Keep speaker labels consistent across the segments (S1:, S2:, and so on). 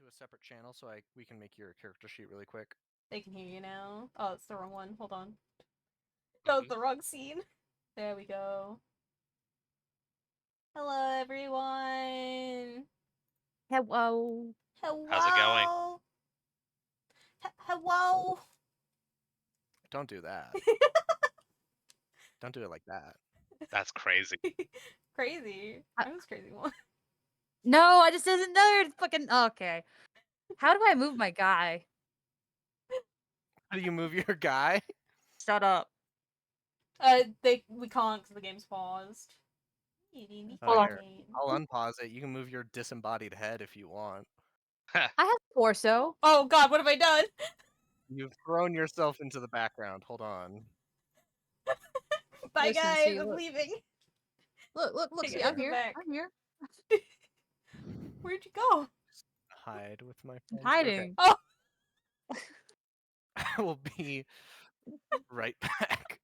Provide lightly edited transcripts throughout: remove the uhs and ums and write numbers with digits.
S1: a separate channel so we can make your character sheet really quick.
S2: They can hear you now. Oh, it's the wrong one. Hold on. That was the wrong scene. There we go. Hello, everyone.
S3: Hello.
S2: Hello.
S4: How's it going?
S2: Hello.
S1: Don't do that. Don't do it like that.
S4: That's crazy.
S2: Crazy. I was crazy one.
S3: No, I just didn't know. It's fucking okay. How do I move my guy?
S1: How do you move your guy?
S3: Shut up.
S2: We can't because the game's paused.
S3: Hold on.
S1: I'll unpause it. You can move your disembodied head if you want.
S3: I have torso.
S2: Oh god, what have I done?
S1: You've thrown yourself into the background. Hold on.
S2: Bye
S3: Listen,
S2: guys,
S3: see,
S2: I'm
S3: look.
S2: leaving.
S3: Look,
S2: Hey,
S3: see,
S2: guys,
S3: I'm here.
S2: back.
S3: I'm here.
S2: Where'd you go?
S1: Hide with my friends.
S3: Hiding.
S2: Oh!
S1: Okay. I will be right back.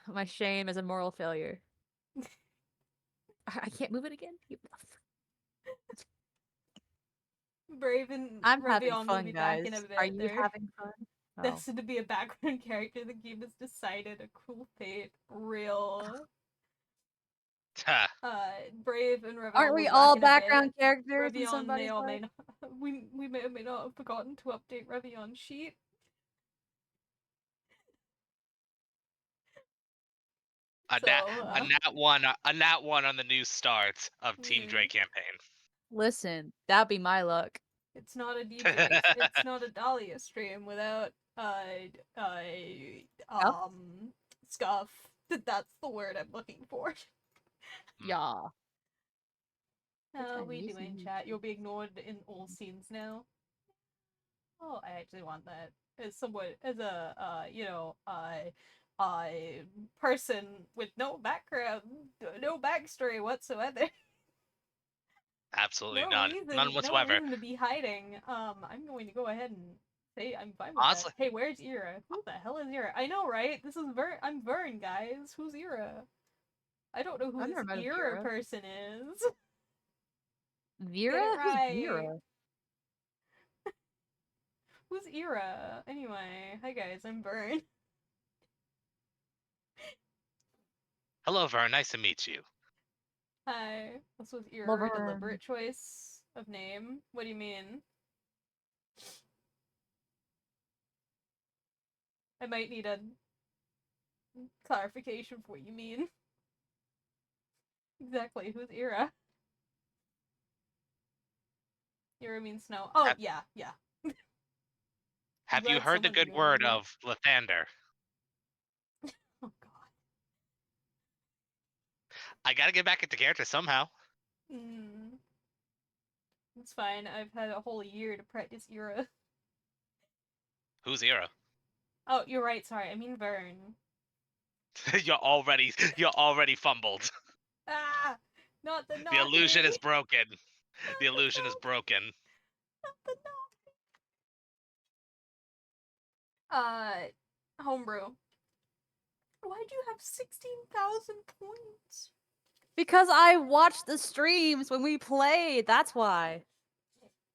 S3: My shame is a moral failure. I can't move it again.
S2: Brave and
S3: I'm having
S2: Revion will
S3: fun,
S2: be
S3: guys.
S2: back in a bit.
S3: Are you
S2: They're
S3: having fun? Oh.
S2: destined to be a background character. The game has decided a cruel fate. Real. Brave and Revion
S3: Aren't
S2: will
S3: we
S2: be
S3: all
S2: back in a
S3: background
S2: bit.
S3: characters in
S2: Revion
S3: somebody's
S2: may or may
S3: life?
S2: not. We may or may not have forgotten to update Revion's sheet.
S4: A nat one on the new start of Team DREICK campaign.
S3: Listen, that'd be my luck.
S2: It's not a DJ. It's not a Dahlia stream without scuff. That's the word I'm looking for.
S3: Yeah.
S2: How are we doing, chat? You'll be ignored in all scenes now. Oh, I actually want that as somewhat as a person with no background, no backstory whatsoever.
S4: Absolutely
S2: No
S4: none.
S2: reason,
S4: None whatsoever.
S2: No reason to be hiding. I'm going to go ahead and say I'm fine with
S4: Honestly,
S2: that. Hey, where's Ira? Who the hell is Ira? I know, right? This is I'm Vern, guys. Who's Ira? I don't know who
S3: I've
S2: this
S3: never met a
S2: Ira
S3: Vera.
S2: person is.
S3: Vera?
S2: Get it right.
S3: Who's Vera?
S2: Who's Ira? Anyway, hi guys, I'm Vern.
S4: hello, Vern. Nice to meet you.
S2: Hi. This was Ira
S3: Love
S2: a
S3: her.
S2: deliberate choice of name? What do you mean? I might need a clarification for what you mean. Exactly, who's Ira? Ira means snow. Oh, yeah.
S4: Have you
S2: glad
S4: heard the
S2: someone
S4: good
S2: knew.
S4: word of Lathander?
S2: Oh god.
S4: I gotta get back into character somehow.
S2: It's fine. I've had a whole year to practice Ira.
S4: Who's Ira?
S2: Oh, you're right. Sorry, I mean Vern.
S4: you're already fumbled.
S2: Ah, not the
S4: The illusion
S2: naughty.
S4: is broken. The illusion is broken.
S2: Not the naughty. Homebrew. Why'd you have 16,000 points?
S3: Because I watched the streams when we played. That's why.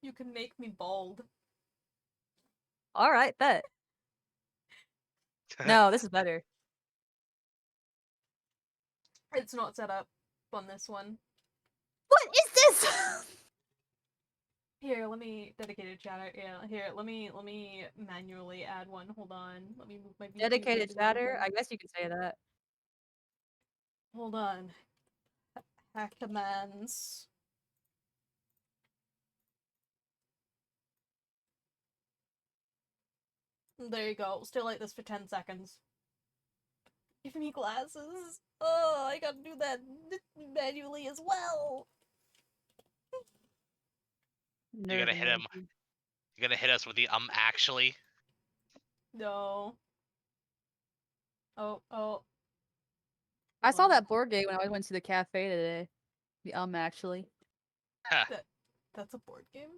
S2: You can make me bald.
S3: All right, bet. No, this is better.
S2: It's not set up on this one.
S3: What is this?
S2: Here, let me dedicated chatter. Yeah, here, let me manually add one. Hold on. Let me move my VP
S3: Dedicated
S2: a
S3: chatter?
S2: little
S3: I
S2: bit.
S3: guess you could say that.
S2: Hold on. Hack commands. There you go. Stay like this for 10 seconds. Give me glasses. Oh, I gotta do that manually as well.
S4: You're gonna hit him. You're gonna hit us with the actually.
S2: No. Oh.
S3: I saw that board game when I went to the cafe today. The actually.
S2: That's a board game?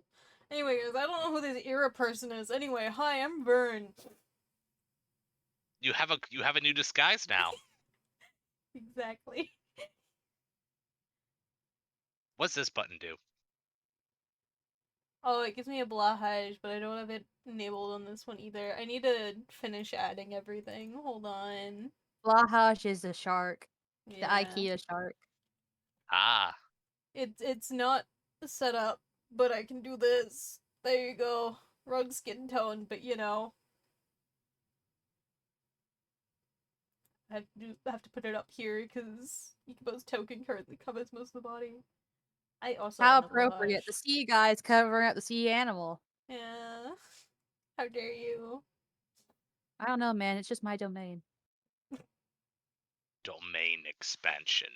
S2: Anyways, I don't know who this Era person is. Anyway, hi, I'm Vern.
S4: You have a new disguise now.
S2: Exactly.
S4: What's this button do?
S2: Oh, it gives me a Blahaj, but I don't have it enabled on this one either. I need to finish adding everything. Hold on.
S3: Blahash is a shark. The
S2: Yeah.
S3: IKEA shark.
S4: Ah,
S2: It's not set up, but I can do this. There you go. Rug skin tone, but you know. I have to put it up here because Ikibbo's token currently covers most of the body. I also
S3: How
S2: want a
S3: appropriate. The
S2: Blahaj.
S3: sea guy's covering up the sea animal.
S2: Yeah. How dare you?
S3: I don't know, man. It's just my domain.
S4: domain expansion.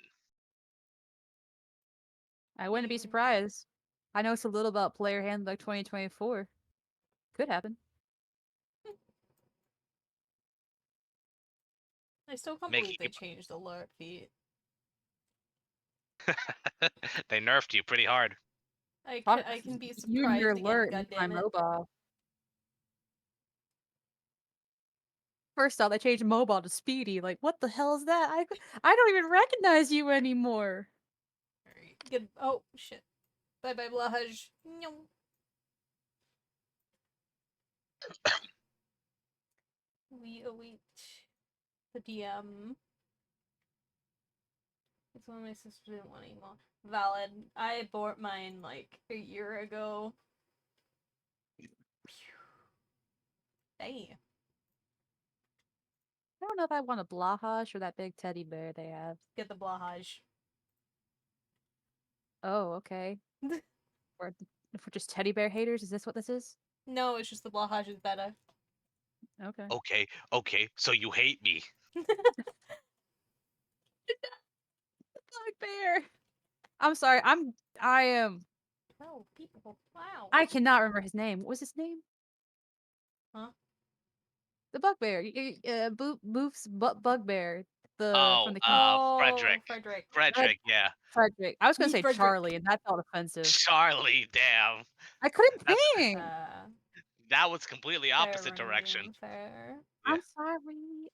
S3: I wouldn't be
S2: You-
S3: surprised. I know so little about Player Handbook 2024. Could happen.
S2: I still can't
S4: Make
S2: believe they
S4: you-
S2: changed the alert feed.
S4: They nerfed you pretty hard.
S2: I can be
S3: Use your
S2: surprised again,
S3: alert and my
S2: goddammit.
S3: mobile. First off, they changed mobile to speedy. Like, what the hell is that? I don't even recognize you anymore.
S2: Alright, good. Oh, shit. Bye bye, Blahaj. No. We await the DM. It's one my sister didn't want anymore. Valid. I bought mine like a year ago. Damn.
S3: I don't know if I want a Blahash or that big teddy bear they have.
S2: Get the Blahaj.
S3: Oh, okay. We're just teddy bear haters? Is this what this is?
S2: No, it's just the Blahaj is better.
S3: Okay.
S4: Okay, so you hate me.
S3: Bear. I'm sorry. I am.
S2: Oh, people. Wow.
S3: I cannot remember his name. What was his name?
S2: Huh?
S3: The bugbear. Boof's bugbear. The
S4: Oh,
S3: from the
S4: Frederick.
S2: Frederick.
S4: Frederick, yeah.
S3: Frederick. I was gonna
S2: Me,
S3: say
S2: Frederick.
S3: Charlie, and that felt offensive.
S4: Charlie, damn.
S3: I couldn't
S4: That's-
S3: think.
S4: That was completely
S2: Fair,
S4: opposite direction.
S2: Ryan, fair.
S4: Yeah.
S3: I'm sorry.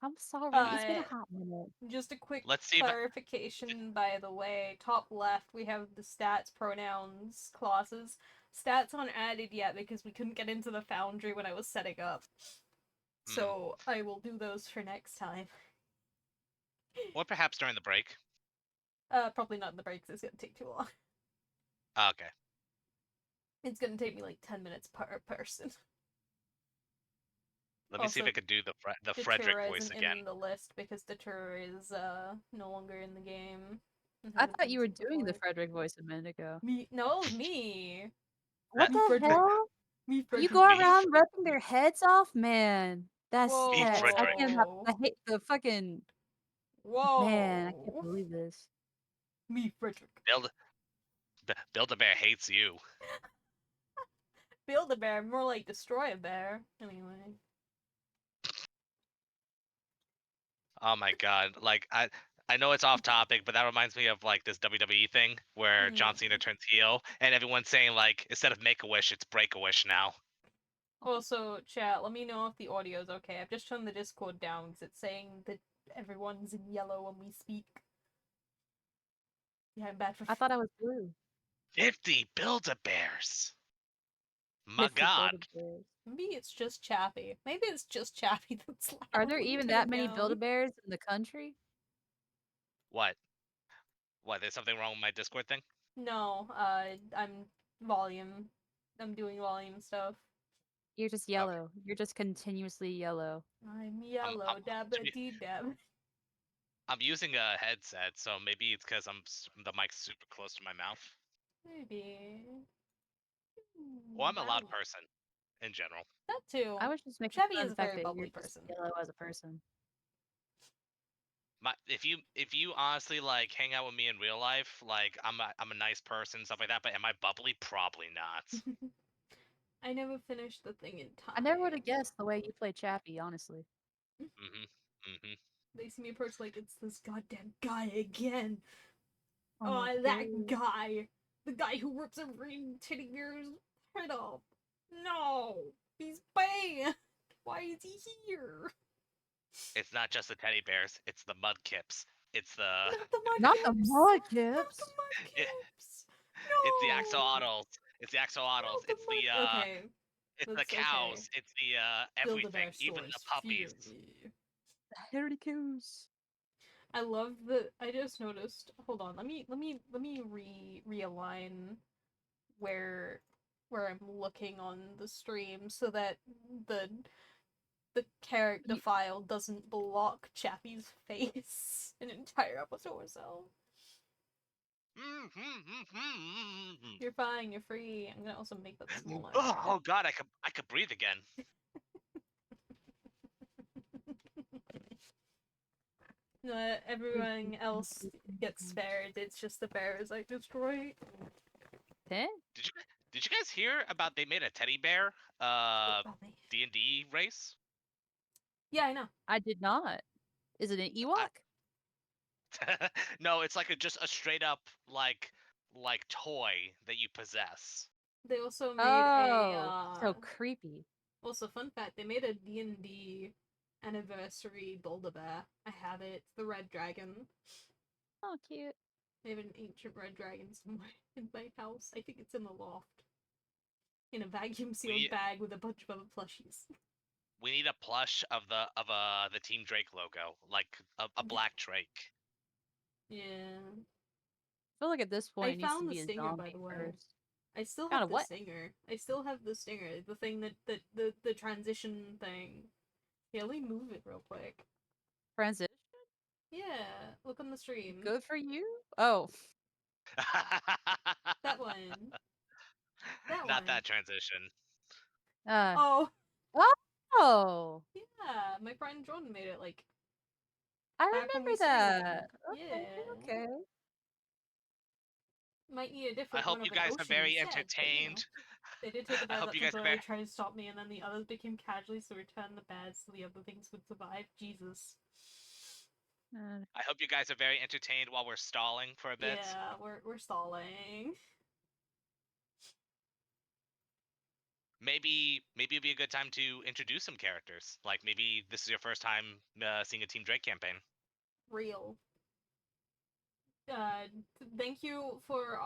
S3: I'm sorry. It's been a hot minute.
S2: Just a quick
S4: Let's see if I-
S2: clarification, by the way. Top left, we have the stats, pronouns, clauses. Stats aren't added yet because we couldn't get into the foundry when I was setting up. So I will do those for next time.
S4: Or perhaps during the break.
S2: Probably not in the breaks. It's gonna take too long.
S4: Okay.
S2: It's gonna take me like 10 minutes per person.
S4: Let me see if
S2: Also,
S4: I could do the
S2: Datura
S4: Frederick voice
S2: isn't
S4: again.
S2: in the list because Datura is no longer in the game. and
S3: I
S2: hasn't
S3: thought
S2: been
S3: you were
S2: since
S3: doing the
S2: before.
S3: Frederick voice a minute ago.
S2: Me? No, it was me.
S3: What
S2: Me,
S3: the
S2: Frederick.
S3: hell?
S2: Me,
S3: You
S2: Frederick.
S3: go
S4: Me?
S3: around ripping their heads off, man. That's
S2: Whoa.
S3: I
S4: Frederick.
S3: can't have. I hate the fucking
S2: Whoa.
S3: man. I can't believe this.
S2: Me, Frederick.
S4: Build-A-Bear hates you.
S2: Build a bear, more like destroy a bear. Anyway.
S4: Oh my god. Like I know it's off topic, but that reminds me of like this WWE thing where John Cena turns heel and everyone's saying like instead of make a wish, it's break a wish now.
S2: Also, chat, let me know if the audio is okay. I've just turned the Discord down because it's saying that everyone's in yellow when we speak. Yeah, I'm bad for.
S3: I thought I was blue.
S4: 50 Build-A-Bears. My
S3: 50
S4: god.
S3: Build-A-Bears.
S2: Maybe it's just Chappie. Maybe it's just Chappie that's loud.
S3: Are there
S2: Let me
S3: even
S2: turn
S3: that
S2: it
S3: many
S2: down.
S3: Build-A-Bears in the country?
S4: What? What? There's something wrong with my Discord thing?
S2: No, I'm volume. I'm doing volume stuff.
S3: You're just yellow. You're just continuously yellow.
S2: I'm yellow,
S4: I'm-
S2: dabba dee dab.
S4: I'm using a headset, so maybe it's because the mic's super close to my mouth.
S2: Maybe.
S4: Or I'm a loud
S2: Wow.
S4: person in general.
S2: That too.
S3: I was just making
S2: Chappie
S3: fun
S2: is
S3: of
S2: a
S3: the fact
S2: very
S3: that
S2: bubbly
S3: you're just
S2: person.
S3: yellow as a person.
S4: If you honestly like hang out with me in real life, like I'm a nice person, stuff like that, but am I bubbly? Probably not.
S2: I never finished the thing in time.
S3: I never would have guessed the way you play Chappie, honestly.
S2: They see me approach like it's this goddamn guy again.
S3: Oh my
S2: That
S3: God.
S2: guy. The guy who rips every teddy bear's head off. No! He's banned! Why is he here?
S4: It's not just the teddy bears, it's the mudkips. It's the
S2: Not the
S3: Not the
S2: Mudkips!
S3: Mudkips.
S2: Not the
S4: It-
S2: Mudkips! No!
S4: it's the axolotls. It's the axolotls.
S2: Build the okay.
S4: It's the
S2: That's
S4: cows.
S2: okay.
S4: It's the
S2: Build-A-Bear
S4: everything, even the
S2: stores
S4: puppies.
S2: fear.
S3: Hairy coos.
S2: I love the. I just noticed. Hold on. Let me realign where I'm looking on the stream so that the character
S3: You-
S2: file doesn't block Chappie's face an entire episode or so. You're fine. You're free. I'm gonna also make that smaller.
S4: Oh God, I could breathe again.
S2: Everyone else gets spared. It's just the bears I destroy.
S3: Eh?
S4: Did you guys hear about they made a teddy bear D&D race?
S2: Yeah, I know.
S3: I did not. Is it an Ewok?
S4: No, it's like just a straight up like toy that you possess.
S2: They also made
S3: Oh, so creepy.
S2: Also, fun fact: they made a D&D anniversary Build-A-Bear. I have it. It's the red dragon.
S3: Oh, cute.
S2: I have an ancient red dragon somewhere in my house. I think it's in the loft. In a vacuum sealed bag with a bunch of other plushies.
S4: We need a plush of the Team Drake logo, like a black Drake.
S2: Yeah.
S3: I feel like at this point
S2: I
S3: it needs to
S2: found the
S3: be a
S2: stinger,
S3: zombie
S2: by the way.
S3: first.
S2: I still
S3: Found
S2: have
S3: a
S2: the
S3: what?
S2: stinger. I still have the stinger. The thing the transition thing. Yeah, let me move it real quick.
S3: Transition?
S2: Yeah, look on the stream.
S3: Good for you? Oh.
S2: That one. That
S4: Not
S2: one.
S4: that transition.
S2: Oh.
S3: Oh.
S2: Yeah, my friend Jordan made it like
S3: I
S2: back when we
S3: remember that.
S2: streamed.
S3: Okay,
S2: Yeah.
S3: okay.
S2: Might need a
S4: I
S2: different
S4: hope
S2: one
S4: you
S2: of an
S4: guys are
S2: ocean
S4: very
S2: instead, but, you know.
S4: entertained.
S2: They did take the
S4: I
S2: bears
S4: hope
S2: out
S4: you guys are
S2: temporarily,
S4: very.
S2: tried to stop me, and then the others became casualties, so returned the bears so the other things would survive. Jesus.
S4: I hope you guys are very entertained while we're stalling for a bit.
S2: Yeah, we're stalling.
S4: Maybe it'd be a good time to introduce some characters. Like maybe this is your first time seeing a Team Drake campaign.
S2: Real. Thank you for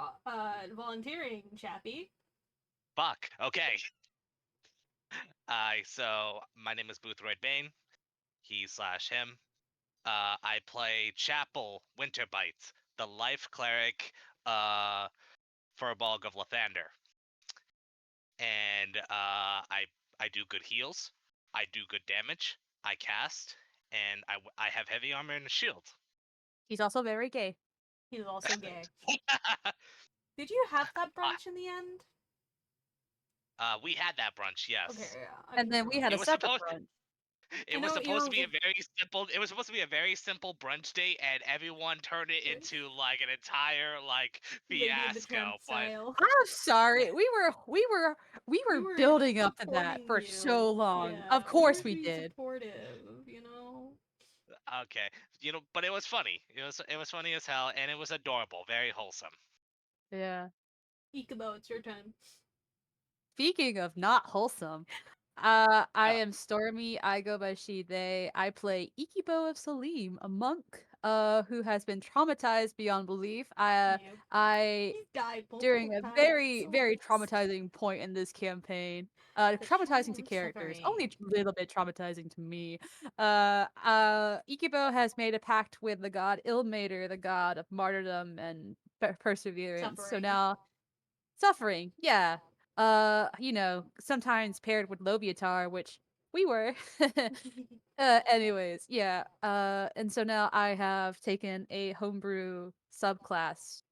S2: volunteering, Chappie.
S4: Fuck. Okay. So my name is Boothroyd Bane. He/him. I play Chapel Winterbites, the life cleric Furbolg of Lathander. And I do good heals. I do good damage. I cast, and I have heavy armor and a shield.
S3: He's also very gay.
S2: He's also gay. Did you have that brunch in the end?
S4: We had that brunch, yes.
S2: Okay, yeah.
S3: And then we had
S4: It
S3: a
S4: was
S3: separate
S4: supposed.
S3: brunch.
S4: It was supposed to be a very simple. It was supposed to be a very simple brunch date, and everyone turned it into like an entire like fiasco. But
S3: I'm sorry. We were building up to that for
S2: you.
S3: so long.
S2: Yeah,
S3: Of course we
S2: being
S3: did.
S2: supportive, you know.
S4: okay, but it was funny. It was funny as hell, and it was adorable, very wholesome.
S3: Yeah.
S2: Ikibbo, it's your turn.
S3: Speaking of not wholesome, I am Stormy. I go by she, they. I play Ikibbo of Salim, a monk who has been traumatized beyond belief. I
S2: He's died
S3: during a
S2: multiple
S3: very,
S2: times.
S3: very traumatizing point in this campaign. Traumatizing to characters, only a little bit traumatizing to me. Ikibbo has made a pact with the god Ilmater, the god of martyrdom and perseverance. So now, suffering, yeah. Sometimes paired with Lobiatar, which we were. Anyways, yeah. And so now I have taken a homebrew subclass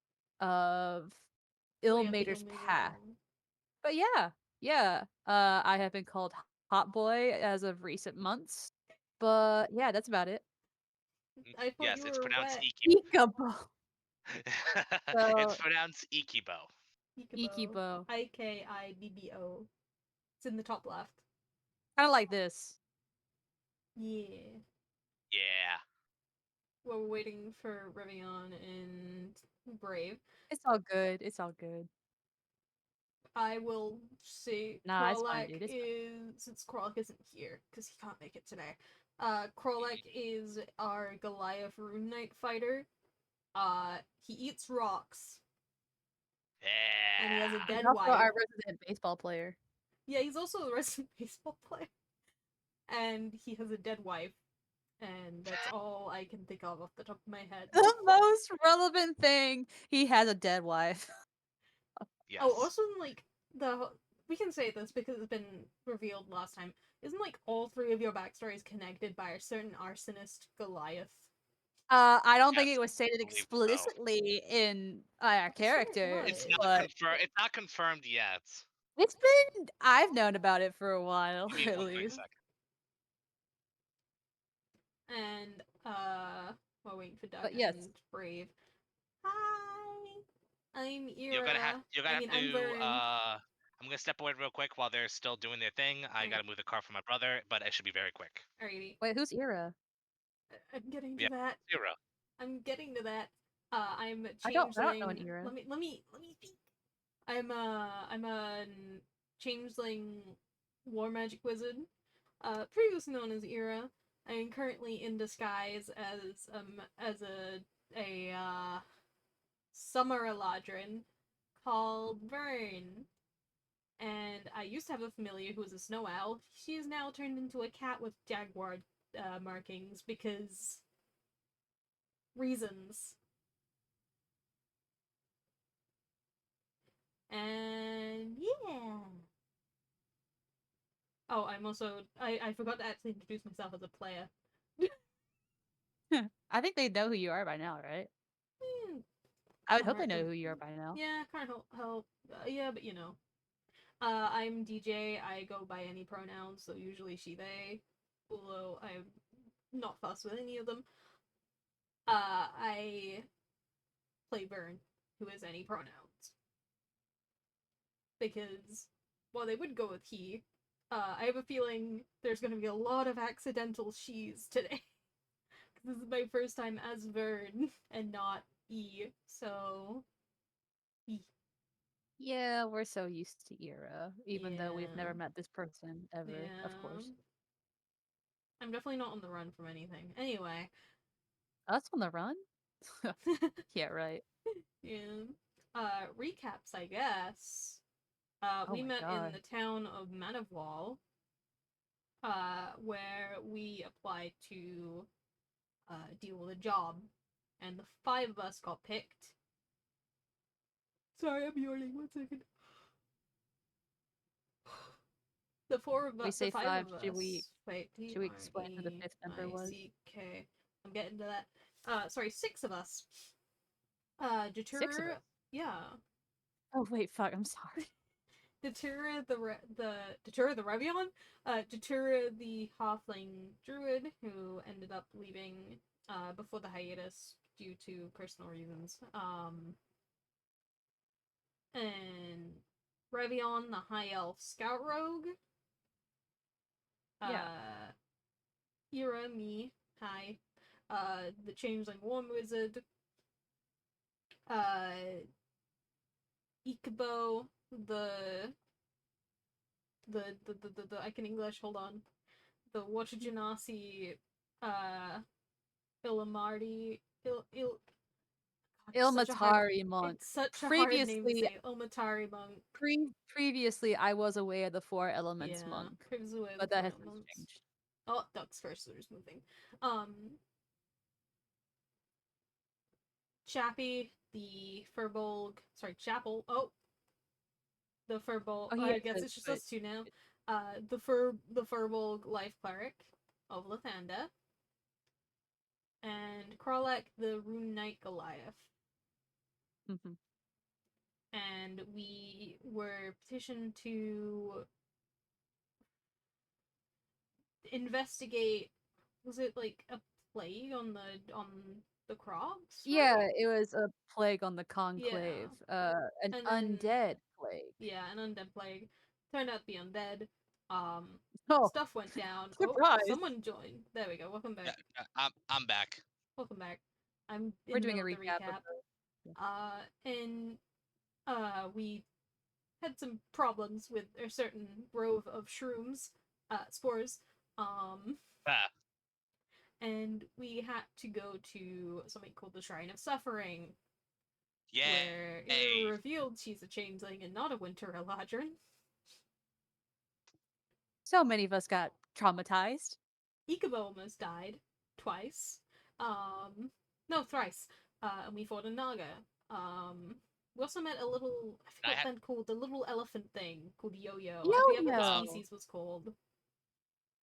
S3: of Ilmater's Path. But yeah. I have been called Hot Boy as of recent months. But yeah, that's about it.
S2: I thought
S4: yes,
S2: you
S4: it's
S2: were
S4: pronounced
S2: wet.
S3: Ikibbo.
S4: It's pronounced Ikibbo.
S3: Ikibbo.
S2: Ikibbo. It's in the top left.
S3: Kind of like this.
S2: Yeah.
S4: Yeah.
S2: Well, we're waiting for Rivian and Brave.
S3: It's all good. It's all good.
S2: I will say
S3: Nah, it's fine, dude. It's
S2: is since Krolak isn't here because he can't make it today. Krolak is our Goliath Rune Knight fighter. He eats rocks. And he has a
S4: Yeah.
S2: dead
S3: And also
S2: wife.
S3: our resident baseball player.
S2: Yeah, he's also a resident baseball player. And he has a dead wife. And that's all I can think of off the top of my head.
S3: The most relevant thing, he has a dead wife.
S4: Yes.
S2: Oh, also, like, we can say this because it's been revealed last time. Isn't, like, all three of your backstories connected by a certain arsonist Goliath?
S3: I don't think
S4: Yes,
S3: it was stated
S4: I believe so.
S3: explicitly in our
S2: sure it
S3: characters,
S2: was.
S4: It's not confirmed yet.
S3: it's been. I've known about it for a while,
S4: Give me
S3: at
S4: 1 quick
S3: least.
S4: second.
S2: And, while waiting for Doug
S3: But yes.
S2: and Brave. Hi! I'm Ira.
S4: You're gonna have
S2: I'm
S4: to.
S2: Vern.
S4: I'm gonna step away real quick while they're still doing their thing. I
S2: Alright.
S4: gotta move the car for my brother, but it should be very quick.
S2: Alrighty.
S3: Wait, who's Ira?
S2: I'm getting to
S4: Yeah.
S2: that.
S4: 0.
S2: I'm getting to that. I'm
S3: I don't know
S2: changeling.
S3: an Ira.
S2: Let me speak. I'm a changeling war magic wizard. Previously known as Ira. I'm currently in disguise as a summer eladrin called Vern. And I used to have a familiar who was a snow owl. She is now turned into a cat with jaguar markings because reasons. And yeah. Oh, I'm also I forgot to actually introduce myself as a player.
S3: I think they know who you are by now, right?
S2: Hmm,
S3: I would hope they
S2: alright,
S3: know who you are by now.
S2: Yeah, kind of help. Yeah, but you know. I'm DJ. I go by any pronouns, so usually she, they. Although I'm not fussed with any of them. I play Vern, who is any pronouns. Because while they would go with he, I have a feeling there's going to be a lot of accidental she's today. This is my first time as Vern and not E, so E.
S3: Yeah, we're so used to Ira, even though we've never
S2: Yeah.
S3: met this person ever, of
S2: Yeah.
S3: course.
S2: I'm definitely not on the run from anything. Anyway.
S3: Us on the run? Yeah, right.
S2: Yeah. Recaps, I guess.
S3: Oh
S2: We
S3: my
S2: met in
S3: god.
S2: the town of Manavwal, where we applied to deal with a job, and the 5 of us got picked. Sorry, I'm yawning. 1 second. The 4 of us,
S3: We say
S2: the 5
S3: 5,
S2: of us.
S3: should we
S2: Wait,
S3: explain who the 5th member was?
S2: DREICK. I'm getting to that. Sorry, 6 of us.
S3: 6 of
S2: Deter.
S3: us.
S2: Yeah.
S3: Oh wait, fuck, I'm sorry.
S2: Deterra the Revion, Deterra the halfling druid who ended up leaving before the hiatus due to personal reasons. And Revion the high elf scout rogue.
S3: Yeah.
S2: Ira, me, hi. The changeling war wizard. Ikibbo the I can English, hold on. The Wachajanasi Ilamardi
S3: Ilmatari monk.
S2: It's such a hard name to
S3: Previously,
S2: say. Ilmatari monk.
S3: previously I was aware of the 4 elements
S2: Yeah.
S3: monk,
S2: Previously
S3: but that has since changed.
S2: Oh, Duck's first, so there's moving. Chappie, the Furbolg, sorry, Chapel. Oh, the Furbolg.
S3: Oh, he
S2: I
S3: is
S2: guess
S3: good,
S2: it's just
S3: but
S2: us two now. The Furbolg life cleric of Lathanda, and Krolek, the Rune Knight Goliath.
S3: mhm.
S2: And we were petitioned to investigate. Was it like a plague on the crops?
S3: Yeah,
S2: Right?
S3: it was a plague on the conclave. An
S2: And then
S3: undead plague.
S2: yeah, an undead plague. Turned out to be undead.
S3: Oh,
S2: Stuff went down. Oh,
S3: surprise!
S2: someone joined. There we go. Welcome back.
S4: I'm back.
S2: Welcome back. I'm in
S3: We're
S2: the
S3: doing a
S2: middle of the
S3: recap of
S2: recap.
S3: the
S2: And we had some problems with a certain grove of shrooms, spores.
S4: Ah,
S2: And we had to go to something called the Shrine of Suffering. where it
S4: Yay!
S2: revealed she's a changeling and not a winter eladrin.
S3: So many of us got traumatized.
S2: Ikibbo almost died twice. No, thrice. And we fought a Naga. We also met a little, I forgot what they're called, the little elephant thing called Yo-Yo. I forget what the
S3: Yo-Yo.
S2: species was called.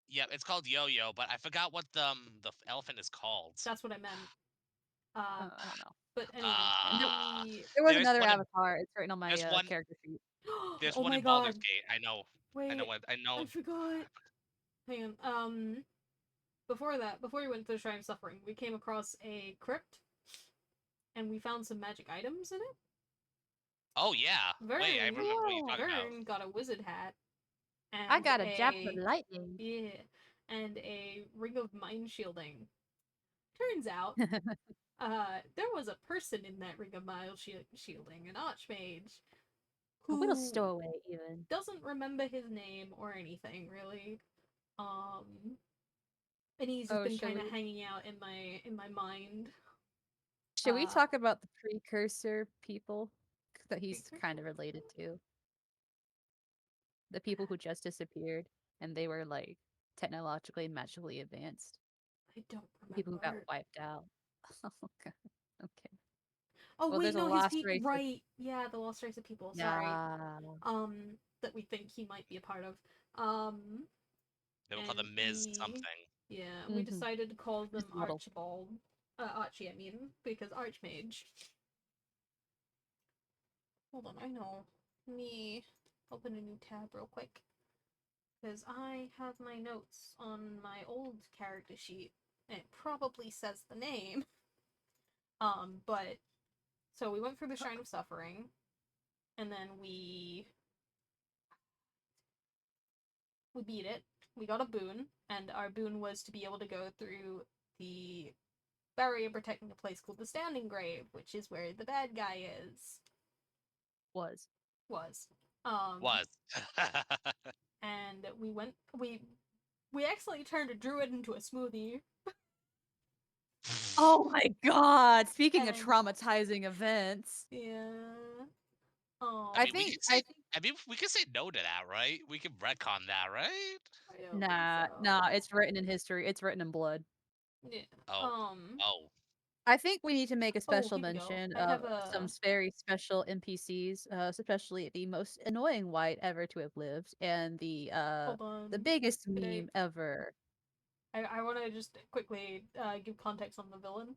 S4: Yep, it's called Yo-Yo, but I forgot what the elephant is called.
S2: That's what I meant.
S3: I don't know.
S2: But anyway,
S4: Ah.
S3: There was
S4: There's
S3: another
S4: one in-
S3: avatar. It's written on my
S4: there's one-
S3: character sheet.
S4: There's
S2: oh
S4: one
S2: my
S4: in Baldur's
S2: god.
S4: Gate. I know.
S2: Wait,
S4: I know what. I know.
S2: I forgot. Hang on. Before that, before we went to the Shrine of Suffering, we came across a crypt, and we found some magic items in it.
S4: Oh yeah. Wait, I remember what you're talking about.
S2: Vern got a wizard hat. And
S3: I got a jab for lightning.
S2: Yeah, and a ring of mind shielding. Turns out, there was a person in that ring of mind shielding, an archmage,
S3: A
S2: who
S3: little stowaway, even.
S2: doesn't remember his name or anything really. And he's just been kind of hanging out in my mind.
S3: Should we talk about the precursor people that he's kind of related to? The people who just disappeared and they were like technologically and magically advanced.
S2: I don't remember.
S3: People who got wiped out. Okay. Okay.
S2: Oh
S3: well,
S2: wait,
S3: there's
S2: no,
S3: a
S2: his
S3: lost
S2: people.
S3: race
S2: Right? Yeah, the lost race of people. Sorry.
S3: Yeah.
S2: That we think he might be a part of.
S4: They will call them Ms. something.
S2: Yeah, we decided to call them Archibald. Archie, I mean, because Archmage. Hold on, I know. Let me open a new tab real quick. Because I have my notes on my old character sheet, and it probably says the name. But so we went through the Shrine of Suffering, and then we beat it. We got a boon, and our boon was to be able to go through the barrier protecting a place called the Standing Grave, which is where the bad guy is.
S3: Was.
S2: And we accidentally turned a druid into a smoothie.
S3: Oh my god! Speaking of traumatizing events.
S2: Yeah.
S4: I mean, we can say no to that, right? We can retcon that, right?
S3: Nah, it's written in history. It's written in blood.
S2: Yeah.
S4: Oh.
S3: I think we need to make a special mention of some very special NPCs, especially the most annoying white ever to have lived, and the biggest meme ever.
S2: I want to just quickly give context on the villain.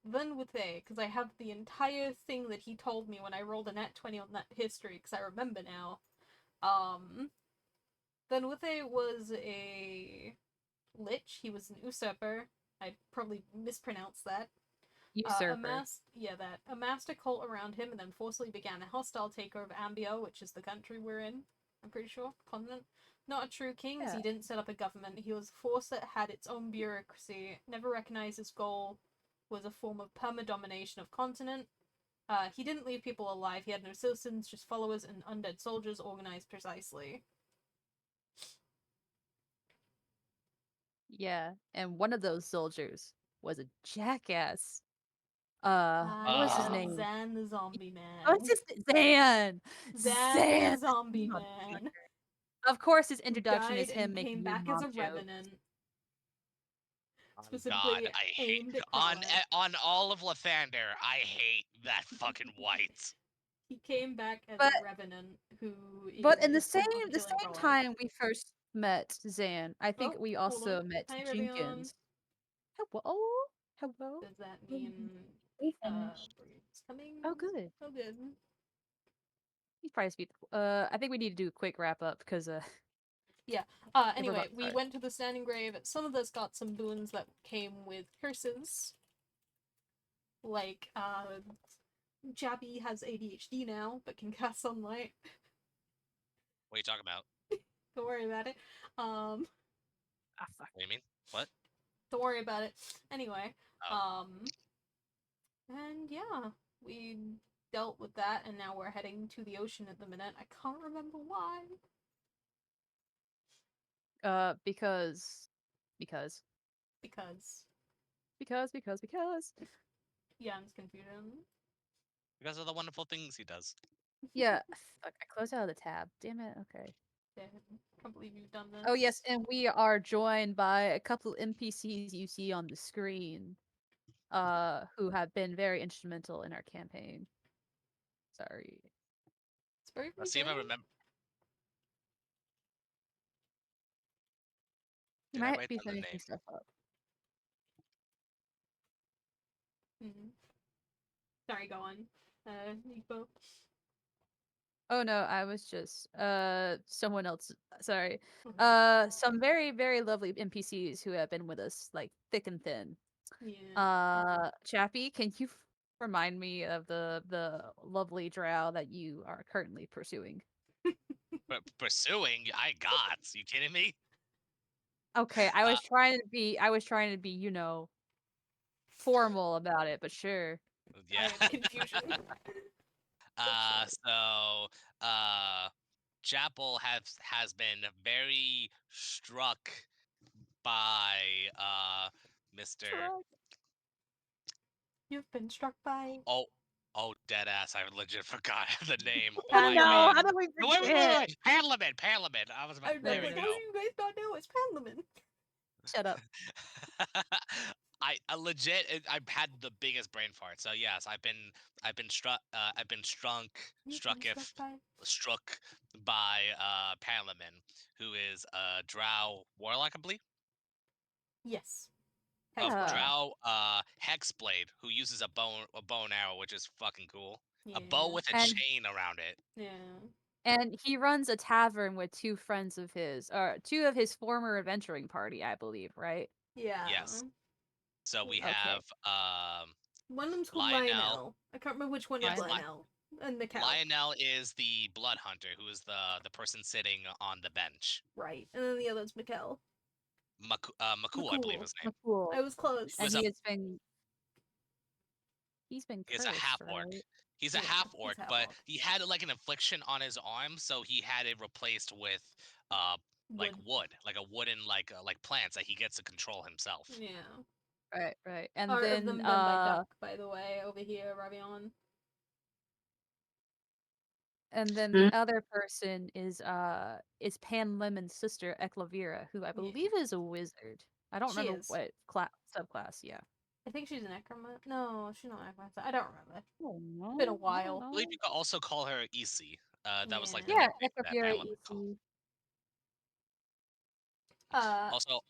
S2: Then with A, because I have the entire thing that he told me when I rolled a nat 20 on that history, because I remember now. Then with A was a lich. He was an usurper. I probably mispronounced that.
S3: Usurper.
S2: Amassed a cult around him and then forcibly began a hostile takeover of Ambio, which is the country we're in. I'm pretty sure. Continent. Not a true king, as he didn't set up a government. He was a force that had its own bureaucracy. Never recognized his goal was a form of perma-domination of continent. He didn't leave people alive. He had no citizens, just followers and undead soldiers organized precisely.
S3: Yeah, and one of those soldiers was a jackass. What was his name?
S2: Zan the Zombie Man.
S3: What's his Zan?
S2: Zan the Zombie Man.
S3: Of course, his introduction is him
S2: making
S3: came
S2: back as a revenant. Specifically
S4: God, I hate on all of Lathander. I hate that fucking white.
S2: He came back as a revenant who.
S3: But in the same time we first met Zan, I think we also met Jenkins. Hello.
S2: Does that mean
S3: we finished?
S2: Coming?
S3: Oh, good.
S2: Oh, good.
S3: He's probably speed. I think we need to do a quick wrap up because
S2: Yeah. Anyway, we went to the Standing Grave. Some of us got some boons that came with curses. Like, Jabby has ADHD now, but can cast sunlight.
S4: What are you talking about?
S2: Don't worry about it.
S4: What do you mean? What?
S2: Don't worry about it. Anyway, and yeah, we dealt with that, and now we're heading to the ocean at the minute. I can't remember why.
S3: Because.
S2: Because.
S3: Yeah,
S2: Jan's confusion.
S4: because of the wonderful things he does.
S3: Yeah, fuck, I closed out of the tab. Damn it. Okay.
S2: Damn, can't believe you've done this.
S3: Oh yes, and we are joined by a couple NPCs you see on the screen, who have been very instrumental in our campaign. Sorry.
S2: It's very
S4: Let's see if I remember.
S3: You
S4: Did I
S3: might
S4: write
S3: be
S4: down the
S3: finishing
S4: name?
S3: stuff up.
S2: Sorry, go on. Ikibbo.
S3: Oh no, I was just someone else. Sorry.
S2: Okay.
S3: Some very very lovely NPCs who have been with us like thick and thin.
S2: Yeah.
S3: Chappie, can you remind me of the lovely drow that you are currently pursuing?
S4: Pursuing? I got. You kidding me?
S3: Okay, I was trying to be, you know, formal about it, but sure.
S4: Yeah.
S2: I have confusion.
S4: So Chapel has been very struck by Mr.
S2: You've been struck by
S4: Oh, dead ass! I legit forgot the name. Oh
S3: Oh
S4: my
S3: no,
S4: god!
S3: how did we
S4: No, wait,
S3: forget?
S4: Parliament. I was about.
S2: I'm
S4: There
S2: like,
S4: we
S2: how
S4: go.
S2: do you guys not know it's Parliament?
S3: Shut up.
S4: I legit I've had the biggest brain fart. So yes, I've been struck struck by Parliament, who is Drow Warlock, I believe.
S2: Yes.
S4: Of
S3: Yeah.
S4: Drow Hexblade, who uses a bow and arrow, which is fucking cool.
S2: Yeah.
S4: A bow with a
S3: And-
S4: chain around it.
S2: Yeah.
S3: And he runs a tavern with two friends of his, or two of his former adventuring party, I believe, right?
S2: Yeah.
S4: Yes. So we
S3: Okay.
S4: have
S2: One of them's called
S4: Lionel.
S2: Lionel. I can't remember which one
S4: Yes,
S2: is Lionel. And the cow.
S4: Lionel is the blood hunter, who is the person sitting on the bench.
S2: Right. And then the other's Mikkel.
S4: Makul, I believe his name.
S3: Cool.
S2: I was close.
S3: And
S4: Was
S3: he's been
S4: He's
S3: cursed,
S4: a half orc.
S3: right?
S4: He's a
S2: Yeah,
S4: half
S2: he's
S4: orc,
S2: half
S4: but
S2: orc.
S4: he had like an affliction on his arm, so he had it replaced with like wood, like a wooden like plants that he gets to control himself.
S2: Yeah.
S3: Right. And
S2: Art
S3: then
S2: of them done by Duck, by the way, over here, Ravion.
S3: and then the other person is Pan Lemon's sister, Eklavira, who I believe is a wizard. I don't remember
S2: is.
S3: what subclass, yeah.
S2: I think she's an necromancer. No, she's not an necromancer. I don't remember.
S3: Oh, no,
S2: It's been a while.
S4: I believe you could also call her Isi. That was like the
S3: yeah,
S4: nickname that
S3: Eklavira
S4: Pamela would call.
S2: Also,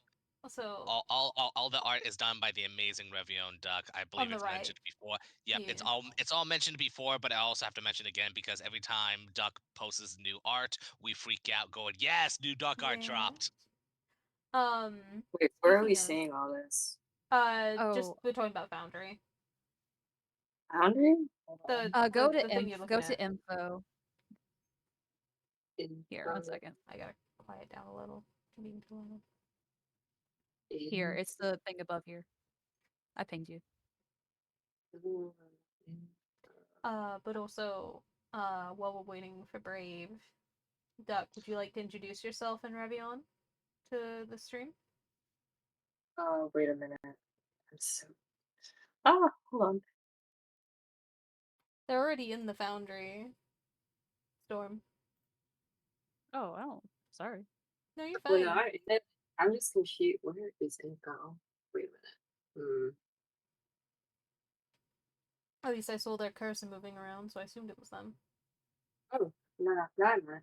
S4: all the art is done by the amazing Revion Duck. I believe it's mentioned before. Yep,
S2: Yeah.
S4: it's all mentioned before, but I also have to mention again because every time Duck posts new art, we freak out, going, "Yes, new Duck art dropped."
S5: Wait, where are we seeing all this?
S2: Just we're talking about Foundry.
S5: Foundry?
S3: Go
S2: the thing you're looking at.
S3: info. Here, 1 second.
S2: I gotta quiet down a little. Being too loud.
S3: Here, it's the thing above here. I pinged you.
S2: But also, while we're waiting for Brave, Duck, would you like to introduce yourself and Ravion to the stream?
S5: Oh, wait a minute. I'm so... Ah, hold on.
S2: They're already in the Foundry. Storm.
S3: Oh, sorry.
S2: No, you're
S5: Well,
S2: fine.
S5: no, I'm just confused. Where is info? Wait a minute.
S2: At least I saw their cursor moving around, so I assumed it was them.
S5: Oh, no.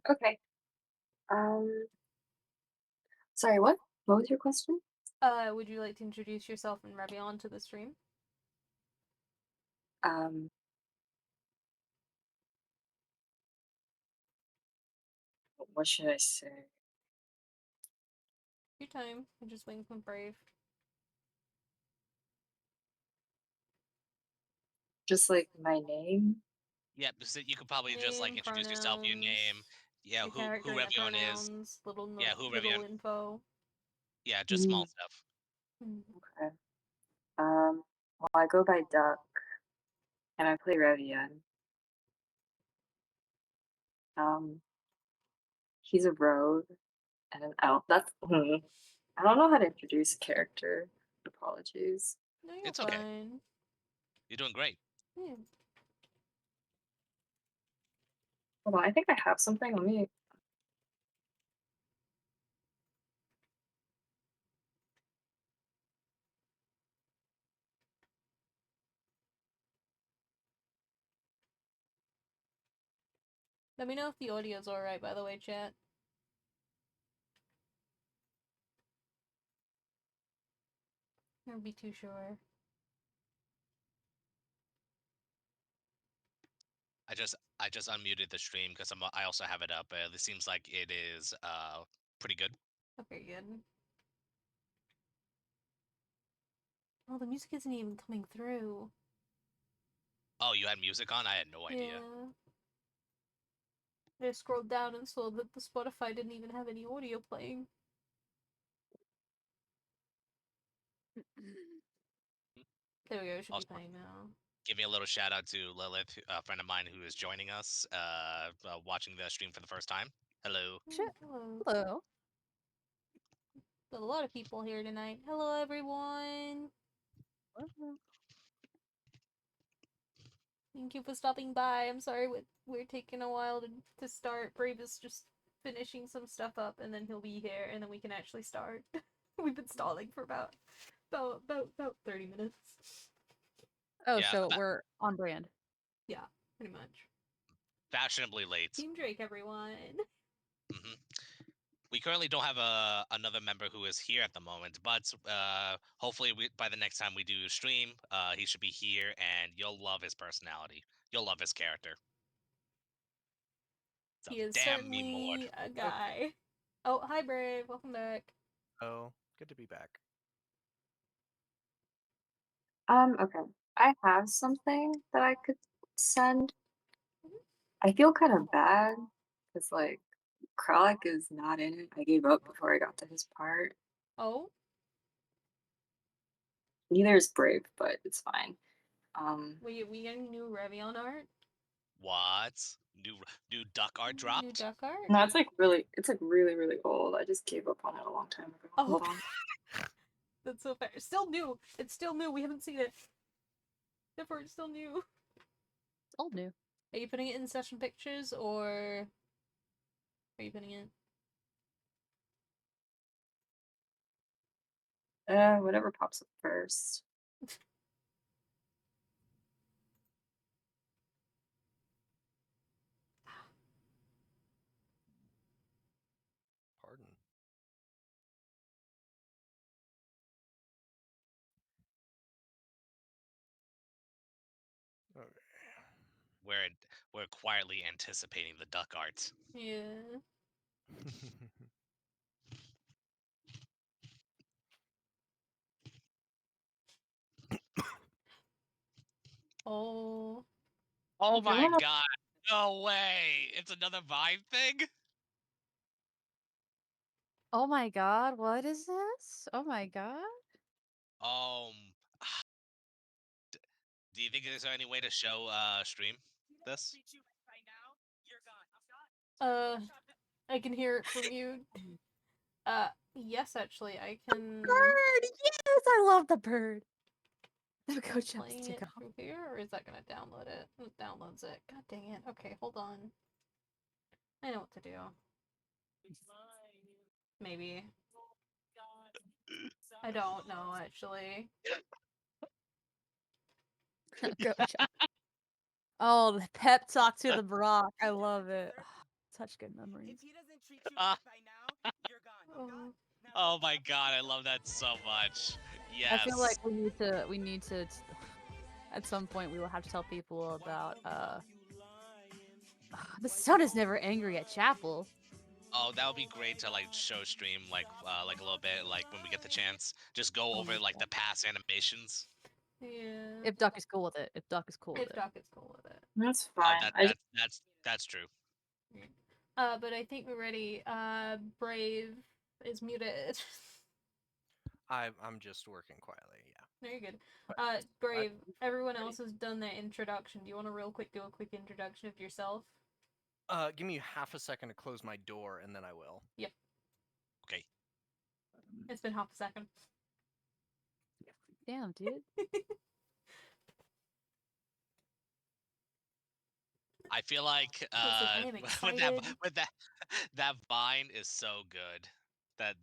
S5: Okay. Sorry, what? What was your question?
S2: Would you like to introduce yourself and Ravion to the stream?
S5: What should I say?
S2: Your time. I'm just waiting for Brave.
S5: Just like my name?
S4: Yep, so you could probably just like introduce yourself, your name,
S2: your character,
S4: who Revion is,
S2: little
S4: Revion.
S2: info.
S4: Yeah, just small stuff.
S5: Okay. Well, I go by Duck, and I play Revion. He's a rogue and an elf. I don't know how to introduce a character. Apologies.
S2: No, you're
S4: It's okay.
S2: fine.
S4: You're doing great.
S2: Yeah.
S5: Hold on, I think I have something. Let me.
S2: Let me know if the audio's alright, by the way, chat. I'll be too sure.
S4: I just unmuted the stream because I also have it up. It seems like it is pretty good.
S2: Okay, good. Oh, the music isn't even coming through.
S4: Oh, you had music on? I had no idea.
S2: Yeah. I scrolled down and saw that the Spotify didn't even have any audio playing. There we go, it should
S4: Also,
S2: be playing now.
S4: Giving a little shout out to Lilith, a friend of mine who is joining us, watching the stream for the first time. Hello.
S3: Shit.
S2: Hello.
S3: Hello.
S2: Got a lot of people here tonight. Hello, everyone. Thank you for stopping by. I'm sorry we're taking a while to start. Brave is just finishing some stuff up, and then he'll be here, and then we can actually start. We've been stalling for about 30 minutes.
S3: Oh,
S4: Yeah,
S3: so we're on brand.
S2: Yeah, pretty much.
S4: fashionably late.
S2: Team Drake, everyone.
S4: hmm We currently don't have another member who is here at the moment, but hopefully by the next time we do stream, he should be here, and you'll love his personality. You'll love his character.
S2: He is
S4: Damn me, Mord.
S2: certainly a guy. Oh, hi Brave, welcome back.
S1: Oh, good to be back.
S5: Okay. I have something that I could send.
S2: Mhm.
S5: I feel kind of bad because like Kralik is not in it. I gave up before I got to his part.
S2: Oh,
S5: Neither is Brave, but it's fine.
S2: we getting new Revion art?
S4: What? New duck art
S2: New
S4: dropped?
S2: duck art?
S5: No, it's like really, really old. I just gave up on it a long time ago.
S2: Oh,
S5: Hold on.
S2: that's so fair. Still new. It's still new. We haven't seen it. Therefore, it's still new.
S3: It's old new.
S2: Are you putting it in session pictures or are you putting it?
S5: Whatever pops up first.
S1: Pardon. Okay.
S4: We're quietly anticipating the duck art.
S2: Yeah. Oh.
S4: Oh
S5: If you
S4: my
S5: wanna,
S4: god! No way! It's another Vibe thing?
S3: Oh my god, what is this? Oh my god.
S4: Um, do you think there's any way to show stream this?
S2: I can hear it from you. Yes, actually, I can.
S3: Bird! Yes, I love the bird. Go
S2: Playing
S3: chopstick
S2: it
S3: off.
S2: through here, or is that gonna download it? It downloads it. God dang it. Okay, hold on. I know what to do. Maybe. I don't know, actually.
S3: Go chop. Oh, the pep talk to the Brock. I love it. Such good memories.
S2: Oh.
S4: Oh my god, I love that so much. Yes.
S3: I feel like we need to at some point we will have to tell people about the sun is never angry at chapel.
S4: Oh, that would be great to like show stream like a little bit like when we get the chance. Just go
S3: Oh
S4: over
S3: my
S4: like
S3: God.
S4: the past animations.
S2: Yeah.
S3: If Duck is cool with it. If Duck is cool with
S2: If
S3: it.
S2: Doc is cool with it.
S5: that's
S4: Oh,
S5: fine.
S4: that's true.
S2: But I think we're ready. Brave is muted.
S1: I'm just working quietly. Yeah.
S2: No, you're good.
S1: But
S2: Brave, everyone else has done their introduction. Do you want to do a quick introduction of yourself?
S1: give me half a second to close my door, and then I will.
S2: Yep.
S4: Okay.
S2: It's been half a second.
S3: Damn, dude.
S4: I feel like
S2: Listen, I am
S4: with that
S2: excited.
S4: with that that vine is so good. That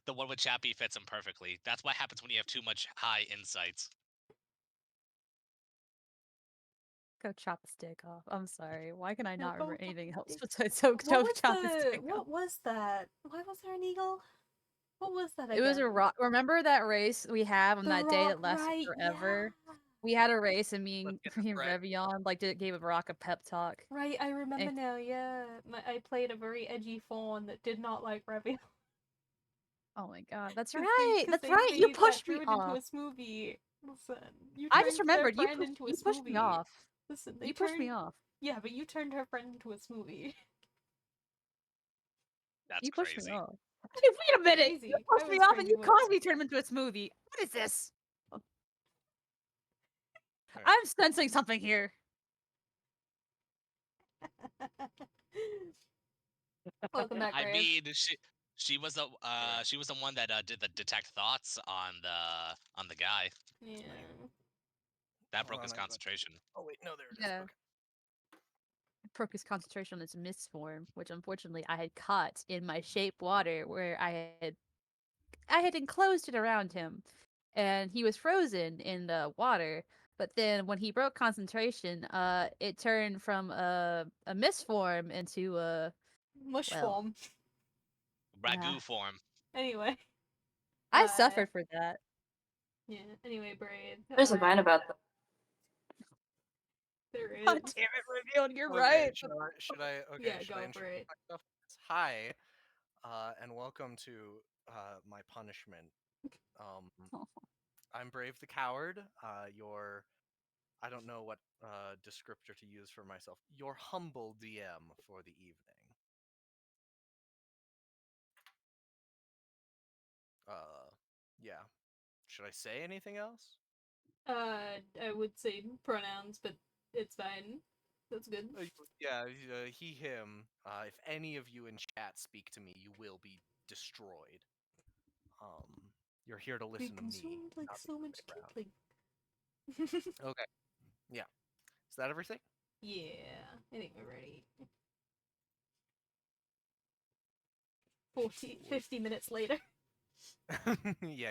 S4: the one with Chappie fits him perfectly. That's what happens when you have too much high insights.
S3: Go chop a stick off. I'm sorry. Why can I
S2: No,
S3: not
S2: go
S3: remember
S2: chop
S3: anything
S2: a
S3: else
S2: stick.
S3: besides
S2: What
S3: go
S2: was
S3: chop a
S2: the?
S3: stick off?
S2: What was that? Why was there an eagle? What was that
S3: It was
S2: again?
S3: a rock. Remember that race we had on
S2: The
S3: that day that
S2: rock,
S3: lasted
S2: right?
S3: forever?
S2: Yeah.
S3: We had a race, and me
S1: Let's
S3: and,
S1: get
S3: me
S1: this
S3: and
S1: right.
S3: Revion gave a rock a pep talk.
S2: Right, I remember
S3: And-
S2: now. Yeah, I played a very edgy fawn that did not like Revy.
S3: Oh my god, that's
S2: 'Cause
S3: right.
S2: they, 'cause
S3: That's
S2: they,
S3: right. You
S2: they
S3: pushed me
S2: turned into a
S3: off.
S2: smoothie. Listen, you
S3: I
S2: turned
S3: just
S2: their
S3: remembered
S2: friend into a
S3: you pushed me
S2: smoothie.
S3: off.
S2: Listen, they
S3: You pushed me
S2: turned.
S3: off.
S2: Yeah, but you turned her friend into a smoothie.
S4: That's
S3: You pushed me
S4: crazy.
S3: off. Hey, wait a minute.
S2: Crazy.
S3: You
S2: I
S3: pushed me
S2: was
S3: off, and
S2: crazy
S3: you
S2: once.
S3: caused me to turn him into a smoothie. What is this? I'm sensing something here.
S2: Welcome back,
S4: I
S2: Grave.
S4: mean, she was the one that did the detect thoughts on the guy.
S2: Yeah.
S4: That
S1: Hold
S4: broke
S1: on,
S4: his
S1: I gotta-
S4: concentration.
S1: Oh wait, no, there it is.
S3: Yeah.
S1: Okay.
S3: Broke his concentration on his mist form, which unfortunately I had caught in my shape water, where I had enclosed it around him, and he was frozen in the water. But then when he broke concentration, it turned from a mist form into a
S2: Mush
S3: well.
S2: form.
S4: Ragu
S3: Yeah.
S4: form.
S2: Anyway.
S3: I suffered for that.
S2: Yeah, anyway, Braid.
S5: There's a vine about that.
S2: There is.
S3: God damn it, Rivion, you're
S1: Okay,
S3: right.
S1: should I? Okay,
S2: Yeah,
S1: should
S2: go
S1: I
S2: for
S1: introduce
S2: it.
S1: myself? Hi, and welcome to my punishment.
S3: Oh.
S1: I'm Brave the Coward. Your I don't know what descriptor to use for myself. Your humble DM for the evening. Yeah. Should I say anything else?
S2: I would say pronouns, but it's fine. That's good.
S1: Yeah, he, him. If any of you in chat speak to me, you will be destroyed. You're here to
S2: We
S1: listen to me.
S2: consumed like
S1: not
S2: so
S1: the other
S2: much
S1: way
S2: kindling.
S1: around. Okay. Yeah. Is that everything?
S2: Yeah, I think we're ready. 50 minutes later.
S1: Yeah.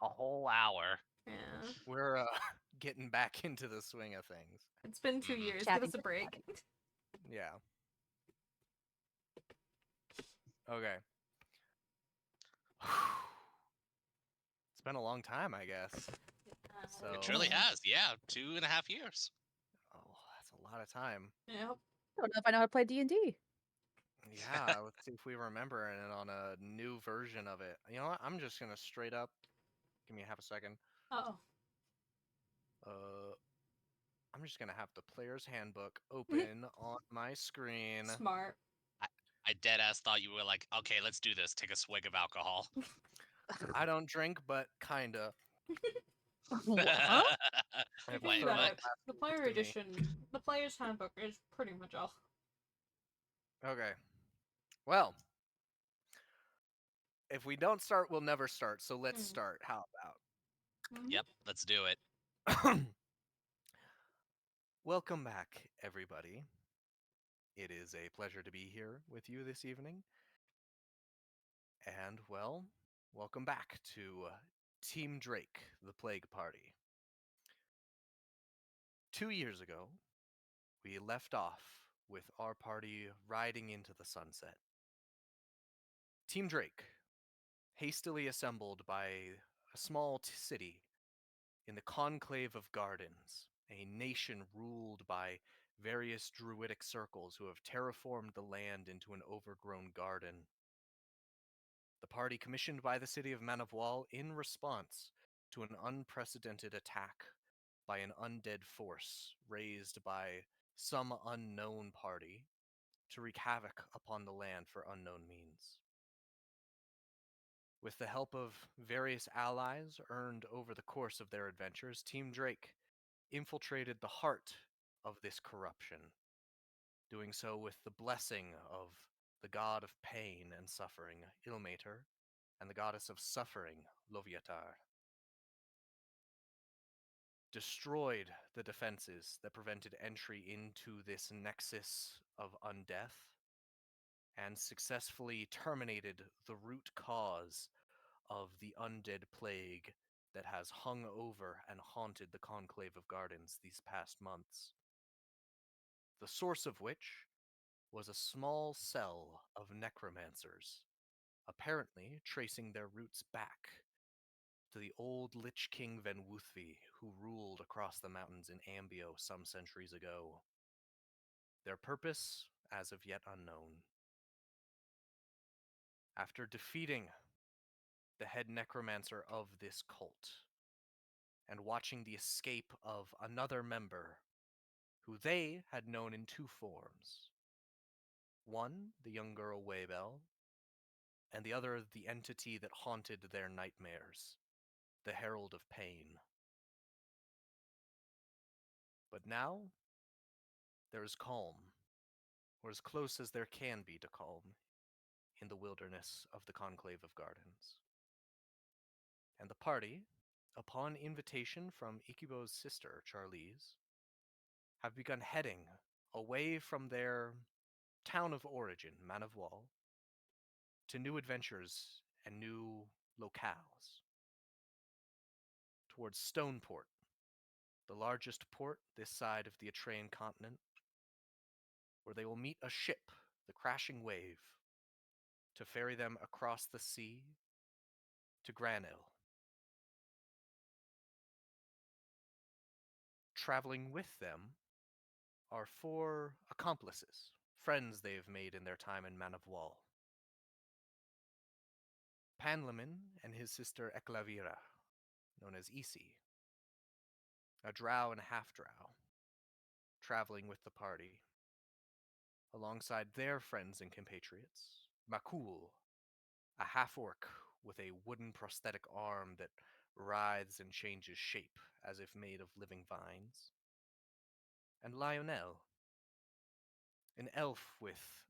S4: A whole hour.
S2: Yeah.
S1: We're getting back into the swing of things.
S2: It's been 2
S4: Mhm.
S2: years. Give
S3: Chatting
S2: us a
S3: with
S2: break.
S1: Yeah. Okay. It's been a long time, I guess. So
S4: It truly has. Yeah, 2.5 years.
S1: oh, that's a lot of time.
S2: Yep.
S3: I don't know if I know how to play D&D.
S1: Yeah, let's see if we remember it on a new version of it. You know what? I'm just gonna straight up give me half a second.
S2: Oh.
S1: I'm just gonna have the player's handbook open on my screen.
S2: Smart.
S4: I dead ass thought you were like, okay, let's do this. Take a swig of alcohol.
S1: I don't drink, but kinda.
S3: What?
S1: I
S2: You
S1: have a
S2: think
S4: Wait,
S2: about
S1: thermos
S4: what?
S2: it.
S1: glass
S2: The
S1: next
S2: player
S1: to me.
S2: edition, the player's handbook is pretty much all.
S1: Okay. Well, if we don't start, we'll never start. So let's
S2: Mm.
S1: start. How
S4: Yep, let's do it.
S1: about? Welcome back, everybody. It is a pleasure to be here with you this evening. And, well, welcome back to Team Drake, the Plague Party. 2 years ago, we left off with our party riding into the sunset. Team Drake, hastily assembled by a small city in the Conclave of Gardens, a nation ruled by various druidic circles who have terraformed the land into an overgrown garden. The party commissioned by the city of Manavwal in response to an unprecedented attack by an undead force raised by some unknown party to wreak havoc upon the land for unknown means. With the help of various allies earned over the course of their adventures, Team Drake infiltrated the heart of this corruption, doing so with the blessing of the god of pain and suffering, Ilmater, and the goddess of suffering, Loviatar. destroyed the defenses that prevented entry into this nexus of undeath, and successfully terminated the root cause of the undead plague that has hung over and haunted the Conclave of Gardens these past months. The source of which was a small cell of necromancers, apparently tracing their roots back to the old Lich King Venwuthvi, who ruled across the mountains in Ambio some centuries ago. Their purpose, as of yet unknown. After defeating the head necromancer of this cult, and watching the escape of another member who they had known in two forms. One, the young girl Waybell, and the other, the entity that haunted their nightmares, the Herald of Pain. But now, there is calm, or as close as there can be to calm, in the wilderness of the Conclave of Gardens. And the party, upon invitation from Ikibbo's sister, Charlize, have begun heading away from their town of origin, Man of Wall, to new adventures and new locales. Towards Stoneport, the largest port this side of the Atrean continent, where they will meet a ship, the Crashing Wave, to ferry them across the sea to Granil. Traveling with them are 4 accomplices, friends they have made in their time in Man of Wall. Panleman and his sister Eklavira, known as Isi, a drow and a half-drow, traveling with the party, alongside their friends and compatriots, Makul, a half-orc with a wooden prosthetic arm that writhes and changes shape as if made of living vines, and Lionel, an elf with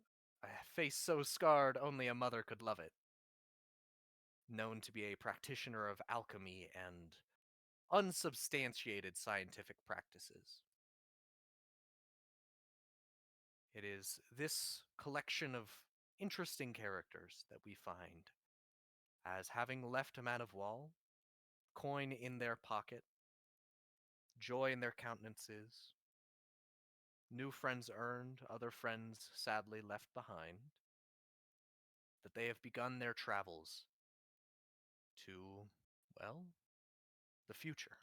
S1: a face so scarred only a mother could love it, known to be a practitioner of alchemy and unsubstantiated scientific practices. It is this collection of interesting characters that we find as, having left a Man of Wall, coin in their pocket, joy in their countenances, new friends earned, other friends sadly left behind, that they have begun their travels to, well, the future.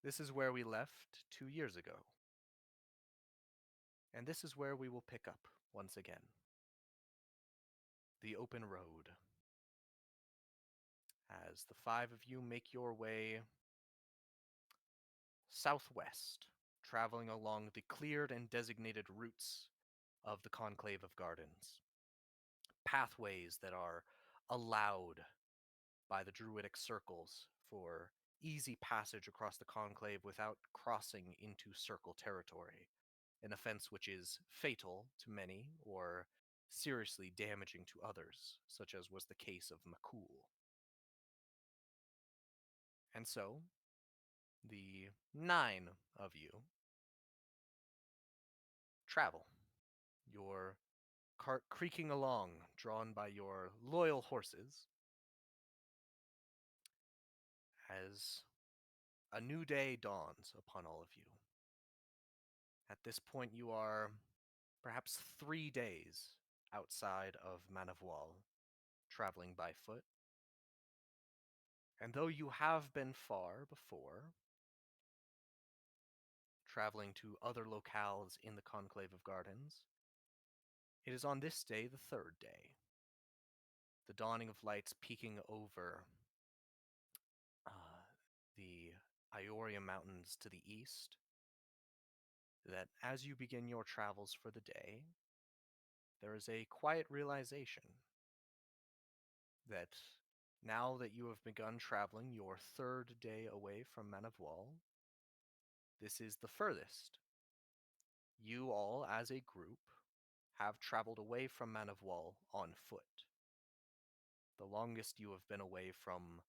S1: This is where we left 2 years ago. And this is where we will pick up once again. The open road. As the 5 of you make your way southwest, traveling along the cleared and designated routes of the Conclave of Gardens. Pathways that are allowed by the druidic circles for easy passage across the Conclave without crossing into circle territory, an offense which is fatal to many or seriously damaging to others, such as was the case of Makul. And so, the 9 of you travel, your cart creaking along, drawn by your loyal horses, as a new day dawns upon all of you. At this point, you are perhaps 3 days outside of Man of Wall, traveling by foot. And though you have been far before, traveling to other locales in the Conclave of Gardens, it is on this day, the 3rd day, the dawning of lights peeking over the Ioria Mountains to the east, that as you begin your travels for the day, there is a quiet realization that now that you have begun traveling your 3rd day away from Man of Wall, this is the furthest you all as a group have traveled away from Man of Wall on foot. The longest you have been away from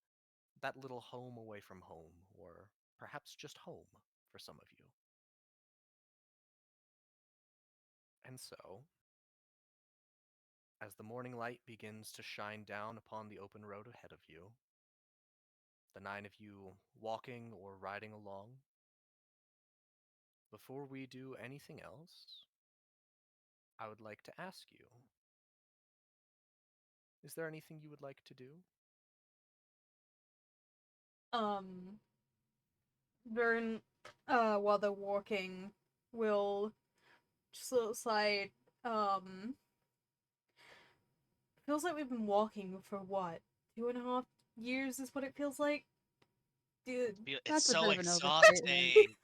S1: that little home away from home, or perhaps just home for some of you. And so, as the morning light begins to shine down upon the open road ahead of you, the 9 of you walking or riding along, before we do anything else, I would like to ask you, is there anything you would like to do?
S2: Um, Vern, while they're walking, will just little side, um, feels like we've been walking for what, 2.5 years is what it feels like? Dude,
S4: It's
S3: That's a
S4: so
S3: bit of an overstatement.
S4: exhausting.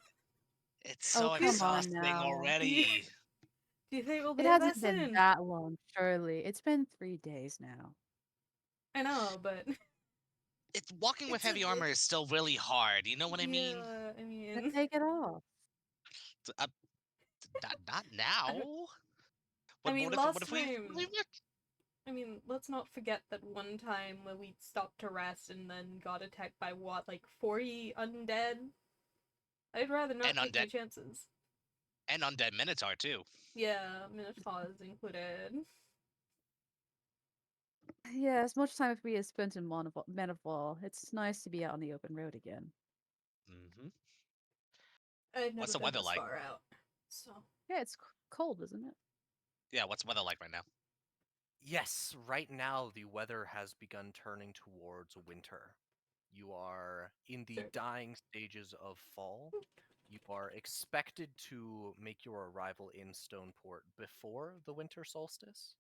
S4: It's
S3: Oh,
S4: so
S3: come on
S4: exhausting
S3: now.
S2: do you,
S4: already.
S2: do you think we'll
S3: It
S2: be at
S3: hasn't
S2: that
S3: been
S2: soon?
S3: that long, surely. It's been 3 days now.
S2: I know, but
S4: It's walking with
S2: it's a,
S4: heavy armor is still really hard. You know what I mean?
S2: yeah, I
S3: Then
S2: mean,
S3: take it off.
S4: Not now.
S2: I
S4: What,
S2: mean,
S4: what if what
S2: last
S4: if we
S2: time, I mean, let's not forget that one time when we stopped to rest and then got attacked by what, like 40 undead? I'd rather not
S4: and
S2: take my
S4: undead
S2: chances.
S4: and undead minotaur too.
S2: Yeah, Minotaurs included.
S3: Yeah, as much time as we have spent in Manival, it's nice to be out on the open road again.
S4: Hmm.
S2: I've
S4: What's
S2: never
S4: the
S2: been
S4: weather
S2: this
S4: like?
S2: far out, so.
S3: Yeah, it's cold, isn't it?
S4: Yeah, what's the weather like right now?
S1: Yes, right now the weather has begun turning towards winter. You are in the
S2: Sure.
S1: dying stages of fall. You are expected to make your arrival in Stoneport before the winter solstice.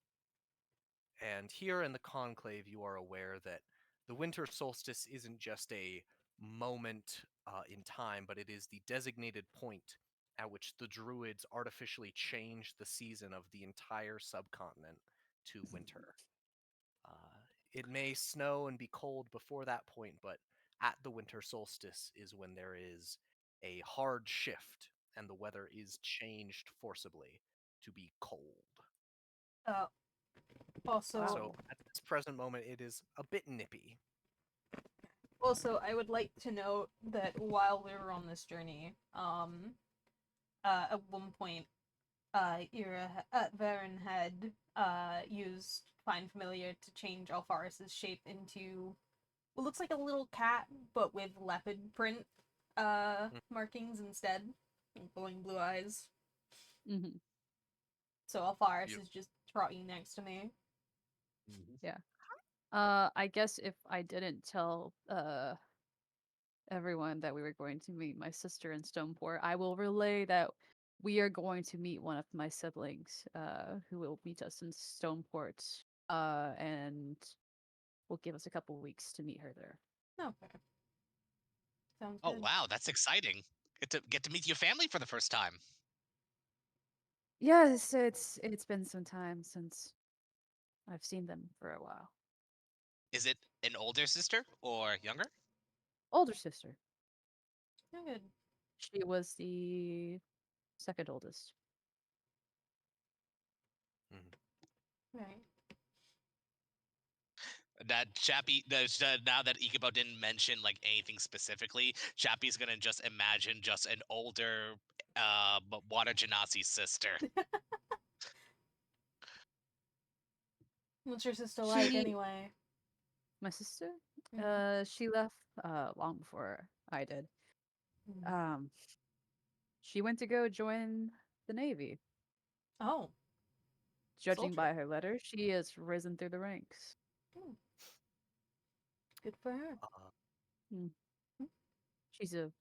S1: And here in the Conclave, you are aware that the winter solstice isn't just a moment in time, but it is the designated point at which the Druids artificially change the season of the entire subcontinent to winter. It may snow and be cold before that point, but at the winter solstice is when there is a hard shift and the weather is changed forcibly to be cold.
S2: Uh, also,
S1: So at this present moment, it is a bit nippy.
S2: I would like to note that while we were on this journey, at one point, Varen had, used Find Familiar to change Alfaris's shape into what looks like a little cat, but with leopard print, markings instead, and glowing blue eyes.
S3: Hmm.
S2: So Alfaris is
S1: Beautiful.
S2: just trotting next to me.
S3: Yeah. I guess if I didn't tell everyone that we were going to meet my sister in Stoneport, I will relay that we are going to meet one of my siblings, who will meet us in Stoneport, and will give us a couple weeks to meet her there.
S2: Okay. Sounds
S4: Oh
S2: good.
S4: wow, that's exciting. Get to meet your family for the first time.
S3: Yes, it's been some time since I've seen them for a while.
S4: Is it an older sister or younger?
S3: Older sister.
S2: Good.
S3: She was the second oldest.
S1: Mhm.
S2: Right.
S4: That Chappie, now that Ikibbo didn't mention like anything specifically, Chappie's gonna just imagine just an older, Water Genasi sister.
S2: What's your sister like
S3: She,
S2: anyway?
S3: my sister,
S2: Mm.
S3: she left long before I did.
S2: Mm.
S3: Um, she went to go join the Navy.
S2: Oh,
S3: Judging
S2: soldier.
S3: by her letter, she has risen through the ranks.
S2: Mm. Good for her.
S1: Uh,
S3: Hmm.
S2: Mm.
S3: She's a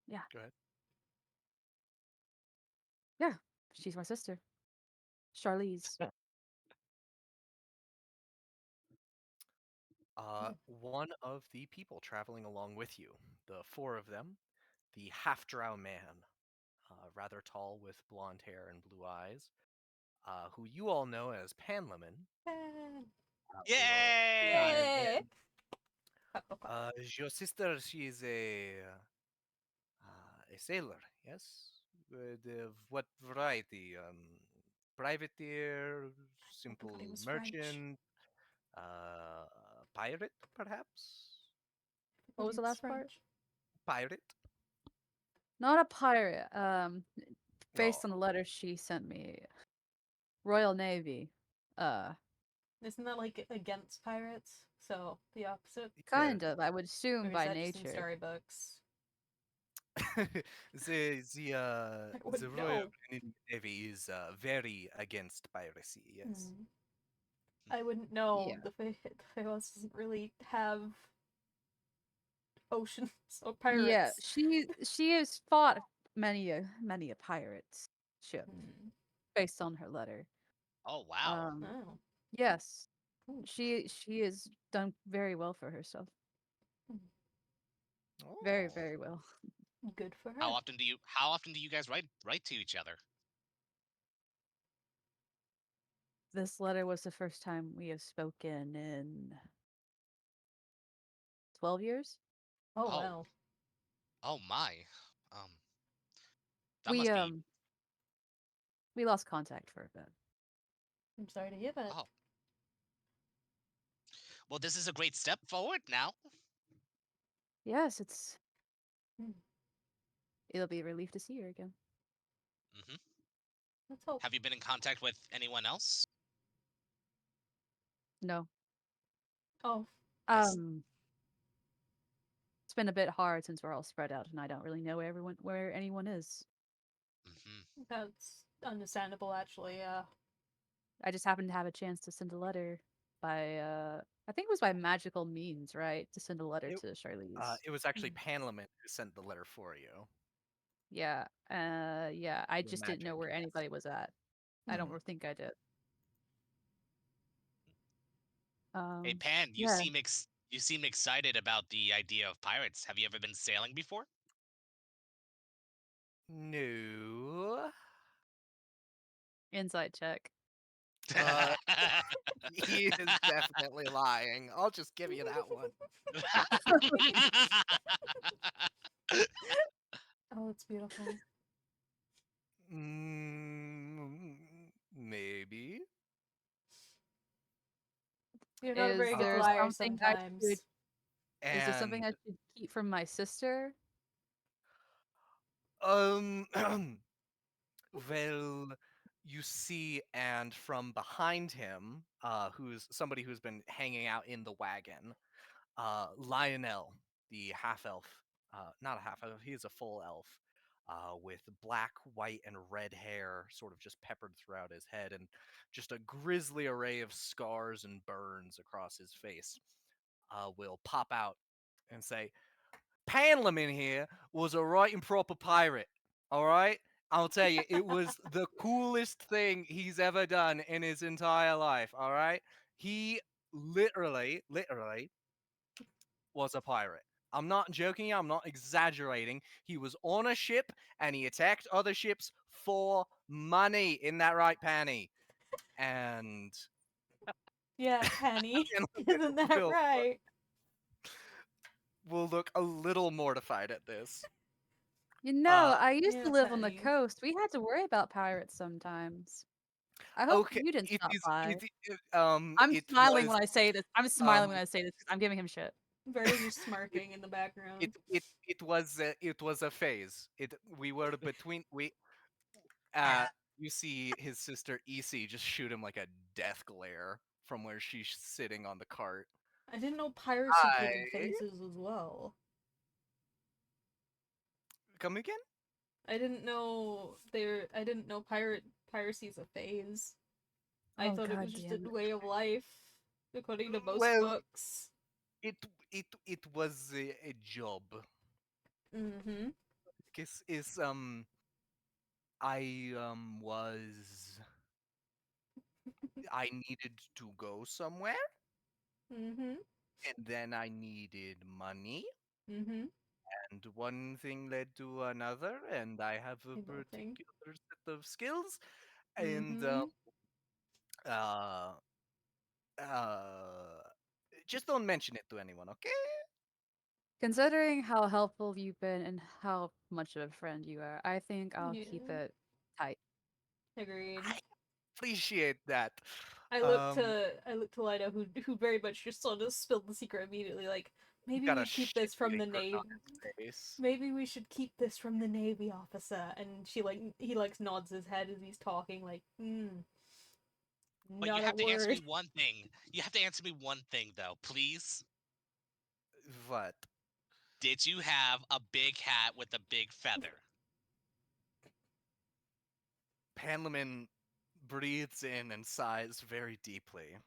S3: yeah,
S1: Go ahead.
S3: yeah. She's my sister, Charlize.
S2: Mm.
S1: One of the people traveling along with you, the 4 of them, the half-drow man, rather tall with blonde hair and blue eyes, who you all know as Panlaman, will chime
S4: Yay!
S2: Yay!
S1: in. Your sister, she is a sailor, yes? What variety? Privateer,
S2: I forgot he
S1: simple
S2: was French.
S1: merchant, Pirate, perhaps?
S3: What was the
S2: It's
S3: last part?
S2: French.
S1: Pirate?
S3: Not a pirate.
S1: Oh,
S3: Based on the letter she sent me, Royal Navy. Uh,
S2: Isn't that like against pirates? So the opposite?
S1: yeah.
S3: kind of. I would assume
S2: Or is
S3: by
S2: that just in
S3: nature.
S2: storybooks? I
S1: The
S2: wouldn't
S1: Royal
S2: know.
S1: Canadian Navy is very against piracy. Yes.
S2: Hmm. I wouldn't know.
S3: Yeah.
S2: The Faeros doesn't really have oceans or
S3: Yeah,
S2: pirates.
S3: she has fought many a pirate's ship
S2: Hmm.
S3: based on her letter.
S4: Oh wow.
S3: Um,
S2: Oh.
S3: yes,
S2: Ooh.
S3: she has done very well for herself.
S1: Oh.
S3: Very well.
S2: Good for
S4: How
S2: her.
S4: often do you guys write to each other?
S3: This letter was the first time we have spoken in 12 years.
S2: Oh
S4: Oh,
S2: wow.
S4: oh my. Um, that
S3: We
S4: must be.
S3: um we lost contact for a bit.
S2: I'm sorry to hear that.
S4: Oh, well, this is a great step forward now.
S3: Yes,
S2: Hmm.
S3: it'll be a relief to see her again.
S4: Hmm.
S2: Let's hope.
S4: Have you been in contact with anyone else?
S3: No.
S2: Oh.
S4: I s-
S3: Um it's been a bit hard since we're all spread out and I don't really know where anyone is.
S4: mhm.
S2: That's understandable, actually. Yeah.
S3: I just happened to have a chance to send a letter by I think it was by magical means, right? To send a letter
S1: It,
S3: to Charlize.
S1: it was actually
S2: Hmm.
S1: Panlement who sent the letter for you.
S3: Yeah. Yeah, I
S1: Your
S3: just didn't know
S1: magic,
S3: where
S1: yes.
S3: anybody was at. I don't
S2: Hmm.
S3: think I did.
S4: Hey Pan,
S3: Yeah,
S4: you seem excited about the idea of pirates. Have you ever been sailing before?
S1: No.
S3: inside check.
S1: Uh, he is definitely lying. I'll just give you that one.
S2: Oh, it's beautiful.
S1: Mm, maybe.
S2: You're not a
S3: Is
S2: very good
S3: there
S2: liar
S3: something I should
S2: sometimes.
S3: is there something
S1: And
S3: I should keep from my sister?
S1: um well, you see, and from behind him, who's somebody who's been hanging out in the wagon, Lionel, the half elf, not a half elf, he's a full elf, with black, white, and red hair sort of just peppered throughout his head, and just a grisly array of scars and burns across his face, will pop out and say, Panlam in here was a right and proper pirate, alright? I'll tell you, it was the coolest thing he's ever done in his entire life, alright? He literally was a pirate. I'm not joking, I'm not exaggerating. He was on a ship and he attacked other ships for money. In that right, Panny? And
S2: Yeah, Penny.
S1: Panlam
S2: Isn't that right?
S1: will look a little mortified at this.
S3: You know,
S1: Uh,
S3: I used to
S2: Yeah,
S3: live on the
S2: Penny.
S3: coast. We had to worry about pirates sometimes. I hope
S1: okay,
S3: you didn't stop by. I'm
S1: it
S3: smiling
S1: was
S3: when I say this. I'm smiling
S1: um
S3: when I say this because I'm giving him shit.
S2: Birdie's just
S1: it
S2: smirking in the background.
S1: it was a phase. It we were between we uh you see his sister EC just shoot him like a death glare from where she's sitting on the cart.
S2: I didn't know piracy
S1: I
S2: came in phases as well.
S1: come again?
S2: I didn't know piracy's a phase. I
S3: Oh
S2: thought it was
S3: god
S2: just a
S3: damn it.
S2: way of life, according to most
S1: Well,
S2: books.
S1: it it was a job.
S2: Mm-hmm.
S1: Is I was I needed to go somewhere,
S2: Mm-hmm.
S1: and then I needed money,
S2: Mm-hmm.
S1: and one thing led to another, and I have a
S2: I know thing.
S1: particular set of skills, and
S2: Mm-hmm.
S1: uh, uh, just don't mention it to anyone, okay?
S3: Considering how helpful you've been and how much of a friend you are, I think I'll keep
S2: Yeah.
S3: it tight.
S2: Agreed.
S1: I appreciate that.
S2: I look to Lido, who very much just sort of spilled the secret immediately. Like, maybe
S1: got a
S2: we keep this from the
S1: shitty grin
S2: Navy.
S1: on his face.
S2: Maybe we should keep this from the Navy officer. And he nods his head as he's talking. Like,
S4: But you
S2: not a
S4: have to answer me
S2: word.
S4: one thing. You have to answer me one thing, though, please.
S1: What?
S4: Did you have a big hat with a big feather?
S1: Panleman breathes in and sighs very deeply.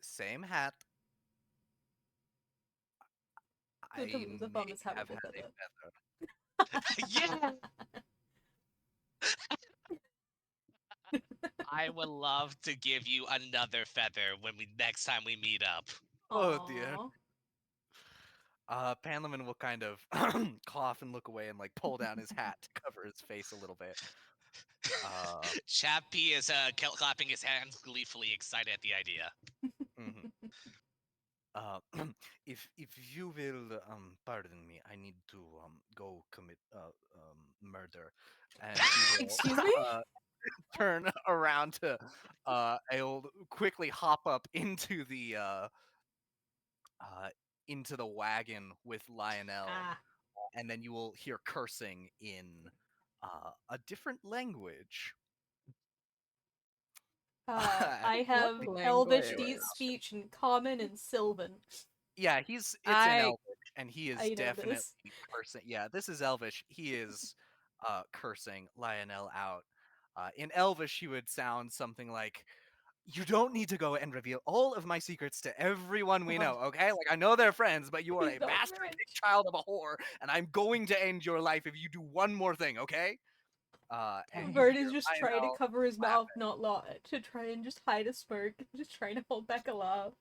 S1: Same hat.
S2: Don't tell
S1: I
S2: me it was a
S1: may
S2: Thomas hat
S1: have
S2: with
S1: had
S2: a
S1: a feather.
S4: Yeah! I would love to give you another feather when we next time we meet up.
S1: Oh dear.
S2: Aw.
S1: Panleman will kind of cough and look away and like pull down his hat to cover his face a little bit.
S4: Chappie is clapping his hands gleefully excited at the idea.
S1: Mhm. If you will pardon me, I need to go commit murder, and he will
S2: Excuse me?
S1: turn around to I'll quickly hop up into the wagon with Lionel,
S2: Ah.
S1: and then you will hear cursing in a different language.
S2: I
S3: What
S2: have Elvish,
S3: language?
S2: Deep Speech, and Common, and Sylvan.
S1: Yeah, it's in
S3: I
S1: Elvish, and he is
S2: I know
S1: definitely
S2: this.
S1: cursing. Yeah, this is Elvish. He is cursing Lionel out. In Elvish, he would sound something like, "You don't need to go and reveal all of my secrets to everyone we know, okay? Like, I know they're friends, but you are a
S2: Not
S1: bastard
S2: French.
S1: child of a whore, and I'm going to end your life if you do one more thing, okay?" And you
S3: Dang.
S2: Vert
S1: hear
S2: is just trying to
S1: Lionel
S2: cover his
S1: laugh.
S2: mouth, not to try and just hide a smirk, just trying to hold back a laugh.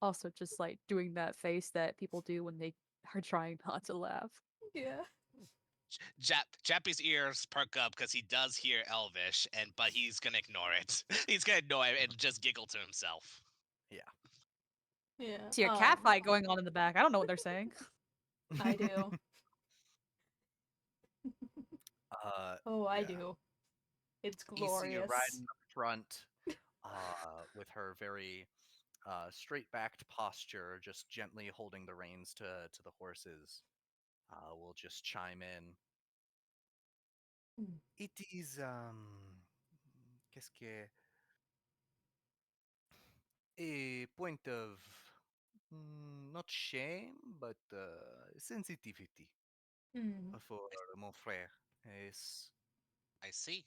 S3: Also, just like doing that face that people do when they are trying not to laugh.
S2: Yeah.
S4: Chappie's ears perk up because he does hear Elvish, but he's gonna ignore it. He's gonna ignore it and just giggle to himself.
S1: Yeah.
S2: Yeah.
S3: See a cat fight going on in the back. I don't know what they're saying.
S2: I do. Oh, I
S1: Yeah.
S2: do. It's
S1: You see her
S2: glorious.
S1: riding up front with her very straight-backed posture, just gently holding the reins to the horses. Will just chime in.
S2: Mm.
S1: It is qu'est-ce que a point of not shame but sensitivity
S2: Mm.
S1: for mon frère. It's
S4: I see.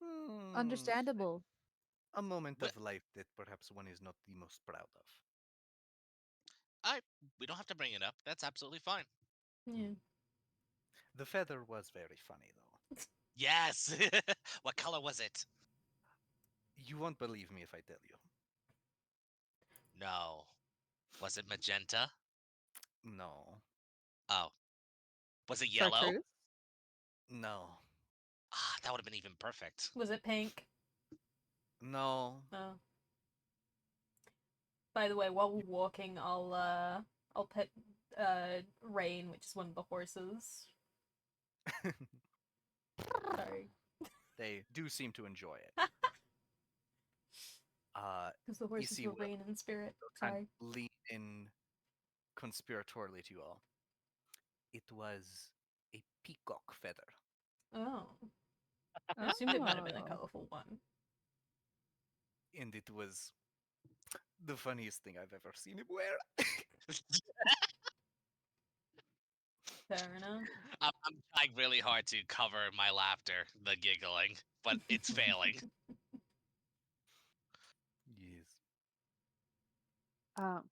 S1: mm,
S3: Understandable.
S1: a moment
S4: But
S1: of life that perhaps one is not the most proud of.
S4: I we don't have to bring it up. That's absolutely fine.
S2: Yeah.
S1: The feather was very funny though.
S4: Yes. What color was it?
S1: You won't believe me if I tell you.
S4: No. Was it magenta?
S1: No.
S4: Oh. Was it yellow?
S3: Chartreuse?
S1: No.
S4: Ah, that would have been even perfect.
S2: Was it pink?
S1: No.
S2: Oh. By the way, while we're walking, I'll pet Rain, which is one of the horses. Sorry.
S1: They do seem to enjoy it.
S2: Because the horses
S1: see
S2: were
S1: Will.
S2: Rain in spirit.
S1: Kind
S2: Sorry.
S1: of lean in conspiratorially to you all. It was a peacock feather.
S2: Oh. I assumed it might have been a
S3: Oh.
S2: colorful one.
S1: And it was the funniest thing I've ever seen him wear.
S2: Fair enough.
S4: I'm trying really hard to cover my laughter, the giggling, but it's failing.
S1: Yes.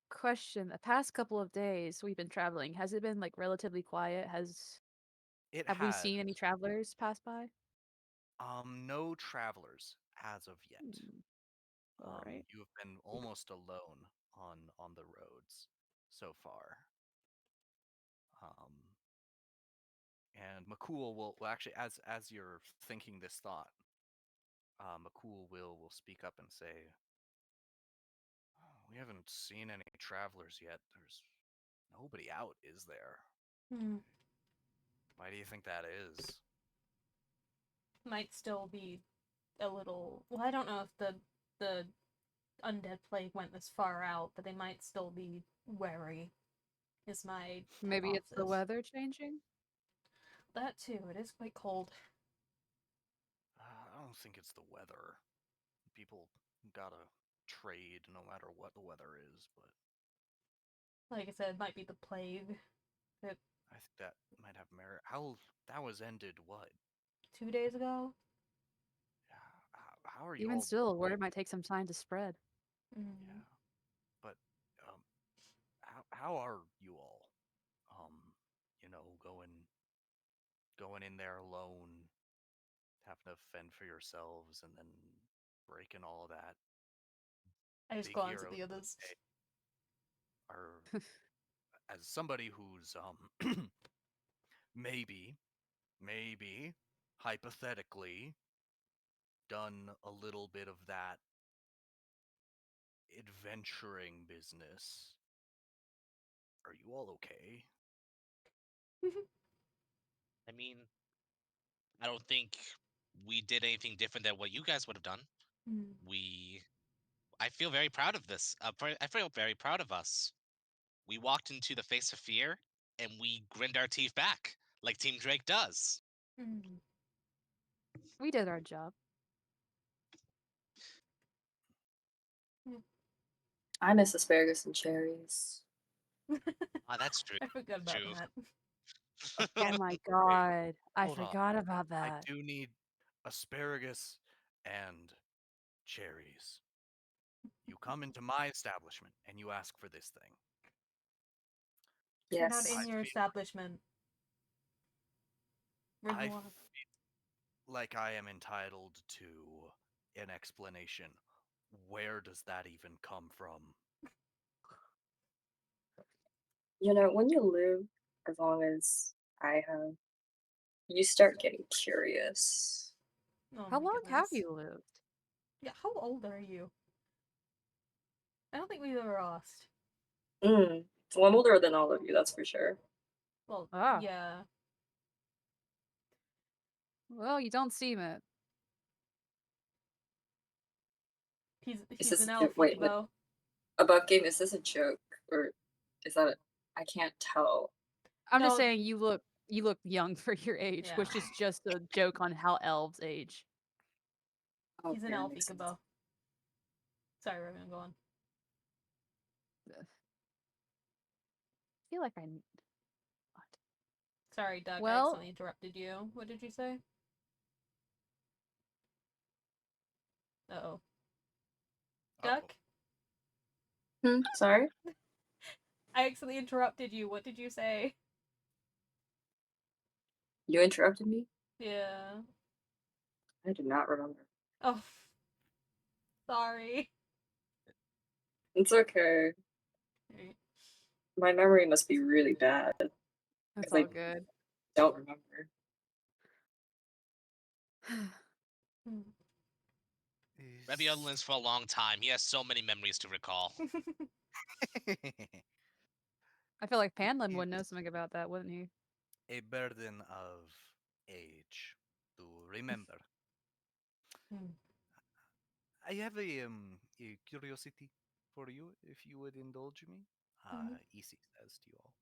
S3: Question. The past couple of days we've been traveling, has it been like relatively quiet?
S1: It
S3: Have we
S1: has
S3: seen any travelers pass by?
S1: no travelers as of yet.
S3: Hmm, all right.
S1: You have been almost alone on the roads so far. Um, and McCool will actually, as you're thinking this thought, McCool will speak up and say, "Oh, we haven't seen any travelers yet. There's nobody out, is there?
S2: Hmm.
S1: Why do you think that is?"
S2: might still be a little. Well, I don't know if the undead plague went this far out, but they might still be wary. Is my
S3: Maybe it's the
S2: hypothesis.
S3: weather changing.
S2: That too. It is quite cold.
S1: I don't think it's the weather. People gotta trade no matter what the weather is, but
S2: Like I said, it might be the plague.
S1: I think that might have merit. How that was ended? What?
S2: 2 days ago.
S1: How are you
S3: Even
S1: all?
S3: still, word might take some time to spread.
S1: Yeah, but um, how are you all? Um, going in there alone, having to fend for yourselves, and then breaking all of that.
S2: I just
S1: Big
S2: glance at
S1: heroes
S2: the
S1: of the
S2: others.
S1: day are as somebody who's maybe hypothetically done a little bit of that adventuring business. Are you all okay?
S4: I mean, I don't think we did anything different than what you guys would have done.
S2: Hmm.
S4: We, I feel very proud of this. I feel very proud of us. We walked into the face of fear and we grinned our teeth back like Team Drake does.
S2: Hmm.
S3: We did our job.
S5: I miss asparagus and cherries.
S4: Ah, that's true.
S2: I forgot about
S4: True.
S2: that.
S3: Oh my
S1: Wait,
S3: god. I
S1: hold on.
S3: forgot about
S1: I
S3: that.
S1: do need asparagus and cherries. You come into my establishment and you ask for this thing.
S2: We're not
S5: Yes.
S1: I
S2: in your
S1: feel
S2: establishment. We're
S1: I
S2: the
S1: feel like I am entitled to an explanation. Where does that even come from?
S5: You know, when you live as long as I have, you start getting curious.
S2: Oh
S3: How
S2: my
S3: long have
S2: goodness.
S3: you lived?
S2: Yeah, how old are you? I don't think we've ever asked.
S5: Well, I'm older than all of you, that's for sure.
S2: Well,
S3: Ah.
S2: yeah.
S3: Well, you don't seem it.
S2: He's
S5: Is
S2: he's an
S5: this
S2: elf,
S5: wait,
S2: Ikibbo.
S5: above game? Is this a joke or is that? I can't tell.
S3: I'm just
S2: No,
S3: saying you look young for your age,
S2: yeah.
S3: which is just a joke on how elves age.
S2: He's an
S5: Okay, that
S2: elf,
S5: makes sense.
S2: Ikibbo. Sorry, Roman, go on.
S3: I feel like I
S2: Sorry, Doug, I
S3: Well,
S2: accidentally interrupted you. What did you say? Uh-oh.
S1: Uh-oh.
S2: Duck?
S5: Sorry,
S2: I accidentally interrupted you. What did you say?
S5: you interrupted me.
S2: Yeah.
S5: I do not remember.
S2: Oh, sorry.
S5: It's okay.
S2: Right.
S5: My memory must be really bad
S3: that's
S5: because
S3: all
S5: I
S3: good.
S5: don't remember.
S2: Hmm.
S4: Rebbe lives for a long time. He has so many memories to recall.
S3: I feel like Panlin
S1: Is
S3: would know something about that, wouldn't he?
S1: a burden of age to remember.
S2: Hmm.
S1: I have a curiosity for you, if you would indulge me.
S2: Mhm.
S1: Easy says to you all.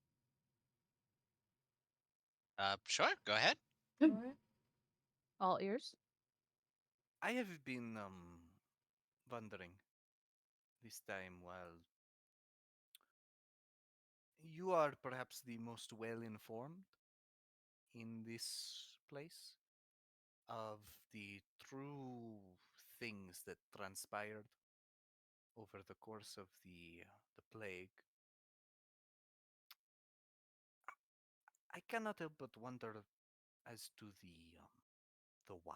S4: Sure, go ahead.
S2: Alright.
S3: All ears.
S1: I have been wondering this time while you are perhaps the most well informed in this place of the true things that transpired over the course of the plague. I cannot help but wonder as to the why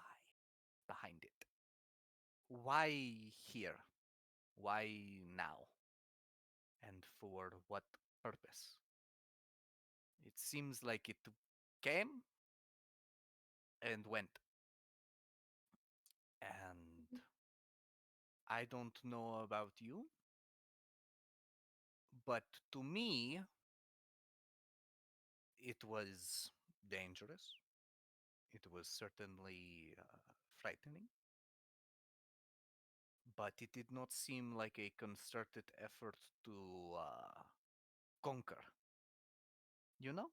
S1: behind it. Why here? Why now? And for what purpose? It seems like it came and went. And I don't know about you, but to me, it was dangerous. It was certainly frightening, but it did not seem like a concerted effort to conquer, you know?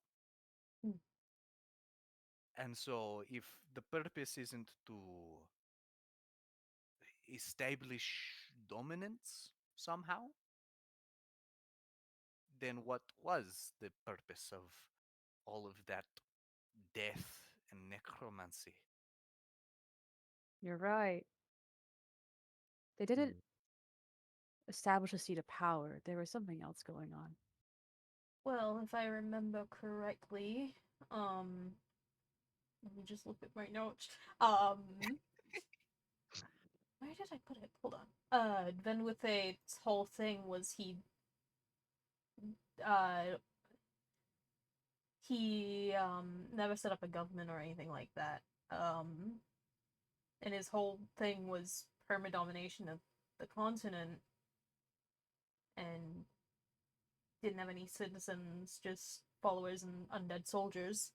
S2: Hmm.
S1: And so, if the purpose isn't to establish dominance somehow, then what was the purpose of all of that death and necromancy?
S3: You're right. They didn't establish a seat of power. There was something else going on.
S2: Well, if I remember correctly, let me just look at my notes. Where did I put it? Hold on. Venwith's whole thing was uh, he never set up a government or anything like that. And his whole thing was perma-domination of the continent, and didn't have any citizens, just followers and undead soldiers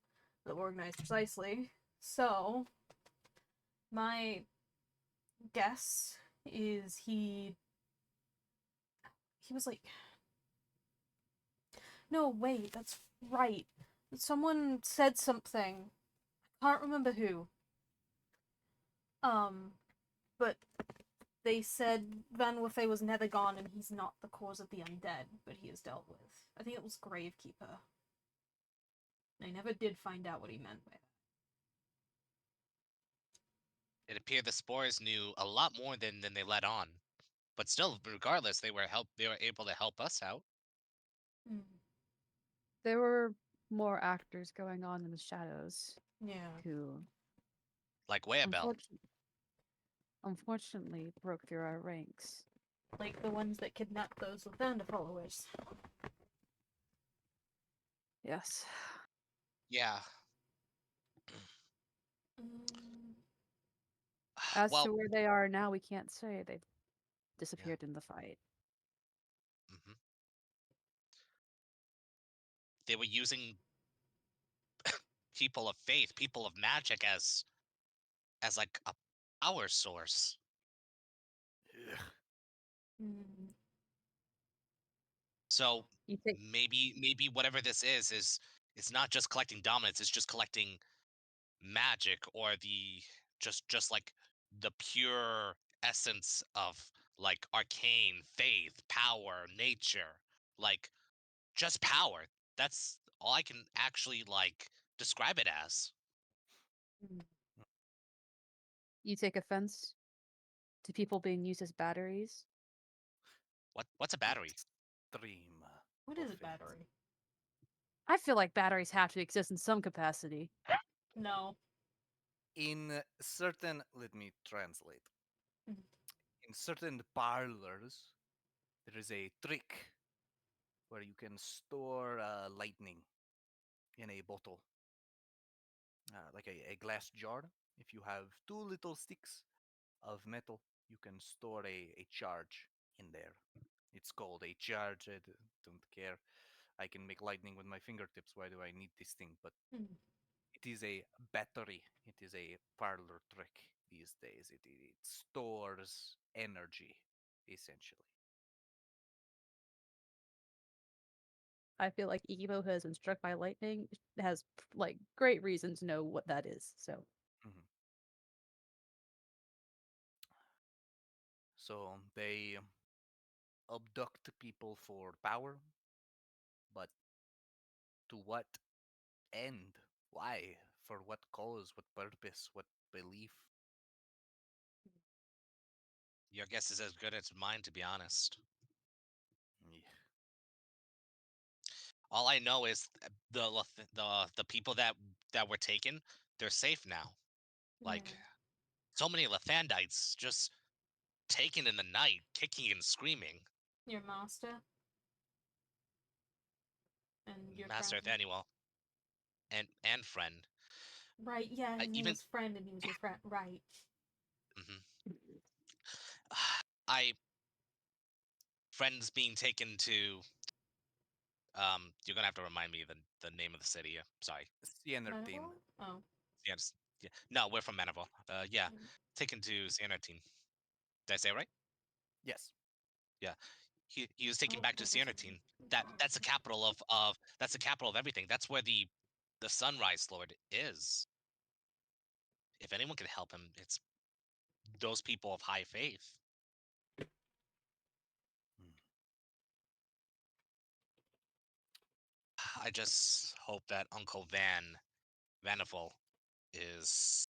S2: that were organized precisely. So, my guess is he was like, no, wait, that's right. Someone said something. I can't remember who. But they said Van Wifei was never gone and he's not the cause of the undead, but he is dealt with. I think it was Gravekeeper. I never did find out what he meant by that.
S4: It appeared the spores knew a lot more than they let on. But still, regardless, they were able to help us out.
S2: Mm.
S3: There were more actors going on in the shadows
S2: Yeah.
S3: who
S4: Like Wayabell.
S3: unfortunately broke through our ranks.
S2: Like the ones that kidnapped those Lathander followers.
S3: Yes.
S4: Yeah.
S2: Mm.
S3: As
S4: Well,
S3: to where they are now, we can't say. They've
S4: yeah.
S3: disappeared in the fight.
S4: hmm They were using people of faith, people of magic as like a power source.
S1: Ugh.
S2: Mm.
S4: So
S3: You take
S4: maybe whatever this is it's not just collecting dominance, it's just collecting magic or the just like the pure essence of like arcane faith, power, nature, like just power. That's all I can actually like describe it as.
S2: Mm.
S3: you take offense to people being used as batteries.
S4: What's a battery?
S1: Extreme
S2: What is a
S1: offense.
S2: battery?
S3: I feel like batteries have to exist in some capacity.
S2: No.
S1: In certain, let me translate.
S2: Mhm.
S1: In certain parlors, there is a trick where you can store lightning in a bottle, like a glass jar. If you have two little sticks of metal, you can store a charge in there. It's called a charge. Don't care. I can make lightning with my fingertips. Why do I need this thing? But
S2: Mm.
S1: it is a battery. It is a parlor trick these days. It stores energy, essentially.
S3: I feel like Ikibbo has been struck by lightning, has like great reason to know what that is. So
S1: Mhm. So they abduct people for power, but to what end? Why? For what cause? What purpose? What belief?
S4: Your guess is as good as mine, to be honest.
S1: Yeah.
S4: All I know is the people that were taken, they're safe now.
S2: Yeah.
S4: Like so many Lathandites just taken in the night, kicking and screaming.
S2: Your master and your
S4: Master
S2: friend.
S4: Nathaniel and friend.
S2: Right, yeah, his name
S4: Even
S2: was Friend and he was your friend. Right.
S4: mhm. I friends being taken to you're gonna have to remind me the name of the city. Sorry.
S1: Sienertine.
S2: Metal? Oh.
S4: Yes. Yeah. No, we're from Manival. Yeah.
S2: Mm.
S4: Taken to Sienna team. Did I say it right?
S1: Yes.
S4: Yeah. He was taken
S2: Oh,
S4: back to
S2: that
S4: Sienna
S2: doesn't
S4: team.
S2: make
S4: That's the capital of that's the capital of everything. That's where the Sunrise Lord is. If anyone can help him, it's those people of high faith.
S1: Hmm.
S4: I just hope that Uncle Vaniful is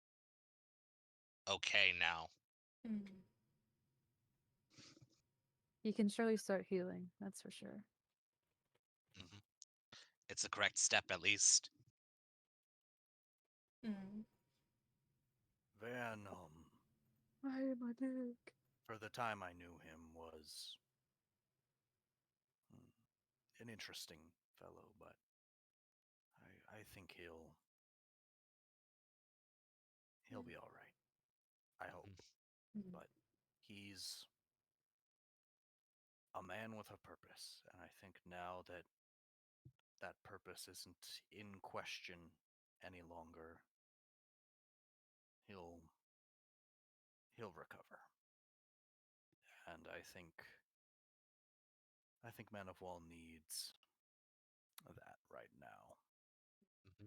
S4: okay now.
S2: Mm.
S3: He can surely start healing, that's for sure.
S4: Hmm. It's the correct step, at least.
S2: Mm.
S1: Venom,
S3: Why my dick?
S1: for the time I knew him, was an interesting fellow, but I think he'll be all right. I hope.
S2: Mm.
S1: But he's a man with a purpose, and I think now that that purpose isn't in question any longer, he'll he'll recover. And I think Man of Wall needs that right now.
S4: Hmm.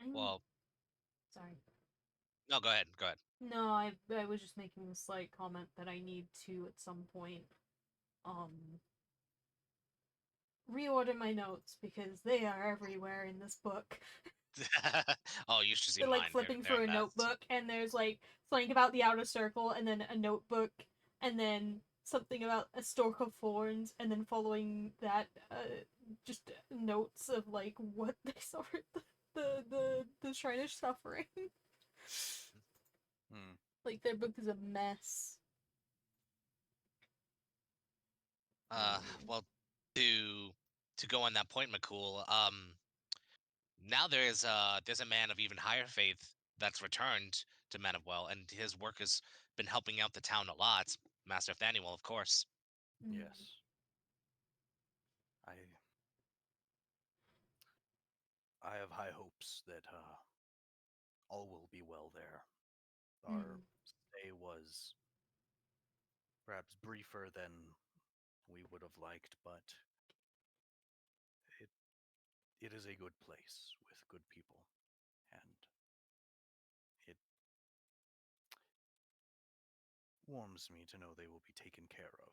S2: I'm
S4: Well,
S2: sorry.
S4: no, go ahead. Go ahead.
S2: No, I was just making a slight comment that I need to at some point reorder my notes because they are everywhere in this book.
S4: Oh, you should see
S2: They're like
S4: mine.
S2: flipping
S4: They're a
S2: through a
S4: mess.
S2: notebook and there's like something about the outer circle and then a notebook and then something about a stalk of thorns and then following that just notes of like what they saw at the shrine of suffering.
S1: Hmm.
S2: Like their book is a mess. Anyway.
S4: Well, to go on that point, McCool. Now there's a man of even higher faith that's returned to Men of Well, and his work has been helping out the town a lot. Master Nathaniel, of course.
S2: Mm.
S1: Yes. I have high hopes that all will be well there. Our
S2: Mm.
S1: stay was perhaps briefer than we would have liked, but it it is a good place with good people, and it warms me to know they will be taken care of.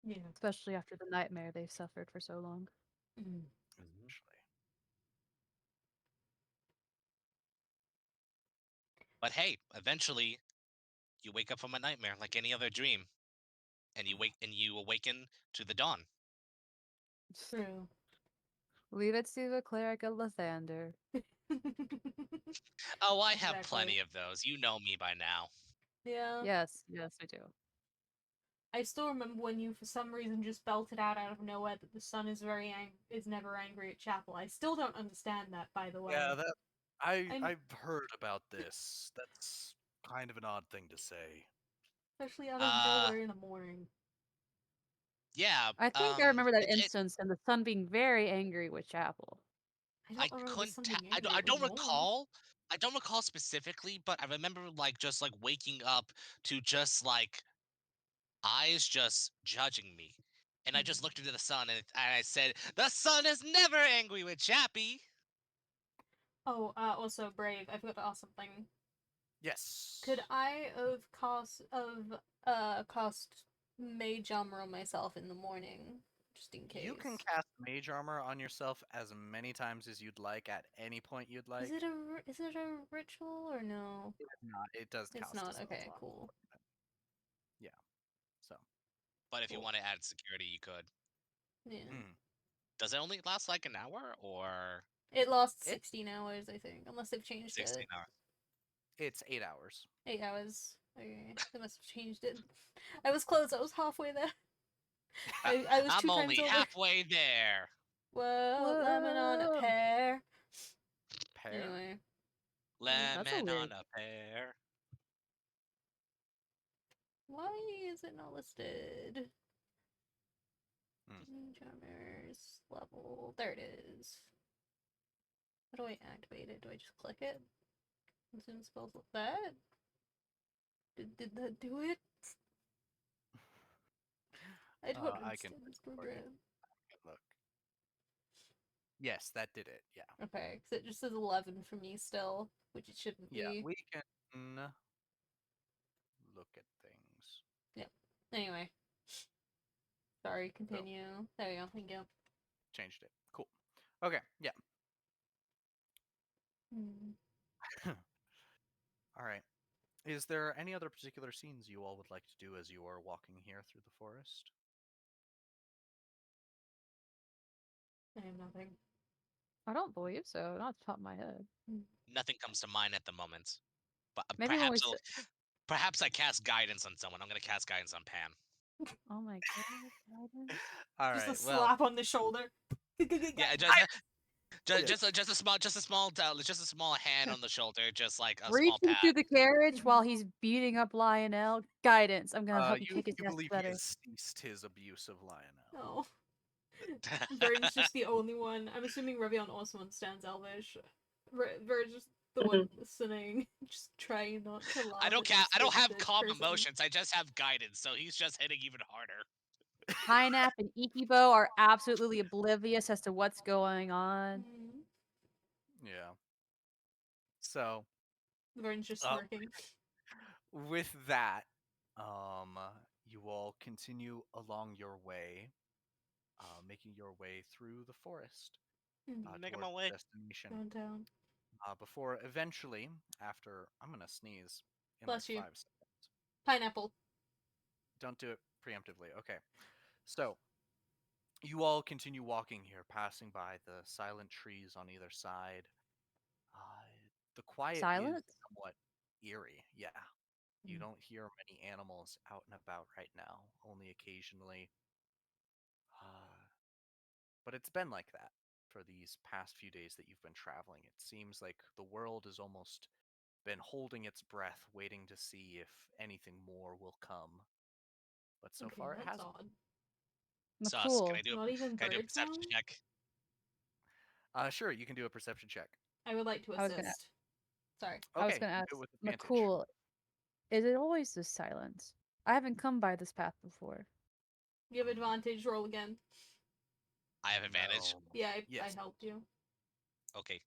S2: Yeah.
S3: Especially after the nightmare they've suffered for so long.
S2: Mm.
S4: Mhm.
S1: Especially.
S4: But hey, eventually you wake up from a nightmare like any other dream, and you awaken to the dawn.
S2: True.
S3: Leave it to the cleric of Lathander.
S4: Oh, I have
S2: Exactly.
S4: plenty of those. You know me by now.
S2: Yeah.
S3: Yes, yes, I do.
S2: I still remember when you, for some reason, just belted out of nowhere that the sun is never angry at Chapel. I still don't understand that, by the way.
S1: Yeah, that
S2: I'm
S1: I've heard about this. That's kind of an odd thing to say.
S2: especially out of
S4: Uh,
S2: nowhere in the morning.
S4: yeah.
S3: I think I remember that instance and the sun being very angry with Chapel.
S2: I
S4: I
S2: don't remember the
S4: couldn't.
S2: sun being
S4: I
S2: angry.
S4: don't. I
S2: It was
S4: don't
S2: warm.
S4: recall. I don't recall specifically, but I remember like just like waking up to just like eyes just judging me, and I just looked into the sun and I said, "The sun is never angry with Chappie."
S2: Oh, also Brave. I forgot to ask something.
S1: Yes.
S2: Could I cast Mage Armor on myself in the morning, just in
S1: You can
S2: case?
S1: cast mage armor on yourself as many times as you'd like at any point you'd like.
S2: Is it a ritual or no?
S1: It is not. It does
S2: It's
S1: cost a
S2: not.
S1: spell
S2: Okay,
S1: slot.
S2: cool.
S1: Yeah. So.
S4: But if you
S2: Cool.
S4: want to add security, you could.
S2: Yeah.
S1: Hmm.
S4: Does it only last like an hour or
S2: It lasts
S1: It
S2: 16 hours, I think, unless they've changed
S4: 16
S2: it.
S4: hours?
S1: it's 8 hours.
S2: 8 hours. Okay, they must have changed it. I was close. I was halfway there.
S4: Uh,
S2: I was
S4: I'm
S2: 2 turns
S4: only
S2: over.
S4: halfway there.
S2: Well, lemon on a
S3: Whoa!
S2: pear.
S1: Pair.
S2: Anyway,
S3: That's a
S4: Lemon
S3: weird.
S4: on a pear.
S2: why is it not listed?
S1: Hmm.
S2: Jammers level. There it is. How do I activate it? Do I just click it? Consume spells like that? Did that do it? I don't
S1: I can
S2: understand this
S1: for you.
S2: program.
S1: Look. Yes, that did it. Yeah.
S2: Okay, because it just says 11 for me still, which it shouldn't
S1: Yeah,
S2: be.
S1: we can look at things.
S2: Yep. Anyway. Sorry,
S1: So,
S2: continue. There we go, thank you.
S1: changed it. Cool. Okay, yeah.
S2: Hmm.
S1: All right. Is there any other particular scenes you all would like to do as you are walking here through the forest?
S2: I have nothing.
S3: I don't believe so. Not off the top of my head.
S4: Nothing comes to mind at the moment. But
S3: Maybe when we.
S4: perhaps I cast guidance on someone. I'm gonna cast guidance on Pan.
S3: Oh my god, guidance.
S1: All
S2: Just a
S1: right. Well,
S2: slap on the shoulder.
S4: Yeah,
S1: Yeah.
S4: just a small hand on the shoulder, just like a small
S3: Reaching through
S4: pat.
S3: the carriage while he's beating up Lionel. Guidance. I'm gonna help you kick his
S1: you
S3: ass
S1: believe he
S3: better.
S1: has ceased his abuse of Lionel.
S2: No. Vern's just the only one. I'm assuming Revion also understands Elvish. Vern's just the one listening, just trying not to laugh.
S4: I don't
S2: at this
S4: I don't have
S2: stupid
S4: calm
S2: person.
S4: emotions. I just have guidance, so he's just hitting even harder.
S3: Pineapple and Ikibbo are absolutely oblivious as to what's going on.
S2: Mm.
S1: Yeah. So,
S2: Vern's just smirking.
S1: with that, you all continue along your way, making your way through the forest
S4: Making
S1: towards
S4: my way.
S1: the destination.
S2: Downtown.
S1: Before eventually, after I'm gonna sneeze in
S2: Bless
S1: like
S2: you.
S1: 5 seconds.
S2: Pineapple.
S1: Don't do it preemptively. Okay. So you all continue walking here, passing by the silent trees on either side. The quiet is
S3: Silence?
S1: somewhat eerie. Yeah. You don't hear many animals out and about right now, only occasionally. But it's been like that for these past few days that you've been traveling. It seems like the world has almost been holding its breath, waiting to see if anything more will come. But so
S2: Okay,
S1: far it
S2: that's
S1: hasn't.
S2: odd.
S4: Sus.
S3: Cool.
S2: Not even
S4: Can I do a
S2: bird
S4: perception
S2: sound?
S4: check?
S1: Sure, you can do a perception check.
S2: I would like to
S3: I was gonna
S2: assist. Sorry.
S3: I was
S1: Okay,
S3: gonna
S1: you
S3: ask
S1: do it with advantage.
S3: McCool, is it always this silence? I haven't come by this path before.
S2: You have advantage, roll again.
S4: I have advantage.
S1: No.
S2: Yeah, I
S1: Yes,
S2: helped you.
S4: Okay.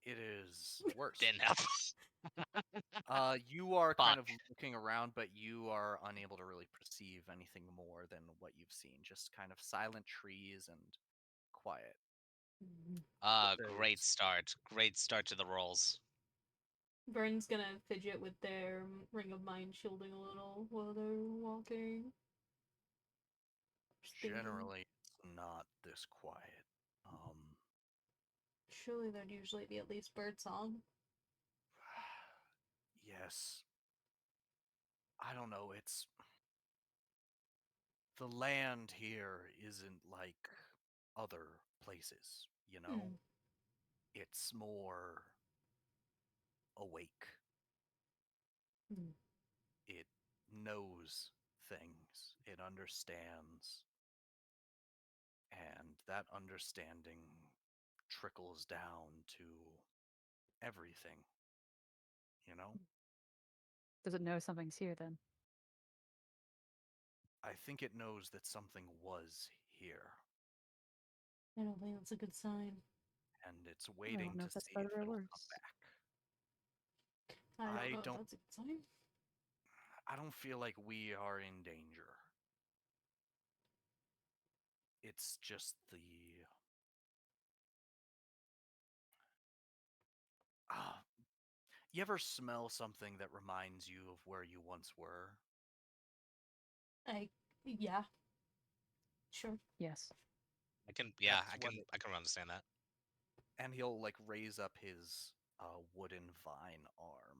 S1: it is worse.
S4: Didn't help.
S1: You are kind of
S4: Fuck.
S1: looking around, but you are unable to really perceive anything more than what you've seen. Just kind of silent trees and quiet.
S4: Great
S1: There's
S4: start. Great start to the rolls.
S2: Vern's gonna fidget with their ring of mind shielding a little while they're walking. Just thinking,
S1: generally it's not this quiet.
S2: surely there'd usually be at least birdsong.
S1: Yes. I don't know. It's the land here isn't like other places, you know?
S2: Hmm.
S1: It's more awake.
S2: Hmm.
S1: It knows things. It understands. And that understanding trickles down to everything, you know?
S3: Does it know something's here then?
S1: I think it knows that something was here,
S2: I don't think that's a good sign.
S1: and it's
S3: I
S1: waiting
S3: don't know
S1: to
S3: if that's
S1: see if
S3: better or
S1: it'll come
S3: worse.
S1: back.
S2: I don't
S1: I
S2: know if
S1: don't
S2: that's a good sign.
S1: I don't feel like we are in danger. It's just the ah, you ever smell something that reminds you of where you once were?
S2: Yeah, sure.
S3: Yes.
S1: That's what it,
S4: I can understand that.
S1: and he'll like raise up his wooden vine arm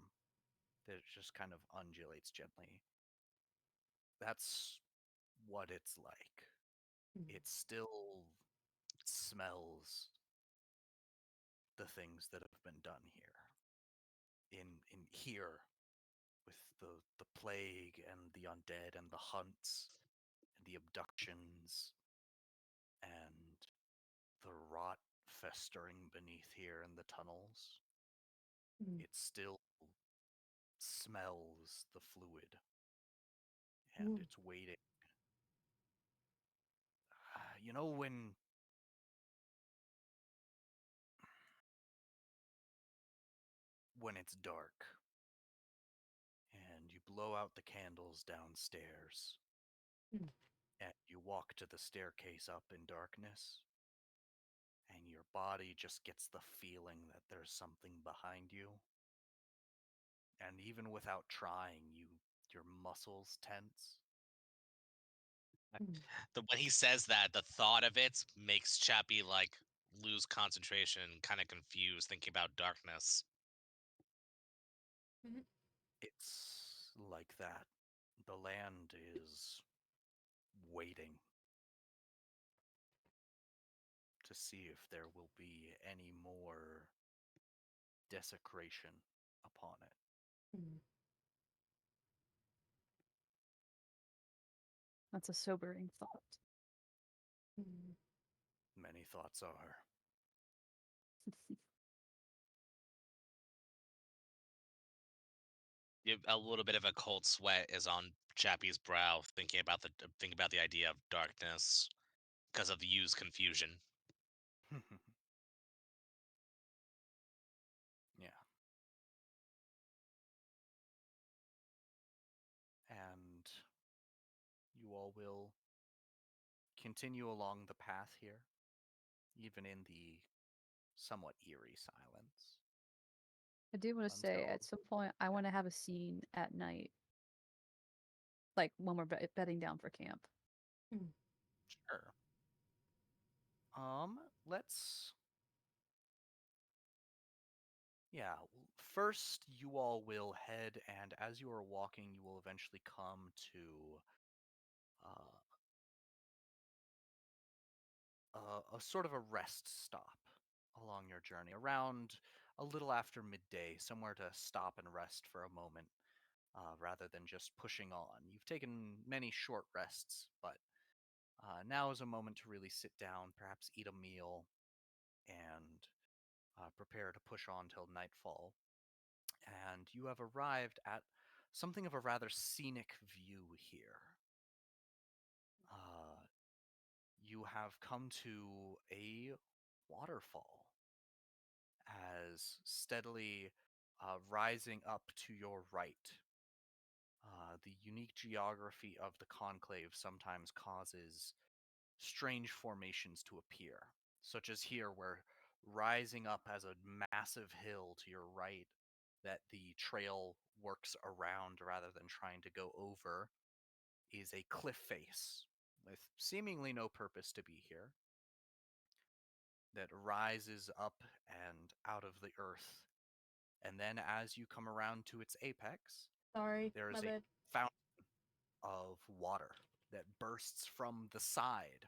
S1: that just kind of undulates gently. That's what it's like.
S2: Hmm.
S1: It still smells the things that have been done here. In here with the plague and the undead and the hunts and the abductions and the rot festering beneath here in the tunnels.
S2: Mm.
S1: It still smells the fluid, and it's waiting. You know when it's dark and you blow out the candles downstairs
S2: Mm.
S1: and you walk to the staircase up in darkness and your body just gets the feeling that there's something behind you, and even without trying, your muscles tense.
S4: When he says that, the thought of it makes Chappie like lose concentration, kind of confused, thinking about darkness.
S2: Mhm.
S1: It's like that. The land is waiting to see if there will be any more desecration upon it.
S2: Mm.
S3: That's a sobering thought.
S2: Mm.
S1: Many thoughts are.
S4: A little bit of a cold sweat is on Chappie's brow, thinking about the idea of darkness because of Yu's confusion.
S1: Yeah. And you all will continue along the path here, even in the somewhat eerie silence,
S3: I do want to say
S1: until
S3: at some point I want to have a scene at night, like when we're bedding down for camp.
S1: sure. Let's yeah, first you all will head, and as you are walking, you will eventually come to uh, a sort of a rest stop along your journey, around a little after midday, somewhere to stop and rest for a moment, rather than just pushing on. You've taken many short rests, but now is a moment to really sit down, perhaps eat a meal, and prepare to push on till nightfall. And you have arrived at something of a rather scenic view here. Uh, you have come to a waterfall, as steadily rising up to your right. The unique geography of the conclave sometimes causes strange formations to appear, such as here, where rising up as a massive hill to your right that the trail works around rather than trying to go over is a cliff face with seemingly no purpose to be here, that rises up and out of the earth. And then as you come around to its apex,
S2: Sorry,
S1: there
S2: my
S1: is a
S2: bad.
S1: fountain of water that bursts from the side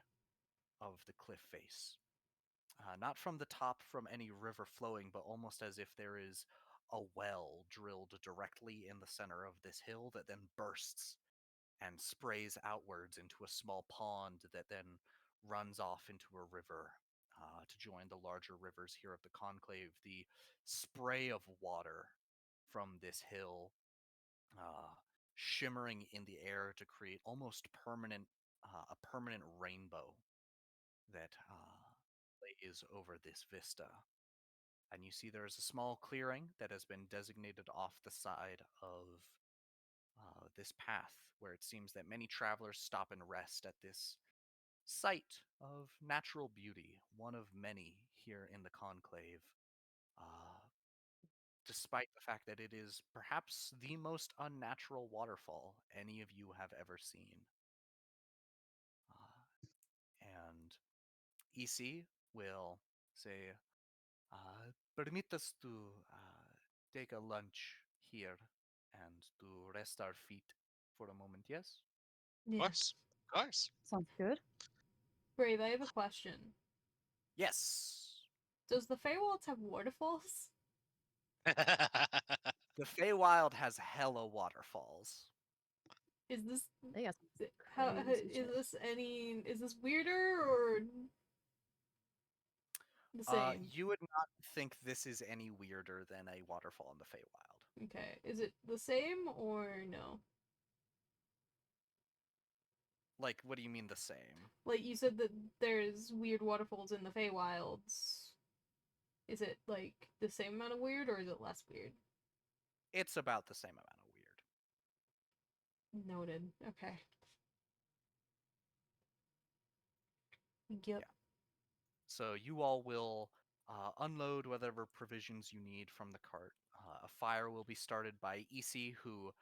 S1: of the cliff face. Not from the top from any river flowing, but almost as if there is a well drilled directly in the center of this hill that then bursts and sprays outwards into a small pond that then runs off into a river to join the larger rivers here of the conclave. The spray of water from this hill shimmering in the air to create almost a permanent rainbow that lays over this vista. And you see there is a small clearing that has been designated off the side of this path, where it seems that many travelers stop and rest at this site of natural beauty, one of many here in the conclave, uh, despite the fact that it is perhaps the most unnatural waterfall any of you have ever seen. And EC will say, permit us to take a lunch here and to rest our feet for a moment, yes?
S4: Of
S2: Yeah.
S4: course, of course.
S3: Sounds good.
S2: Brave, I have a question.
S1: Yes.
S2: Does the Feywilds have waterfalls?
S1: The Feywild has hella waterfalls.
S2: Is this
S3: They got some
S2: how
S3: crazy
S2: is
S3: shit.
S2: this any is this weirder or The same.
S1: You would not think this is any weirder than a waterfall in the Feywild.
S2: Okay. Is it the same or no?
S1: Like, what do you mean the same?
S2: Like you said that there's weird waterfalls in the Feywilds. Is it like the same amount of weird or is it less weird?
S1: It's about the same amount of weird.
S2: Noted. Okay. Yep.
S1: Yeah. So you all will unload whatever provisions you need from the cart. A fire will be started by Isi, who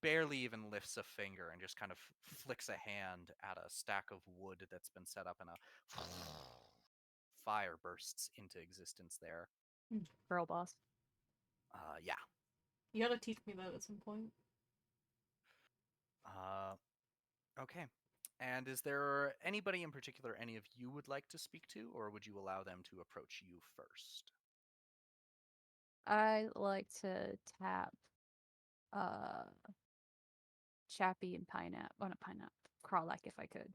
S1: barely even lifts a finger and just kind of flicks a hand at a stack of wood that's been set up, and a fire bursts into existence there.
S3: Girl boss.
S1: Yeah.
S2: You gotta teach me that at some point.
S1: Okay. And is there anybody in particular any of you would like to speak to, or would you allow them to approach you first?
S3: I like to tap uh Chappie and Pineapple. Oh, not Pineapple. Crawlack if I could.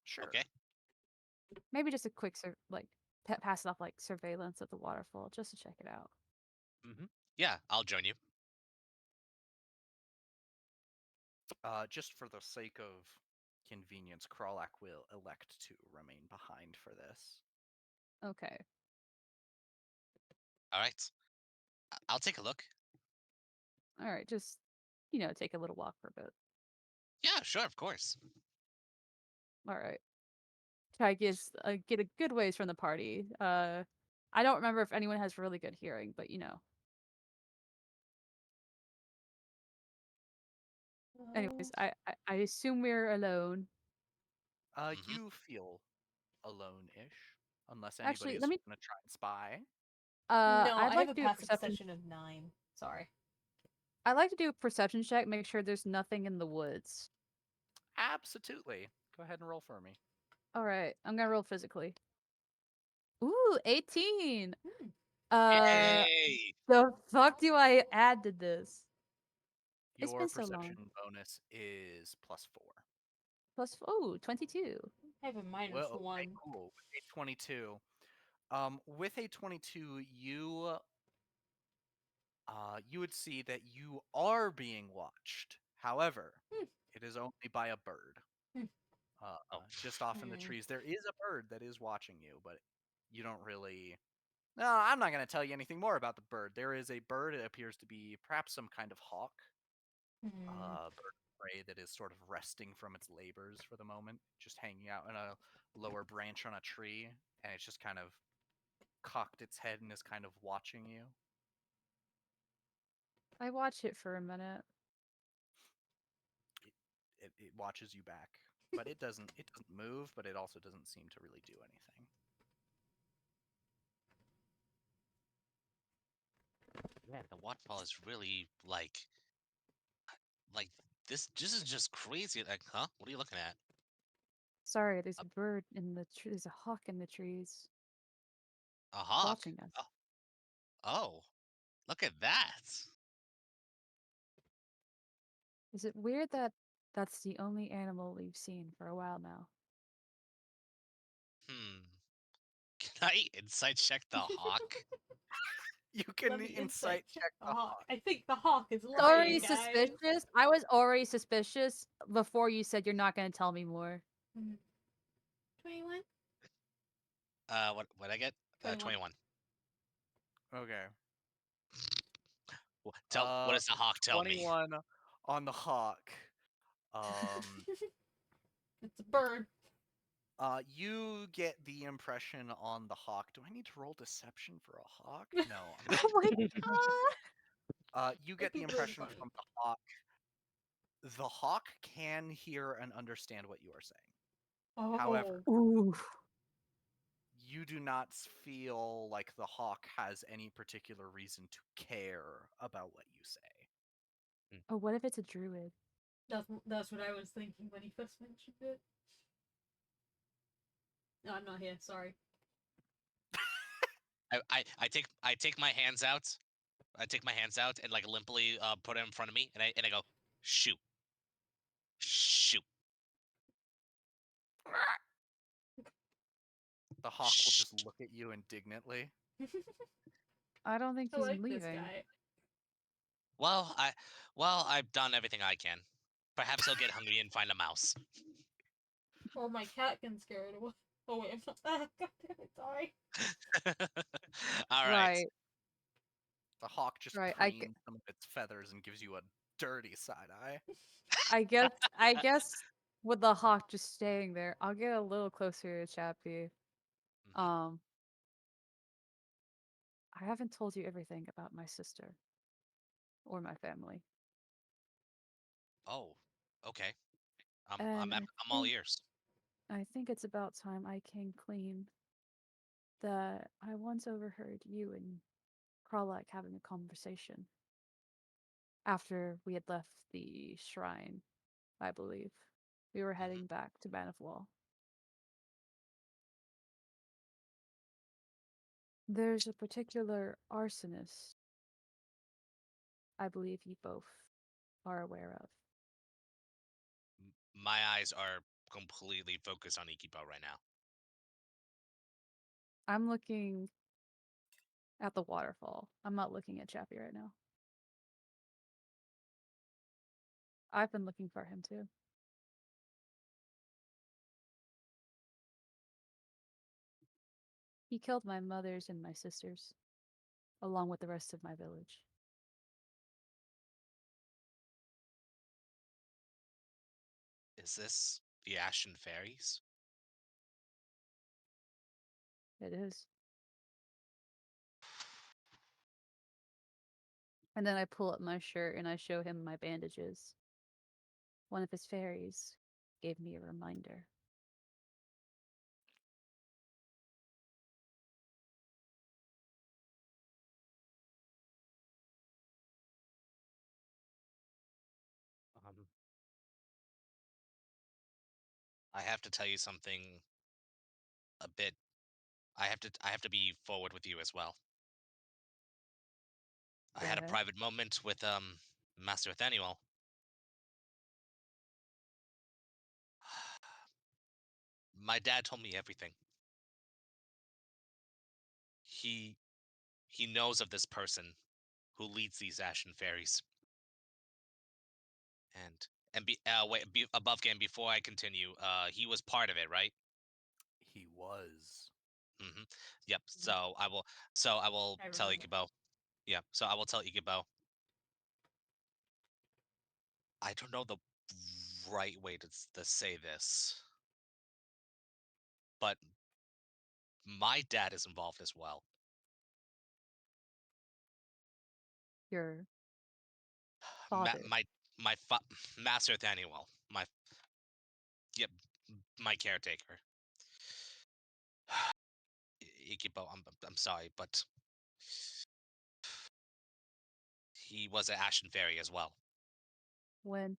S1: Sure.
S4: Okay.
S3: Maybe just a quick pass it off like surveillance of the waterfall just to check it out.
S4: Yeah, I'll join you.
S1: Just for the sake of convenience, Crawlack will elect to remain behind for this.
S3: Okay.
S4: All right. I'll take a look.
S3: All right. Just take a little walk for a bit.
S4: Yeah, sure, of course.
S3: All right. Try to get a good ways from the party. I don't remember if anyone has really good hearing, but Anyways, I assume we're alone.
S1: You feel alone-ish, unless anybody
S3: Actually,
S1: is
S3: let me.
S1: going to try and spy.
S2: No,
S3: I'd
S2: I have
S3: like
S2: a
S3: to do a
S2: passive
S3: perception.
S2: perception of 9. Sorry.
S3: I'd like to do a perception check. Make sure there's nothing in the woods.
S1: Absolutely. Go ahead and roll for me.
S3: All right, I'm gonna roll physically. Ooh, 18.
S2: Hmm.
S4: Yay!
S3: The fuck do I add to this? It's
S1: Your
S3: been so long.
S1: perception bonus is +4.
S3: Plus, 22.
S2: I have a minus
S1: Well, okay,
S2: 1.
S1: cool. With a 22, with a 22, you would see that you are being watched. However,
S2: Hmm.
S1: it is only by a bird.
S2: Hmm.
S4: Oh.
S1: Just off in the
S2: Hmm.
S1: trees. There is a bird that is watching you, but you don't really. No, I'm not going to tell you anything more about the bird. There is a bird. It appears to be perhaps some kind of hawk. Bird of prey that is sort of resting from its labors for the moment, just hanging out in a lower branch on a tree, and it's just kind of cocked its head and is kind of watching you.
S3: I watch it for a minute.
S1: It watches you back, but it doesn't move, but it also doesn't seem to really do anything.
S4: Man, the waterfall is really like this. This is just crazy. Like, huh? What are you looking at?
S3: Sorry, there's a bird in the tree. There's a hawk in the trees
S4: A hawk.
S3: watching us.
S4: Oh, look at that.
S3: Is it weird that that's the only animal we've seen for a while now?
S4: Hmm. Can I insight check the hawk?
S1: You
S2: Let
S1: can
S2: me
S1: insight check the hawk.
S2: I think the hawk is
S3: It's already
S2: lying, guys.
S3: suspicious. I was already suspicious before you said you're not going to tell me more.
S2: 21?
S4: What I get?
S2: 21.
S4: 21.
S1: Okay.
S4: What does the hawk tell me?
S1: 21 on the hawk.
S2: It's a bird.
S1: You get the impression on the hawk. Do I need to roll deception for a hawk? No.
S3: Oh my god!
S1: You get the
S2: That'd be really
S1: impression
S2: funny.
S1: from the hawk. The hawk can hear and understand what you are saying. However,
S3: Ooh.
S1: you do not feel like the hawk has any particular reason to care about what you say.
S3: Oh, what if it's a druid?
S2: That's what I was thinking when he first mentioned it. No, I'm not here. Sorry.
S4: I take my hands out. I take my hands out and like limply put it in front of me, and I go, shoot, shoot.
S1: The hawk will just look at you indignantly.
S3: I don't think
S2: I
S3: he's
S2: like this
S3: leaving.
S2: guy.
S4: Well, I've done everything I can. Perhaps he'll get hungry and find a mouse.
S2: Oh, my cat can scare it away. Oh wait, I'm not. God damn it! Sorry.
S4: All right.
S3: Right,
S1: The hawk just
S3: right.
S1: preens some of its feathers and gives you a dirty side eye.
S3: I guess with the hawk just staying there, I'll get a little closer to Chappie.
S4: Mhm.
S3: I haven't told you everything about my sister or my family.
S4: Oh, okay.
S3: And
S4: I'm all ears.
S3: I think it's about time I came clean that I once overheard you and Kralak having a conversation after we had left the shrine, I believe. We were
S4: Mhm.
S3: heading back to Banifwall. There's a particular arsonist I believe you both are aware of.
S4: My eyes are completely focused on Ikibbo right now.
S3: I'm looking at the waterfall. I'm not looking at Chappie right now. I've been looking for him too. He killed my mother's and my sister's, along with the rest of my village.
S4: Is this the Ashen Fairies?
S3: It is. And then I pull up my shirt and I show him my bandages. One of his fairies gave me a reminder.
S4: Um, I have to tell you something a bit. I have to be forward with you as well. I
S3: Go
S4: had a
S3: ahead.
S4: private moment with Master Nathaniel. My dad told me everything. He he knows of this person who leads these Ashen Fairies. And above game before I continue, he was part of it, right?
S1: He was.
S4: Mm-hmm. Yep. So I will
S2: I
S4: tell
S2: remember.
S4: Ikibbo. Yeah. So I will tell Ikibbo. I don't know the right way to say this, but my dad is involved as well.
S3: Your
S4: Ma-
S3: father.
S4: my my fa- Master Nathaniel, yep, my caretaker. Ikibbo, I'm sorry, but he was an Ashen Fairy as well,
S3: When?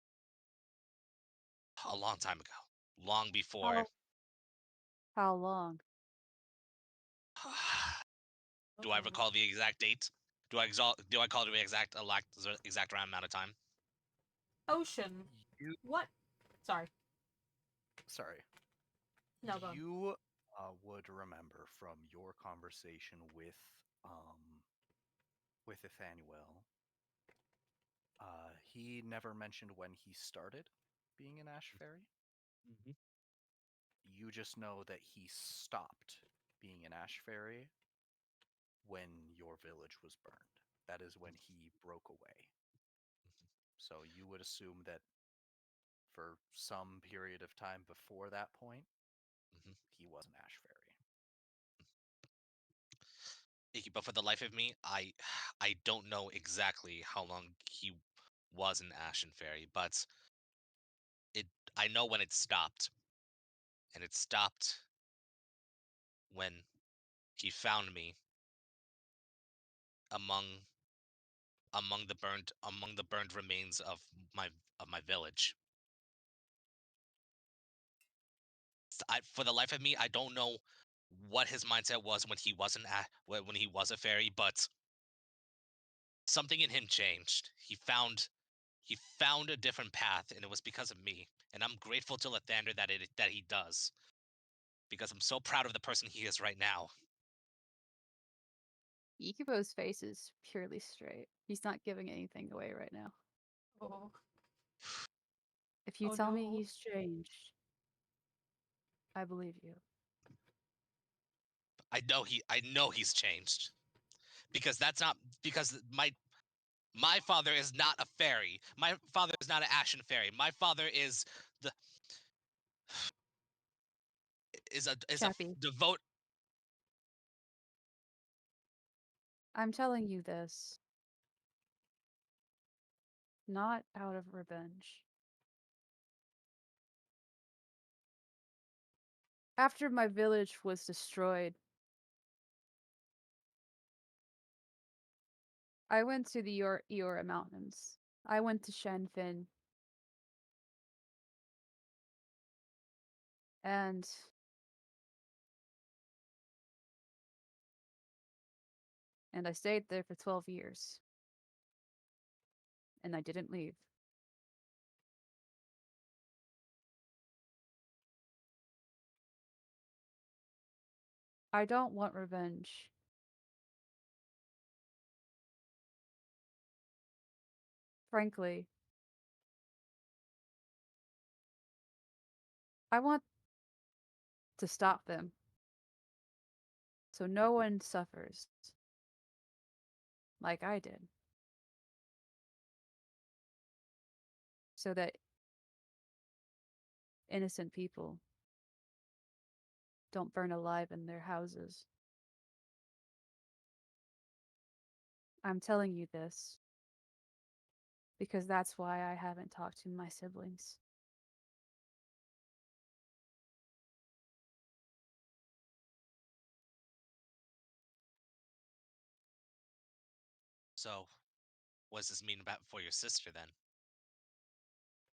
S4: a long time ago, long before.
S3: How how long?
S4: Do I
S2: Okay.
S4: recall the exact date? Do I call the exact round amount of time?
S2: Ocean.
S1: You,
S2: What? Sorry.
S1: sorry.
S2: No, go on.
S1: You would remember from your conversation with Nathaniel. He never mentioned when he started being an Ash Fairy.
S4: Mhm.
S1: You just know that he stopped being an Ash Fairy when your village was burned. That is when he broke away. So you would assume that for some period of time before that point,
S4: Mhm.
S1: he was an Ash Fairy.
S4: But for the life of me, I don't know exactly how long he was an Ashen Fairy, but it I know when it stopped, and it stopped when he found me among among the burned remains of my village. For the life of me, I don't know what his mindset was when he wasn't when he was a fairy, but something in him changed. He found a different path, and it was because of me. And I'm grateful to Lathander that he does. because I'm so proud of the person he is right now.
S3: Ikibbo's face is purely straight. He's not giving anything away right now.
S2: Oh.
S3: If you
S2: Oh,
S3: tell me
S2: no.
S3: he's changed, I believe you.
S4: I know he's changed. Because that's not because my father is not a fairy. My father is not an ashen fairy. My father is the is a
S3: Chappie,
S4: devote.
S3: I'm telling you this not out of revenge. After my village was destroyed, I went to the Eora Mountains. I went to Shanfin. And I stayed there for 12 years. And I didn't leave. I don't want revenge. Frankly, I want to stop them so no one suffers like I did. So that innocent people don't burn alive in their houses. I'm telling you this because that's why I haven't talked to my siblings.
S4: So, what does this mean about for your sister then?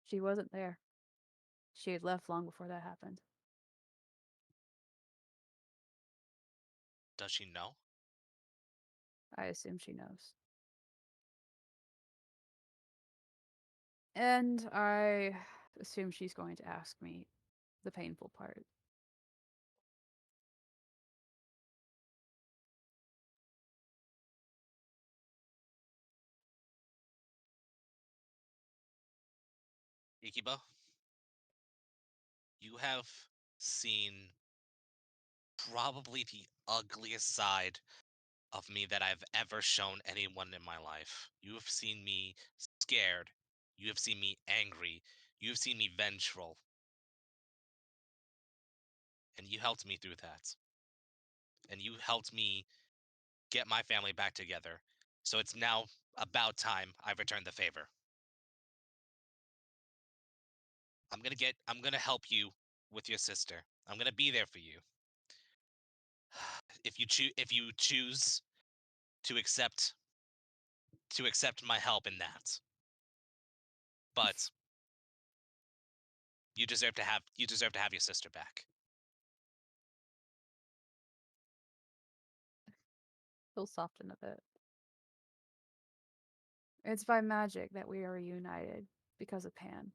S3: She wasn't there. She had left long before that happened.
S4: Does she know?
S3: I assume she knows. And I assume she's going to ask me the painful part.
S4: Ikibbo, you have seen probably the ugliest side of me that I've ever shown anyone in my life. You have seen me scared. You have seen me angry. You have seen me vengeful. And you helped me through that. And you helped me get my family back together. So it's now about time I return the favor. I'm gonna help you with your sister. I'm gonna be there for you. If you choose to accept my help in that. But you deserve to have your sister back.
S3: He'll soften a bit. It's by magic that we are reunited because of Pan.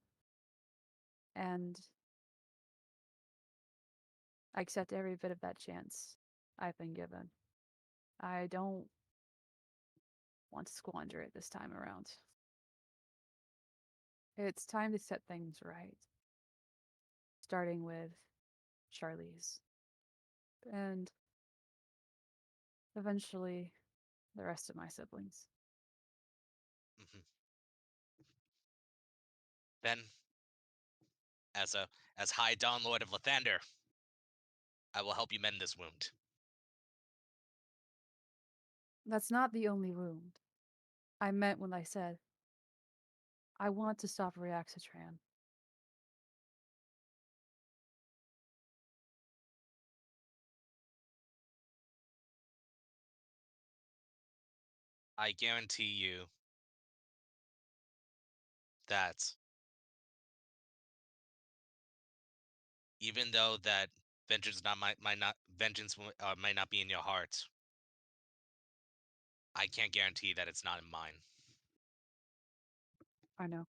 S3: And I accept every bit of that chance I've been given. I don't want to squander it this time around. It's time to set things right. Starting with Charlize. And eventually the rest of my siblings.
S4: Mhm. Then, as High Dawn Lord of Lathander, I will help you mend this wound.
S3: That's not the only wound. I meant when I said, I want to stop Reaxitran.
S4: I guarantee you that even though that vengeance not might not vengeance might not be in your heart, I can't guarantee that it's not in mine.
S3: I know.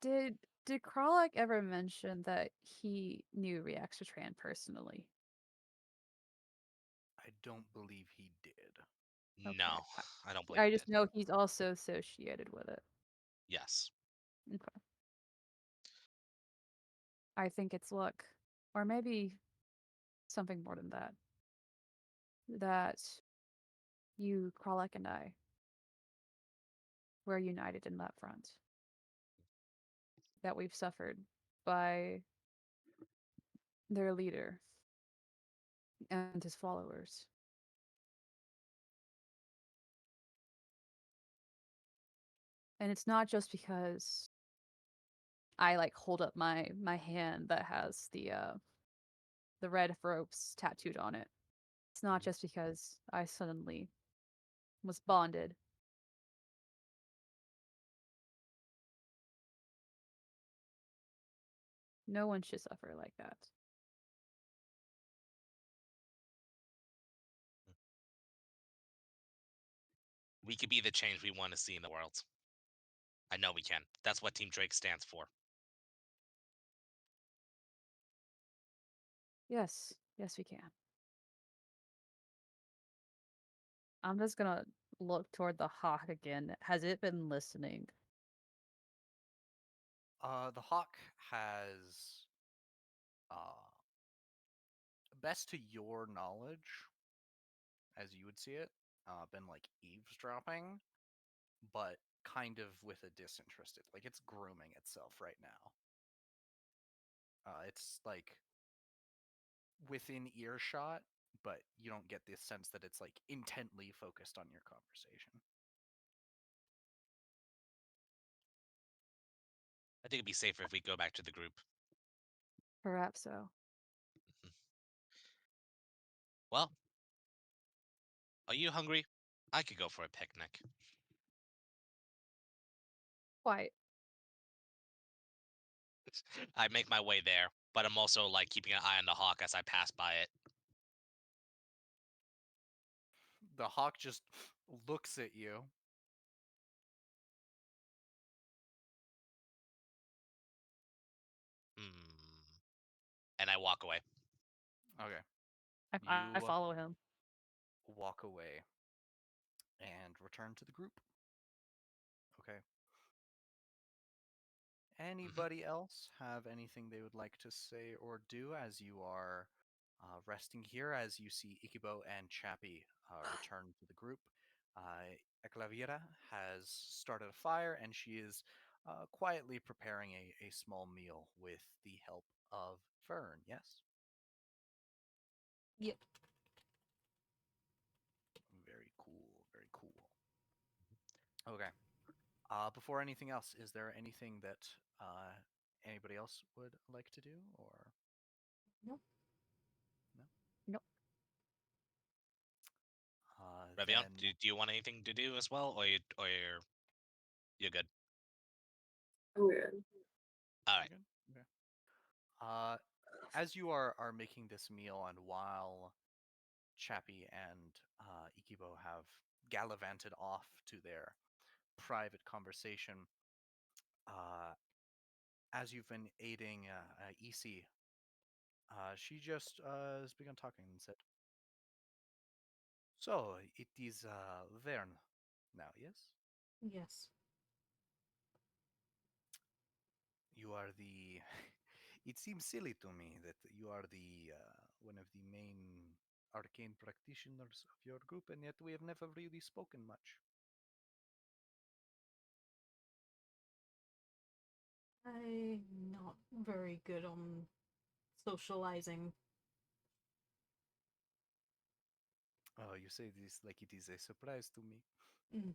S3: Did Did Kralek ever mention that he knew Reaxatran personally?
S1: I don't believe he did.
S4: No,
S3: Okay.
S4: I don't believe
S3: I
S4: he
S3: just
S4: did.
S3: know he's also associated with it.
S4: Yes.
S3: Okay. I think it's luck. Or maybe something more than that. That you, Kralek, and I were united in that front. That we've suffered by their leader and his followers. And it's not just because I like hold up my hand that has the red ropes tattooed on it. It's not
S4: Mhm.
S3: just because I suddenly was bonded. No one should suffer like that.
S4: We could be the change we want to see in the world. I know we can. That's what Team Drake stands for.
S3: Yes, yes, we can. I'm just gonna look toward the hawk again. Has it been listening?
S1: The hawk has, uh, best to your knowledge, as you would see it, been like eavesdropping, but kind of with a disinterested. Like it's grooming itself right now. It's like within earshot, but you don't get the sense that it's like intently focused on your conversation.
S4: I think it'd be safer if we go back to the group.
S3: Perhaps so.
S4: Mhm. Well, are you hungry? I could go for a picnic.
S3: Quite.
S4: I make my way there, but I'm also like keeping an eye on the hawk as I pass by it.
S1: The hawk just looks at you.
S4: Hmm. And I walk away.
S1: Okay.
S3: I
S1: You
S3: follow him.
S1: walk away and return to the group. Okay.
S4: Mhm.
S1: Anybody else have anything they would like to say or do as you are resting here, as you see Ikibbo and Chappie return to the group? Eclavira has started a fire and she is quietly preparing a small meal with the help of Fern, yes?
S2: Yep.
S1: Very cool, very cool. Okay. Before anything else, is there anything that anybody else would like to do, or
S2: Nope.
S1: no?
S3: Nope.
S4: Revion,
S1: Then
S4: do you want anything to do as well, or you're good?
S5: I'm good.
S4: All
S1: you're
S4: right.
S1: good. Okay. Uh, as you are making this meal, and while Chappie and Ikibo have gallivanted off to their private conversation, uh, as you've been aiding EC, she just has begun talking and said, "So it is Vern now, yes?
S2: Yes.
S1: You are the. It seems silly to me that you are the one of the main arcane practitioners of your group, and yet we have never really spoken much."
S2: I'm not very good on socializing.
S1: Oh, you say this like it is a surprise to me.
S2: Mm.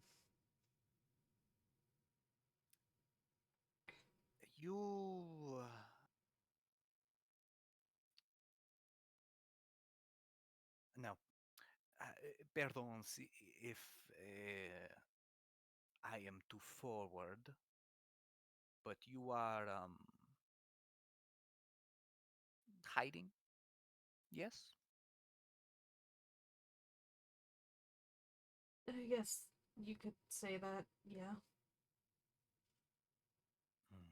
S1: You. No. Pardon if I am too forward, but you are hiding, yes?
S2: I guess you could say that, yeah.
S1: Hmm.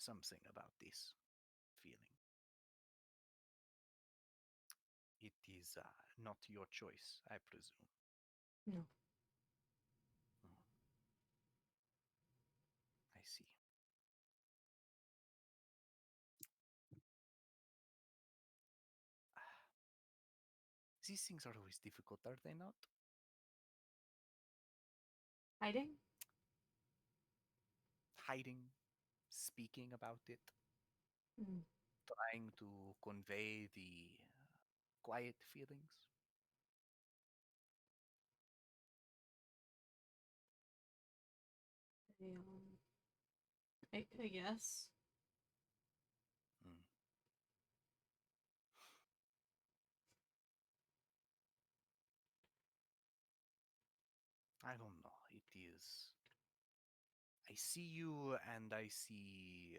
S1: something about this feeling. It is not your choice, I presume.
S2: No.
S1: Hmm, I see. These things are always difficult, are they not?
S2: Hiding?
S1: Hiding, speaking about it,
S2: Mm.
S1: trying to convey the quiet feelings.
S2: Um, I guess.
S1: Hmm. I don't know. It is. I see you, and I see.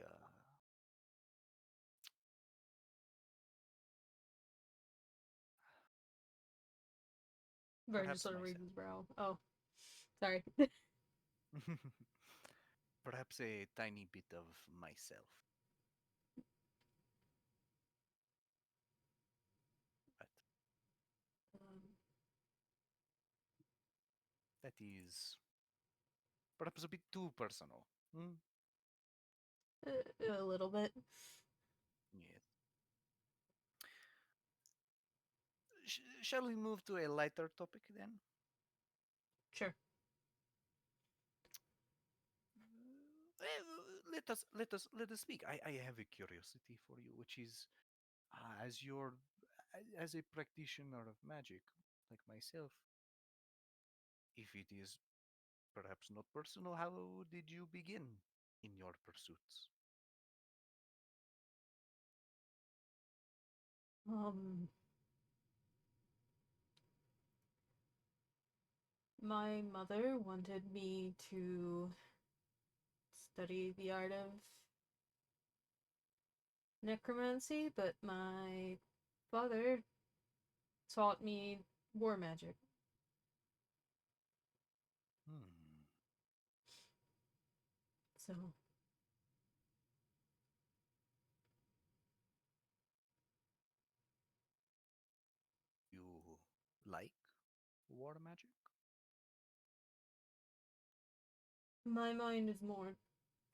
S2: Vern just
S1: Perhaps
S2: sort of
S1: myself.
S2: reads his brow. Oh, sorry.
S1: Perhaps a tiny bit of myself. But
S2: um,
S1: that is perhaps a bit too personal. Hmm?
S2: a little bit.
S1: Yes. Shall we move to a lighter topic then?
S2: Sure.
S1: Let us speak. I have a curiosity for you, which is as your as a practitioner of magic, like myself, if it is perhaps not personal, how did you begin in your pursuits?
S2: Um, my mother wanted me to study the art of necromancy, but my father taught me war magic.
S1: Hmm.
S2: So,
S1: You like war magic?
S2: my mind is more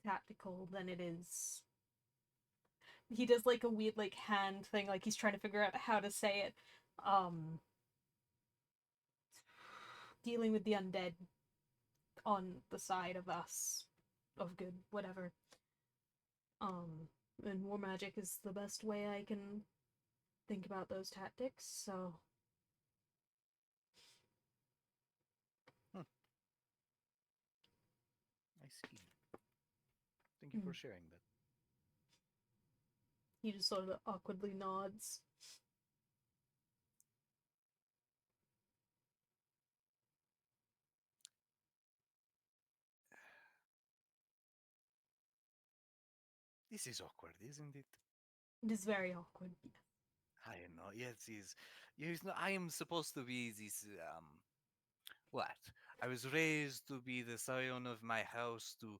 S2: tactical than it is. He does like a weird like hand thing, like he's trying to figure out how to say it. Um, dealing with the undead on the side of us, of good, whatever. Um, and war magic is the best way I can think about those tactics. So,
S1: Hmm, I see. Thank you for
S2: mm.
S1: sharing that.
S2: He just sort of awkwardly nods.
S1: This is awkward, isn't it?
S2: It is very awkward.
S1: I know. Yes, yes. No, I am supposed to be this. What? I was raised to be the scion of my house, to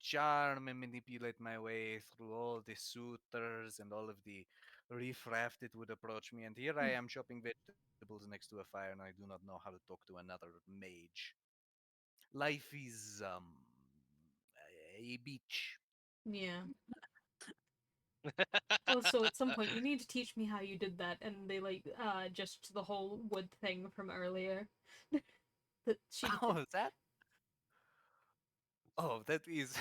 S1: charm and manipulate my way through all the suitors and all of the riffraff that would approach me. And here I am chopping vegetables next to a fire, and I do not know how to talk to another mage. Life is a beach.
S2: Yeah. Oh, so at some point you need to teach me how you did that, and they like just the whole wood thing from earlier. That she
S1: Oh, is that? Oh, that is.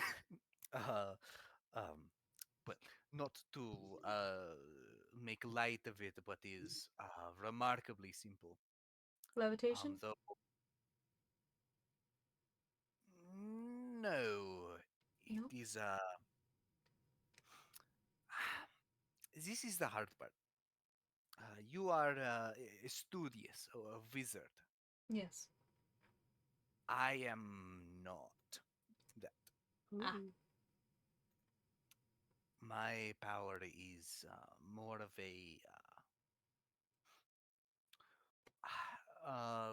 S1: uh, um, well, not to make light of it, but is remarkably simple.
S2: levitation.
S1: Though no, it
S2: No.
S1: is. This is the hard part. You are a studious, a wizard.
S2: Yes.
S1: I am not that.
S2: Ah.
S3: Ooh.
S1: My power is more of a.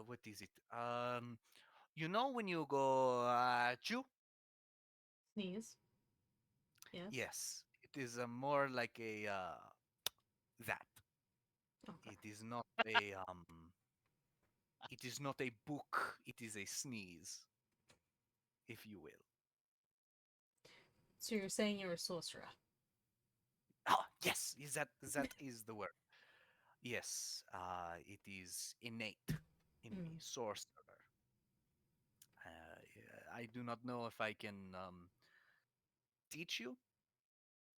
S1: What is it? You know when you go chew,
S2: Sneeze. Yes.
S1: Yes, it is more like a that.
S2: Okay.
S1: It is not a It is not a book. It is a sneeze, if you will.
S2: So you're saying you're a sorcerer?
S1: Ah, yes, that is the word. Yes, it is innate in me,
S2: Mm.
S1: sorcerer. I do not know if I can teach you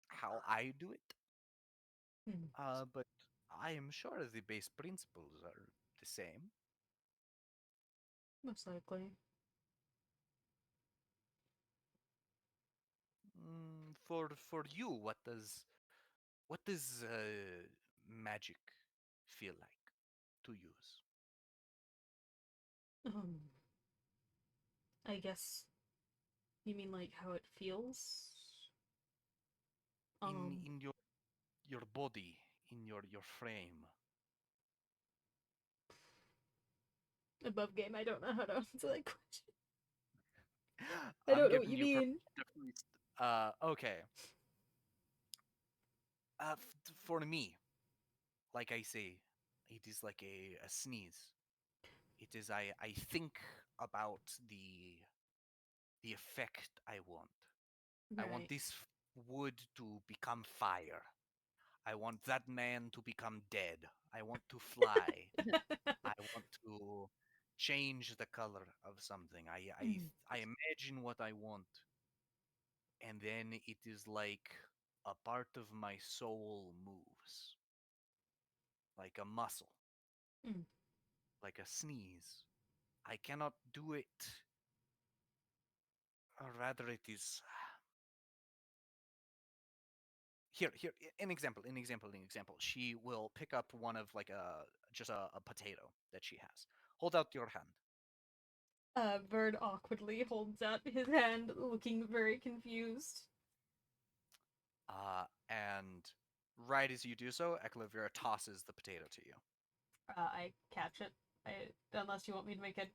S1: how I do it,
S2: Mm.
S1: but I am sure the base principles are the same.
S2: Most likely.
S1: For you, what does magic feel like to use
S2: Um, I guess you mean like how it feels? Um,
S1: in your body, in your frame?
S2: above game. I don't know how to answer that question. I
S1: I'm
S2: don't know what
S1: giving
S2: you
S1: you
S2: mean.
S1: to freeze. Okay. For me, like I say, it is like a sneeze. It is I think about the effect I want. I want
S2: Right.
S1: this wood to become fire. I want that man to become dead. I want to fly. I want to change the color of something.
S2: Mm.
S1: I imagine what I want, and then it is like a part of my soul moves, like a muscle,
S2: Mm.
S1: like a sneeze. I cannot do it, or rather, it is an example. She will pick up one of like a potato that she has. Hold out your hand.
S2: Bird awkwardly holds out his hand, looking very confused.
S1: And right as you do so, Eklivira tosses the potato to you.
S2: I catch it. Unless you want me to make a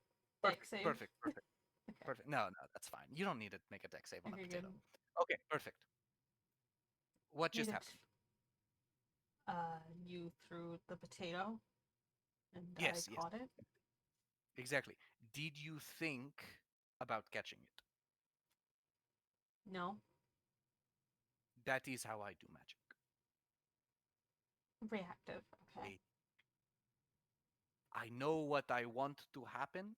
S2: deck
S1: Perfect,
S2: save.
S1: perfect, perfect,
S2: Okay.
S1: perfect. No, no, that's fine. You don't need to make a deck save on a
S2: Okay, good.
S1: potato. Okay, perfect. What
S2: Hit
S1: just
S2: it.
S1: happened?
S2: You threw the potato, and I
S1: Yes, yes,
S2: caught it.
S1: exactly. Did you think about catching it?
S2: No.
S1: That is how I do magic.
S2: Reactive. Okay.
S1: I, I know what I want to happen,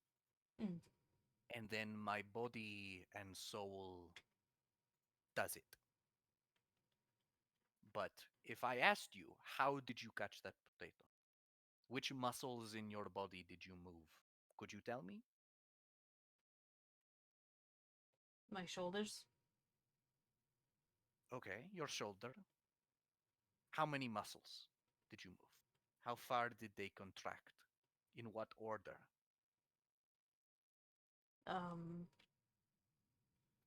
S2: Mm.
S1: and then my body and soul does it. But if I asked you, how did you catch that potato? Which muscles in your body did you move? Could you tell me?
S2: My shoulders.
S1: Okay, your shoulder. How many muscles did you move? How far did they contract? In what order?
S2: Um.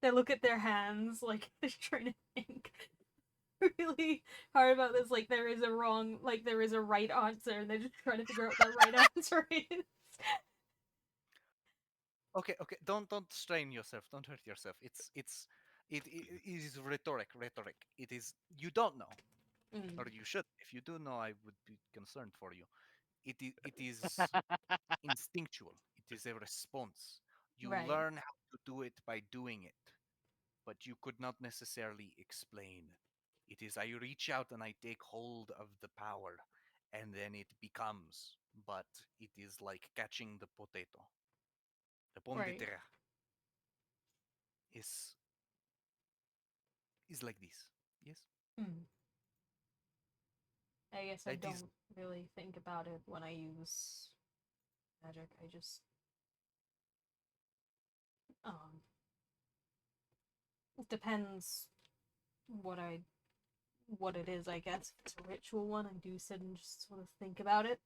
S2: They look at their hands like they're trying to think really hard about this. Like there is a wrong, like there is a right answer, and they're just trying to figure out what that right answer is.
S1: Okay, okay. Don't strain yourself. Don't hurt yourself. It is rhetoric. It is you don't know,
S2: Mm.
S1: or you should. If you do know, I would be concerned for you. It is instinctual. It is a response. You
S2: Right.
S1: learn how to do it by doing it, but you could not necessarily explain. It is I reach out and I take hold of the power, and then it becomes. But it is like catching the potato. The pomme de
S2: Right.
S1: terre is is like this. Yes,
S2: Mm. I guess I
S1: that is
S2: don't really think about it when I use magic. I just um it depends what I what it is, I guess. If it's a ritual one, I do sit and just sort of think about it.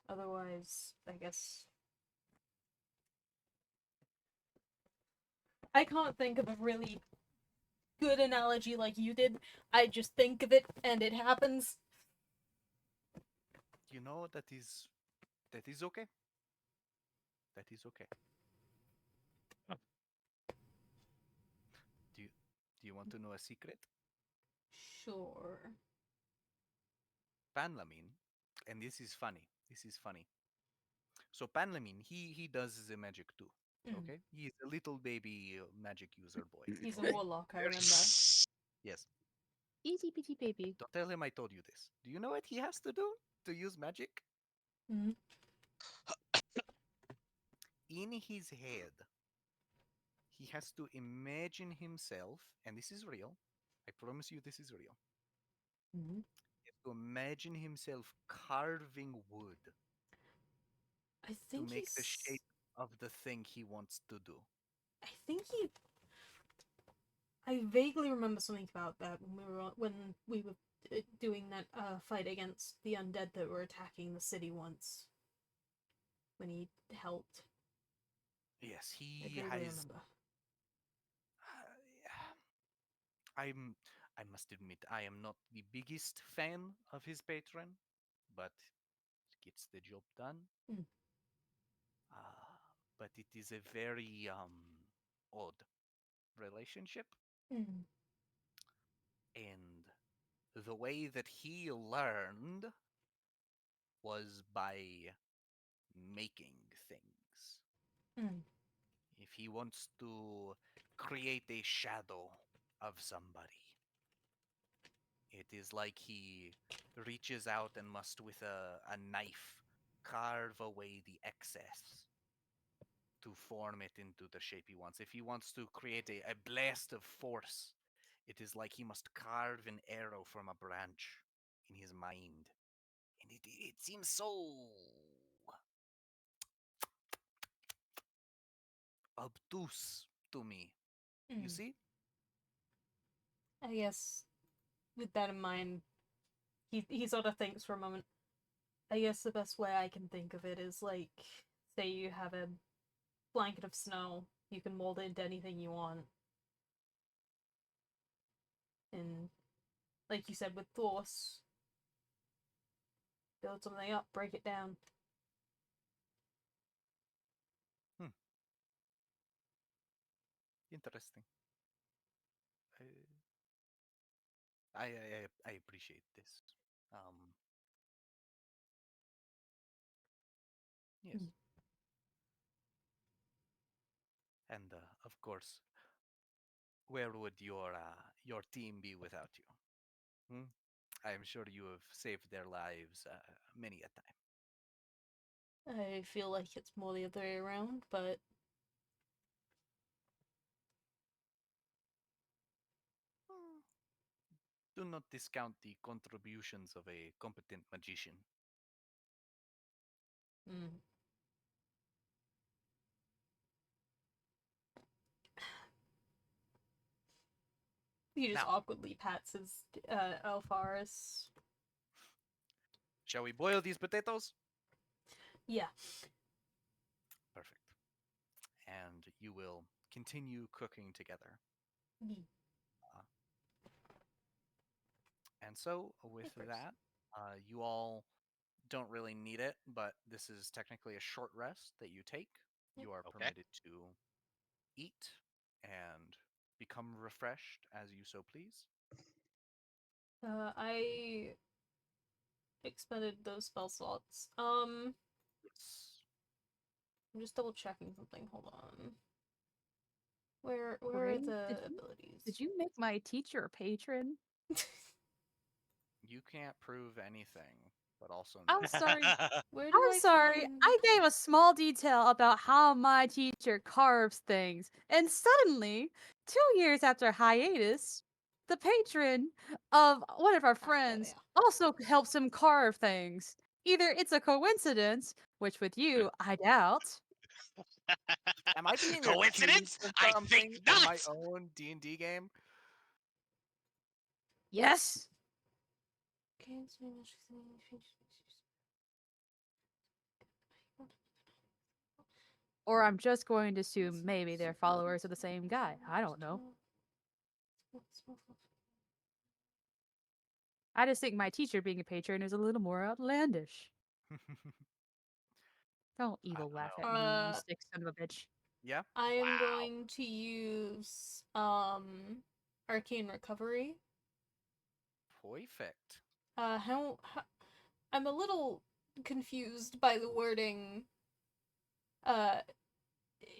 S2: Otherwise, I guess I can't think of a really good analogy like you did. I just think of it and it happens.
S1: that is okay. That is okay. Do you Do you want to know a secret?
S2: Sure.
S1: Panlamin, and this is funny. This is funny. So Panlamin, he does the magic too.
S2: Mm.
S1: Okay, he's a little baby magic user boy.
S2: He's a
S1: Okay?
S2: warlock, I
S1: Very
S2: remember.
S1: yes.
S3: Easy peasy baby.
S1: Don't tell him I told you this. Do you know what he has to do to use magic?
S2: Mm.
S1: In his head, he has to imagine himself, and this is real. I promise you, this is real.
S2: Mm.
S1: He has to imagine himself carving wood
S2: I
S1: to
S2: think
S1: make the
S2: he's.
S1: shape of the thing he wants to do.
S2: I think he. I vaguely remember something about that when we were doing that fight against the undead that were attacking the city once. When he helped,
S1: Yes,
S2: I
S1: he
S2: vaguely
S1: has.
S2: remember.
S1: I'm. I must admit, I am not the biggest fan of his patron, but gets the job done.
S2: Mm.
S1: But it is a very odd relationship,
S2: Mm.
S1: and the way that he learned was by making things.
S2: Mm.
S1: If he wants to create a shadow of somebody, it is like he reaches out and must, with a knife, carve away the excess to form it into the shape he wants. If he wants to create a blast of force, it is like he must carve an arrow from a branch in his mind. And it seems so obtuse to me. You
S2: Mm.
S1: see?
S2: I guess with that in mind, he sort of thinks for a moment. I guess the best way I can think of it is like, say you have a blanket of snow, you can mold it into anything you want. And like you said with Thor's, build something up, break it down.
S1: Hmm. Interesting. I appreciate this. Um, yes.
S2: Mm.
S1: And of course, where would your team be without you? Hmm? I am sure you have saved their lives many a time.
S2: I feel like it's more the other way around, but
S1: Hmm. Do not discount the contributions of a competent magician.
S2: mm. He just
S1: Now,
S2: awkwardly pats his Alfaris.
S1: shall we boil these potatoes?
S2: Yeah.
S1: Perfect. And you will continue cooking together.
S2: Mm.
S1: Uh, and so, with
S2: Papers.
S1: that, you all don't really need it, but this is technically a short rest that you take.
S2: Yep.
S1: You are
S4: Okay.
S1: permitted to eat and become refreshed as you so please.
S2: I expended those spell slots.
S1: Yes.
S2: I'm just double checking something. Hold on. Where are
S3: Gray,
S2: the
S3: did
S2: abilities?
S3: you make my teacher a patron?
S1: You can't prove anything, but also
S3: I'm
S1: no.
S3: sorry.
S2: Where do
S3: I'm
S2: I
S3: sorry.
S2: find?
S3: I gave a small detail about how my teacher carves things, and suddenly, 2 years after hiatus, the patron of one of our
S2: Ah, there they
S3: friends
S2: are.
S3: also helps him carve things. Either it's a coincidence, which with you, I doubt.
S1: Am I being accused
S4: Coincidence?
S1: of
S4: I think
S1: something in my
S4: not.
S1: own D&D game?
S3: Yes. Or I'm just going to assume maybe they're followers of the same guy. I don't know. I just think my teacher being a patron is a little more outlandish. Don't
S1: I
S3: evil
S1: don't
S3: laugh
S1: know.
S3: at me, you sick son of a bitch.
S1: Yeah?
S2: I am
S4: Wow.
S2: going to use arcane recovery.
S1: Perfect.
S2: How I'm a little confused by the wording.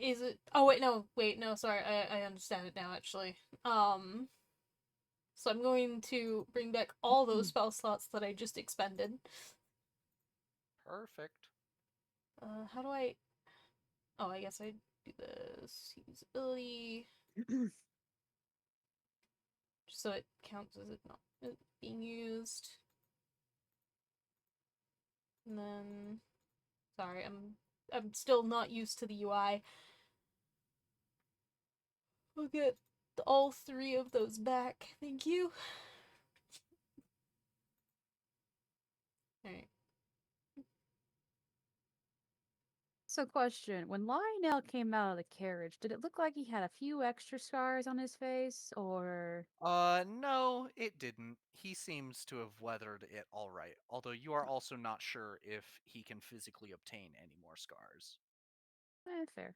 S2: Is it? Oh wait, no, sorry, I understand it now actually. So I'm going to bring back all those spell slots that I just expended.
S1: Perfect.
S2: How do I? Oh, I guess I do this usability, just so it counts as it not being used. And then, sorry, I'm still not used to the UI. We'll get all 3 of those back. Thank you. Alright.
S3: So, question: when Lionel came out of the carriage, did it look like he had a few extra scars on his face, or?
S1: No, it didn't. He seems to have weathered it all right. Although you are also not sure if he can physically obtain any more scars.
S3: Fair.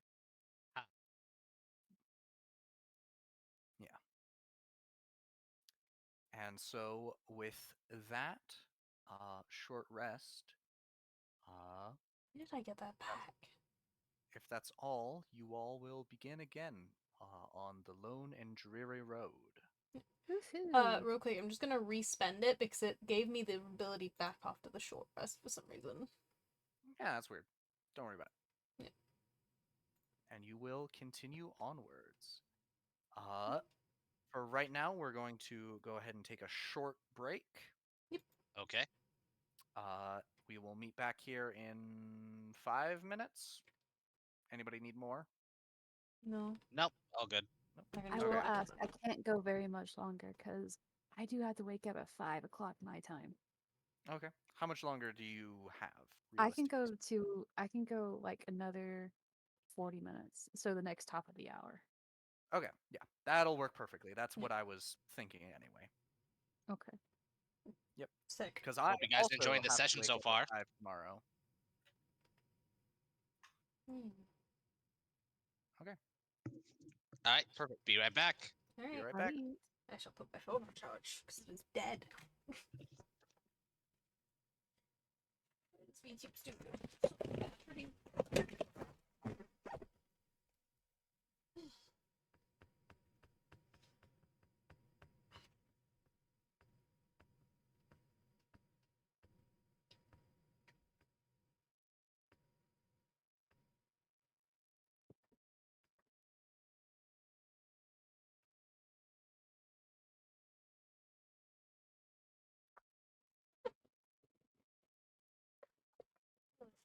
S1: Yeah. And so with that short rest,
S2: Where did I get that back?
S1: if that's all, you all will begin again on the lone and dreary road.
S3: Woohoo!
S2: Real quick, I'm just gonna respend it because it gave me the ability back after the short rest for some reason.
S1: Yeah, that's weird. Don't worry about it.
S2: Yeah.
S1: And you will continue onwards. For right now, we're going to go ahead and take a short break.
S4: Okay.
S1: We will meet back here in 5 minutes. Anybody need more?
S2: No.
S4: Nope. All good.
S1: Nope.
S3: I will ask. I can't go very much longer because I do have to wake up at 5 o'clock my time.
S1: Okay. How much longer do you have?
S3: I can go like another 40 minutes. So the next top of the hour.
S1: Okay, yeah, that'll work perfectly. That's what I was thinking anyway.
S3: Okay.
S1: Yep.
S2: Sick.
S1: Because I
S4: Hope you guys
S1: also
S4: enjoying the
S1: have to
S4: session
S1: wake
S4: so
S1: up
S4: far.
S1: at 5 tomorrow. Okay.
S4: All right.
S1: Perfect.
S4: Be right back.
S1: Be
S2: Alright.
S1: right back.
S2: I shall put my phone on charge because it is dead. It's VTube Studio. Pretty.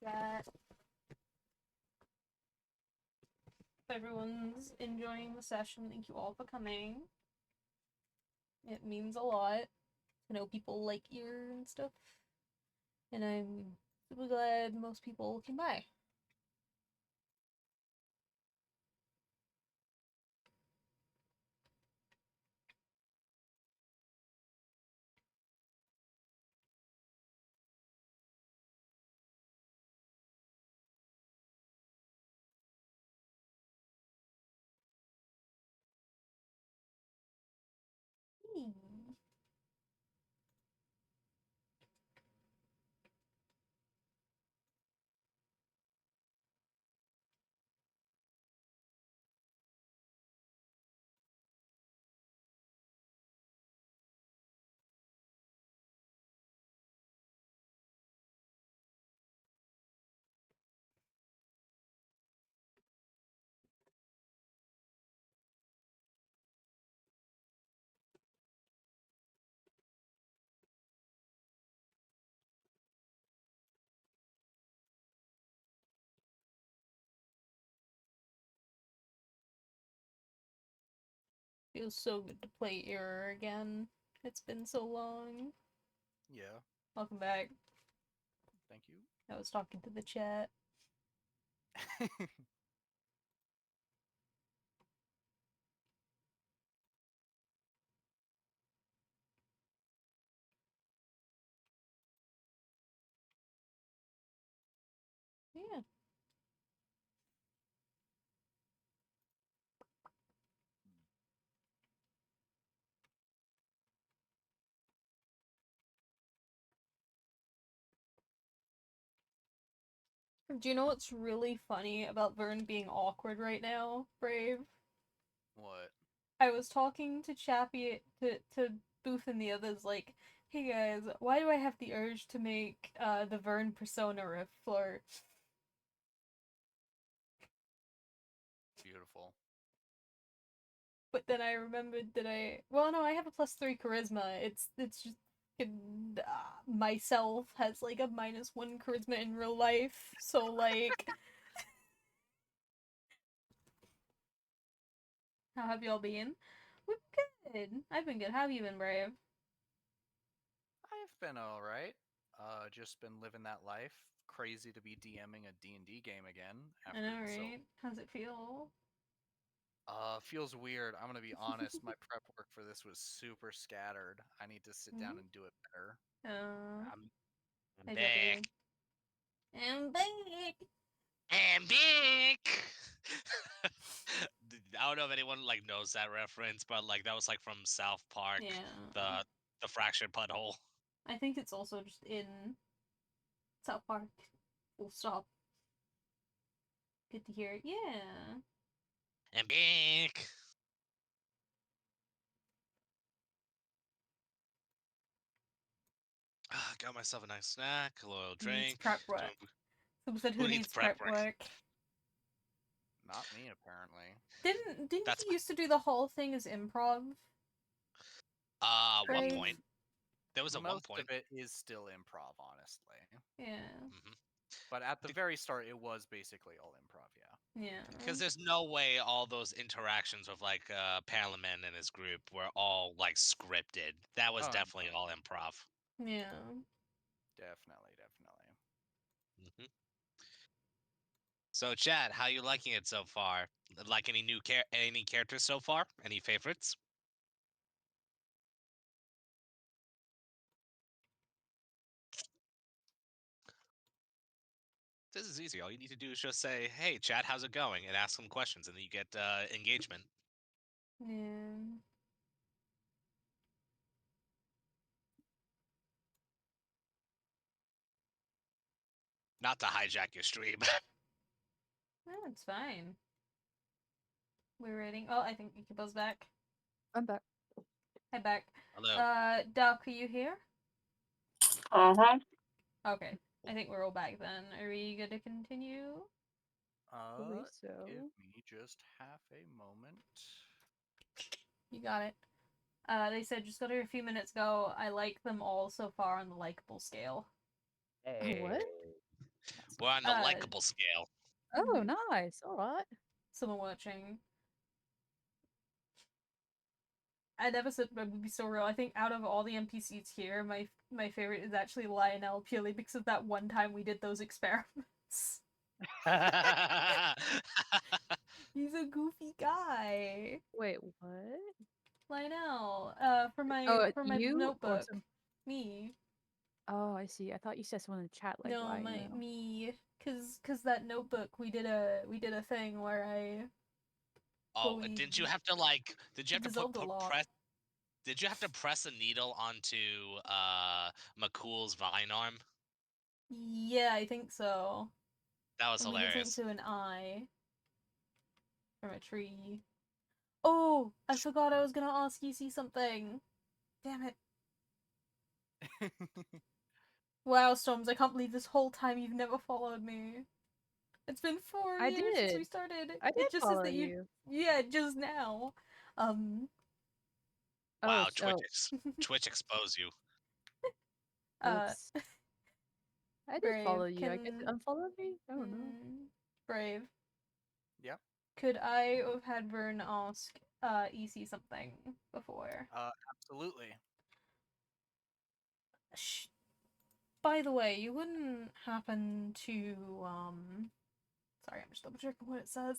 S2: That if everyone's enjoying the session, thank you all for coming. It means a lot to know people like you and stuff. And I'm super glad most people came by. Feels so good to play Error again. It's been so long.
S1: Yeah.
S2: Welcome back.
S1: Thank you.
S2: I was talking to the chat. Yeah. Do you know what's really funny about Vern being awkward right now, Brave?
S1: What?
S2: I was talking to Chappie, to Booth and the others, like, hey guys, why do I have the urge to make the Vern persona riff flirt?
S1: Beautiful.
S2: But then I remembered that well, no, I have a +3 charisma. It's just myself has like a -1 charisma in real life, so like, how have y'all been? We've been good. I've been good. How have you been, Brave?
S1: I've been all right. Just been living that life. Crazy to be DMing a D&D game again
S2: I
S1: after
S2: know,
S1: so.
S2: right? How's it feel?
S1: Feels weird. I'm gonna be honest. My prep work for this was super scattered. I need to sit down and do it better.
S4: I'm, I'm
S2: Hey,
S4: back.
S2: Chappie. I'm back.
S4: And big. I don't know if anyone like knows that reference, but like that was like from South Park,
S2: Yeah.
S4: the fractured butthole.
S2: I think it's also just in South Park. Full stop. Good to hear it. Yeah.
S4: And big. Got myself a nice snack, a little
S2: Needs
S4: drink.
S2: prep work. Someone said,
S4: Who
S2: "Who
S4: needs
S2: needs
S4: prep
S2: prep
S4: work?
S2: work?"
S1: Not me, apparently.
S2: Didn't
S4: That's
S2: you used to do the whole thing as improv?
S4: one
S2: Brave.
S4: point. There was a one
S1: Most
S4: point.
S1: of it is still improv, honestly.
S2: Yeah.
S4: Mm-hmm.
S1: But at the very start, it was basically all improv. Yeah.
S2: Yeah.
S4: Because there's no way all those interactions with like Parliament and his group were all like scripted. That was
S1: Oh,
S4: definitely
S1: no.
S4: all improv.
S2: Yeah.
S1: Definitely, definitely.
S4: Hmm. So, Chad, how you liking it so far? Like any new any characters so far? Any favorites? This is easy. All you need to do is just say, "Hey, Chad, how's it going?" and ask some questions, and then you get engagement.
S2: Yeah.
S4: Not to hijack your stream.
S2: Oh, it's fine. We're waiting. Oh, I think Ikibbo's back.
S3: I'm back.
S2: Hi, back.
S4: Hello.
S2: Doc, are you here?
S5: Uh-huh.
S2: Okay. I think we're all back then. Are we good to continue?
S3: Believe
S1: Give
S3: so.
S1: me just half a moment.
S2: You got it. They said just got here a few minutes ago. I like them all so far on the likable scale.
S3: What?
S4: We're on the likable scale.
S3: Oh, nice. All right.
S2: Someone watching. I never said that would be so real. I think out of all the NPCs here, my favorite is actually Lionel, purely because of that one time we did those experiments. He's a goofy guy.
S3: Wait, what?
S2: Lionel, for
S3: Oh,
S2: my
S3: you or
S2: notebook.
S3: some?
S2: Me.
S3: Oh, I see. I thought you said someone in the chat like
S2: No,
S3: Lionel.
S2: me. Cause that notebook we did a thing where
S4: Oh,
S2: we
S4: didn't you have to like? Did you have to
S2: dissolved a lot.
S4: press? Did you have to press a needle onto McCool's vine arm?
S2: Yeah, I think so.
S4: That was
S2: And we had to link
S4: hilarious.
S2: to an eye from a tree. Oh, I forgot I was gonna ask you see something. Damn it. Wow, Storms, I can't believe this whole time you've never followed me. It's been 4 years since we
S3: did.
S2: started.
S3: I
S2: It
S3: did
S2: just says
S3: follow
S2: that you.
S3: you.
S2: Yeah, just now. Um.
S3: Oh,
S4: Wow,
S3: oh,
S4: Twitch expose you.
S2: uh.
S3: oops. I did
S2: Brave.
S3: follow you. I guess it
S2: Can.
S3: unfollowed me. I don't know.
S2: Brave.
S1: Yep.
S2: Could I have had Vern ask EC something before?
S1: Absolutely.
S2: Shh. By the way, you wouldn't happen to Sorry, I'm just double checking what it says.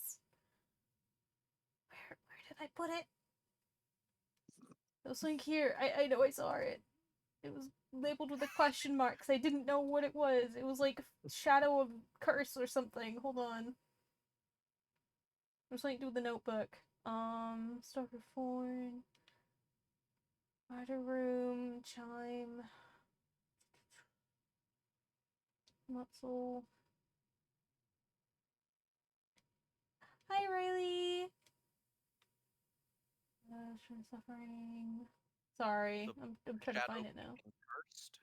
S2: Where did I put it? It was like here. I know I saw it. It was labeled with a question mark because I didn't know what it was. It was like Shadow of Curse or something. Hold on. There's something to do with the notebook. Stalker Thorn. Rider Room. Chime. Muscle. Hi, Riley. Suffering. Sorry,
S1: The
S2: I'm trying to find
S1: shadow
S2: it now.
S1: being cursed.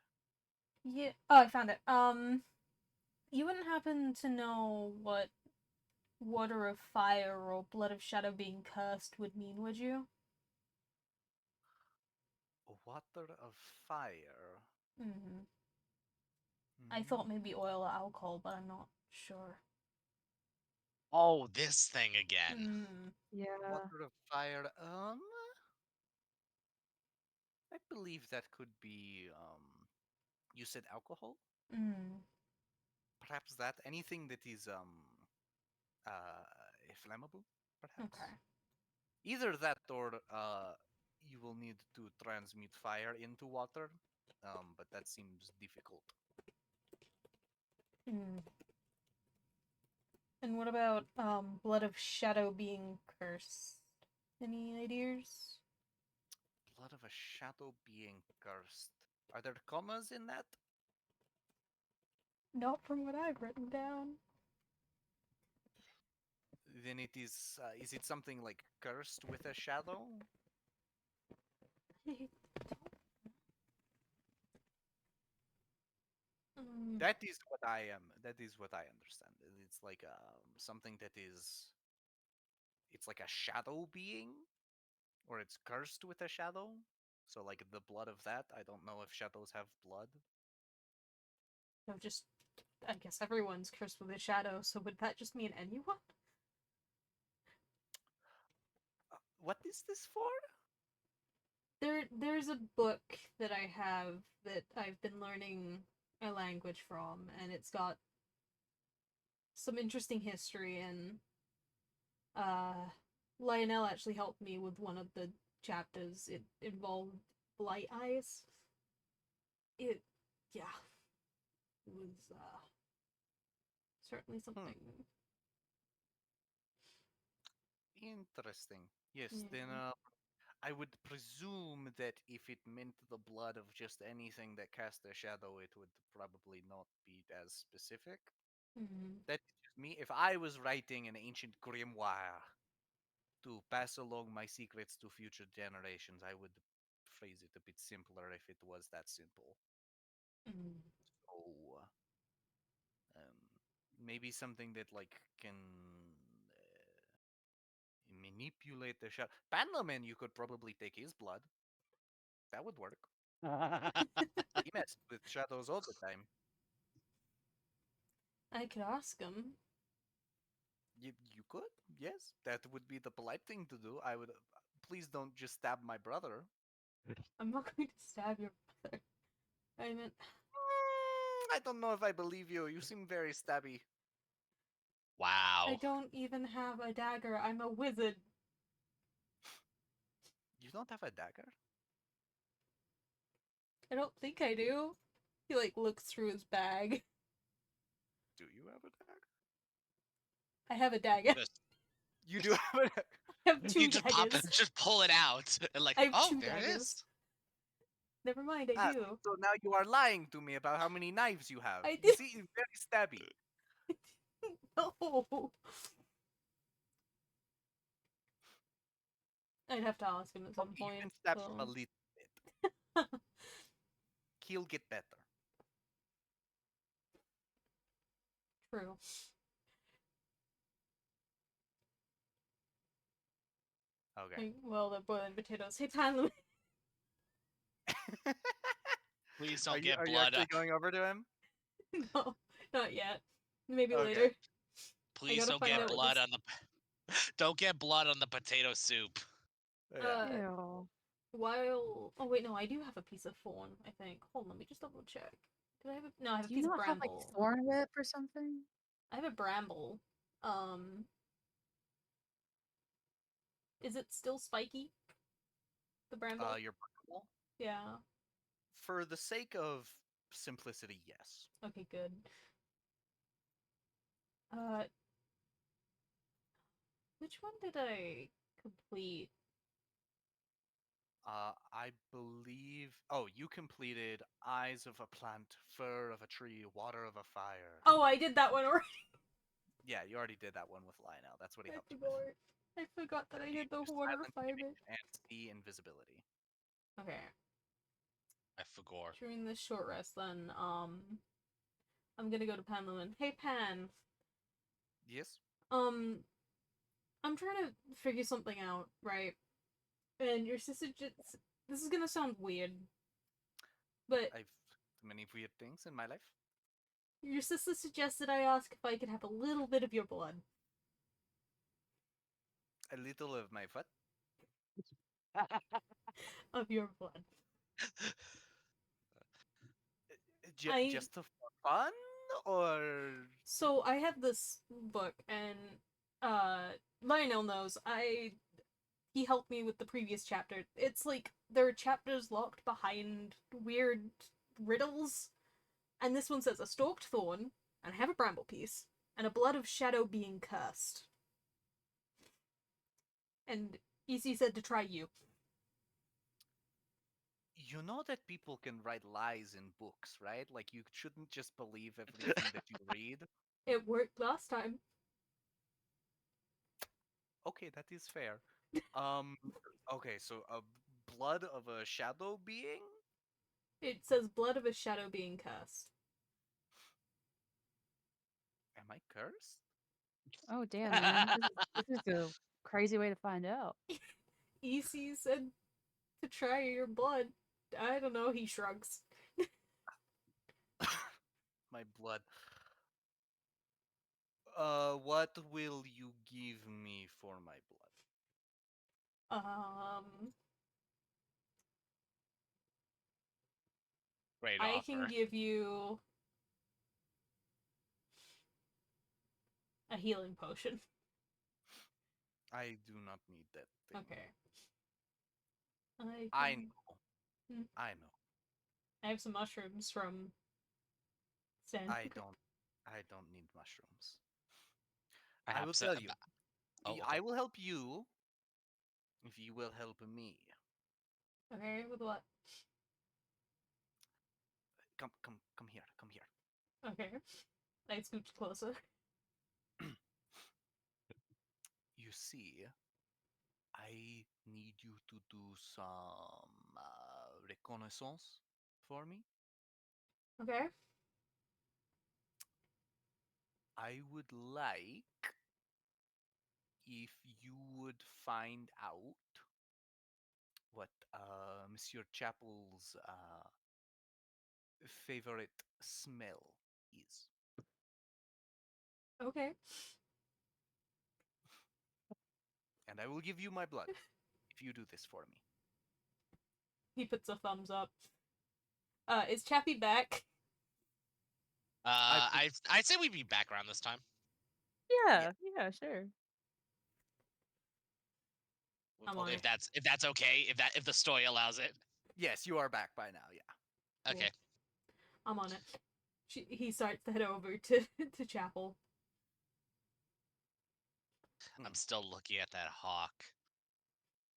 S2: Yeah. Oh, I found it. You wouldn't happen to know what water of fire or blood of shadow being cursed would mean, would you?
S1: Water of fire.
S2: Mm-hmm. I thought maybe oil or alcohol, but I'm not sure.
S4: Oh, this thing again.
S2: Mm.
S3: Yeah.
S1: Water of fire. I believe that could be. You said alcohol.
S2: Mm.
S1: Perhaps that anything that is flammable. Perhaps
S2: Okay.
S1: either that or you will need to transmute fire into water. But that seems difficult.
S2: Mm. And what about blood of shadow being cursed? Any ideas?
S1: Blood of a shadow being cursed. Are there commas in that?
S2: Not from what I've written down.
S1: Then it is. Is it something like cursed with a shadow?
S2: Mm.
S1: That is what I am. That is what I understand. It's like something that is. It's like a shadow being, or it's cursed with a shadow. So like the blood of that. I don't know if shadows have blood.
S2: No, just I guess everyone's cursed with a shadow, so would that just mean anyone?
S1: What is this for?
S2: There's a book that I have that I've been learning a language from, and it's got some interesting history, and uh Lionel actually helped me with one of the chapters. It involved light eyes. It yeah, it was certainly something.
S1: Interesting. Yes. Then
S2: Yeah.
S1: I would presume that if it meant the blood of just anything that cast a shadow, it would probably not be as specific.
S2: Mm-hmm.
S1: That's just me. If I was writing an ancient grimoire to pass along my secrets to future generations, I would phrase it a bit simpler if it was that simple.
S2: Mm-hmm.
S1: So maybe something that like can manipulate the shadow. Pandaman, you could probably take his blood. That would work. He messed with shadows all the time.
S2: I could ask him.
S1: You could, yes. That would be the polite thing to do. I would. Please don't just stab my brother.
S2: I'm not going to stab your brother. I meant
S1: I don't know if I believe you. You seem very stabby.
S2: I
S4: Wow.
S2: don't even have a dagger. I'm a wizard.
S1: You don't have a dagger?
S2: I don't think I do. He like looks through his bag.
S1: Do you have a dagger?
S2: I have a dagger.
S4: Just,
S1: You do have a dagger.
S2: I have
S4: you
S2: two
S4: just pop
S2: daggers.
S4: it, just pull it out, and like,
S2: I have
S4: oh,
S2: two
S4: there it
S2: daggers.
S4: is.
S2: Never mind, I
S1: Ah,
S2: do.
S1: so now you are lying to me about how many knives you have.
S2: I
S1: You
S2: did.
S1: see, you're very stabby.
S2: No. I'd have to ask him at some
S1: Okay, you can
S2: point.
S1: stab him a
S2: So.
S1: little bit. He'll get better.
S2: True.
S1: Okay.
S2: Well, they're boiling potatoes. Hey, Pan,
S4: Please
S1: Are
S4: don't
S1: you
S4: get
S1: are you
S4: blood.
S1: actually going over to him?
S2: no, not yet. Maybe
S1: Okay.
S2: later. I
S4: Please
S2: gotta
S4: don't
S2: find
S4: get
S2: out what
S4: blood
S2: this.
S4: on the. Don't get blood on the potato soup.
S1: Yeah.
S2: Uh,
S3: Ew.
S2: while. Oh wait, no, I do have a piece of thorn. I think. Hold on, let me just double check. Did I have a? No, I have a
S3: Do you
S2: piece of
S3: not have like
S2: bramble.
S3: thorn whip or something?
S2: I have a bramble. Um, is it still spiky? The bramble?
S1: Your bramble?
S2: Yeah.
S1: For the sake of simplicity, yes.
S2: Okay, good. Uh, which one did I complete?
S1: I believe. Oh, you completed eyes of a plant, fur of a tree, water of a fire.
S2: Oh, I did that one already.
S1: Yeah, you already did that one with Lionel. That's what he
S2: I
S1: helped you with.
S2: forgot. I forgot that I
S1: You
S2: had the
S1: used
S2: water
S1: silent
S2: fiber.
S1: image and see invisibility.
S2: Okay.
S4: I forgot.
S2: During this short rest, then, I'm gonna go to Panluin. Hey, Pan.
S1: Yes.
S2: Um, I'm trying to figure something out, right? And your sister just. This is gonna sound weird, but
S1: I've many weird things in my life.
S2: your sister suggested I ask if I could have a little bit of your blood.
S1: A little of my what?
S2: Of your blood. I
S1: Just for fun, or
S2: So I have this book, and Lionel knows he helped me with the previous chapter. It's like there are chapters locked behind weird riddles, and this one says a stalked thorn, and I have a bramble piece, and a blood of shadow being cursed. And EC said to try you.
S1: you know that people can write lies in books, right? Like you shouldn't just believe everything that you read.
S2: It worked last time.
S1: Okay, that is fair. Um, okay, so a blood of a shadow being?
S2: It says blood of a shadow being cursed.
S1: Am I cursed?
S3: Oh damn, man. This is a crazy way to find out.
S2: EC said to try your blood. I don't know, he shrugs.
S1: My blood. What will you give me for my blood?
S4: Great
S2: I can
S4: offer.
S2: give you a healing potion.
S1: I do not need that thing.
S2: Okay.
S1: I
S2: can...
S1: know.
S2: Hmm.
S1: I know.
S2: I have some mushrooms from Stan.
S1: I don't need mushrooms.
S4: I
S1: I
S4: have
S1: will
S4: so.
S1: tell you.
S4: Oh,
S1: I
S4: okay.
S1: will help you if you will help me.
S2: Okay, with what?
S1: Come here. Come here.
S2: Okay. I scooched closer.
S1: You see, I need you to do some reconnaissance for me.
S2: Okay.
S1: I would like if you would find out what Monsieur Chapel's favorite smell is.
S2: Okay.
S1: And I will give you my blood if you do this for me.
S2: He puts a thumbs up. Is Chappie back?
S1: I
S4: I'd say we'd be back around this time.
S3: Yeah, yeah, sure.
S2: I'm on
S4: If
S2: it.
S4: that's okay, if the story allows it.
S1: Yes, you are back by now, yeah.
S4: Okay.
S2: I'm on it. He starts to head over to to chapel.
S4: I'm still looking at that hawk.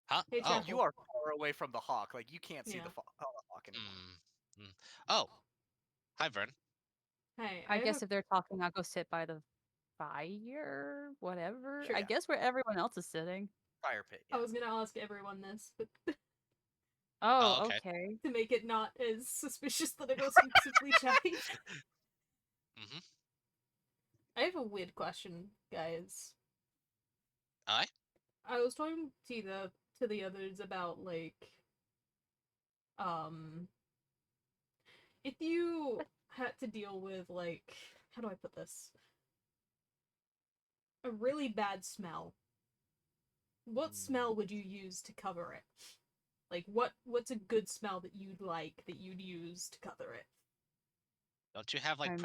S4: Huh?
S2: Hey,
S4: Oh.
S2: Chapel.
S1: You are far away from the hawk. Like you can't see
S2: Yeah.
S1: the hawk anymore.
S4: Mm. Oh. Hi, Vern.
S2: Hey,
S3: I guess if they're talking, I'll go sit by the fire, whatever.
S2: Sure.
S3: I
S1: Yeah.
S3: guess where everyone else is sitting.
S1: Fire pit.
S2: I
S1: Yeah.
S2: was gonna ask everyone this, but
S3: Oh,
S4: Oh, okay.
S3: okay.
S2: to make it not as suspicious that it was simply Chappie.
S4: Mm-hmm.
S2: I have a weird question, guys.
S4: Aye.
S2: I was talking to the others about like um if you had to deal with like how do I put this? A really bad smell. What smell would you use to cover it? Like what's a good smell that you'd like that you'd use to cover it?
S4: Don't you have like
S3: I'm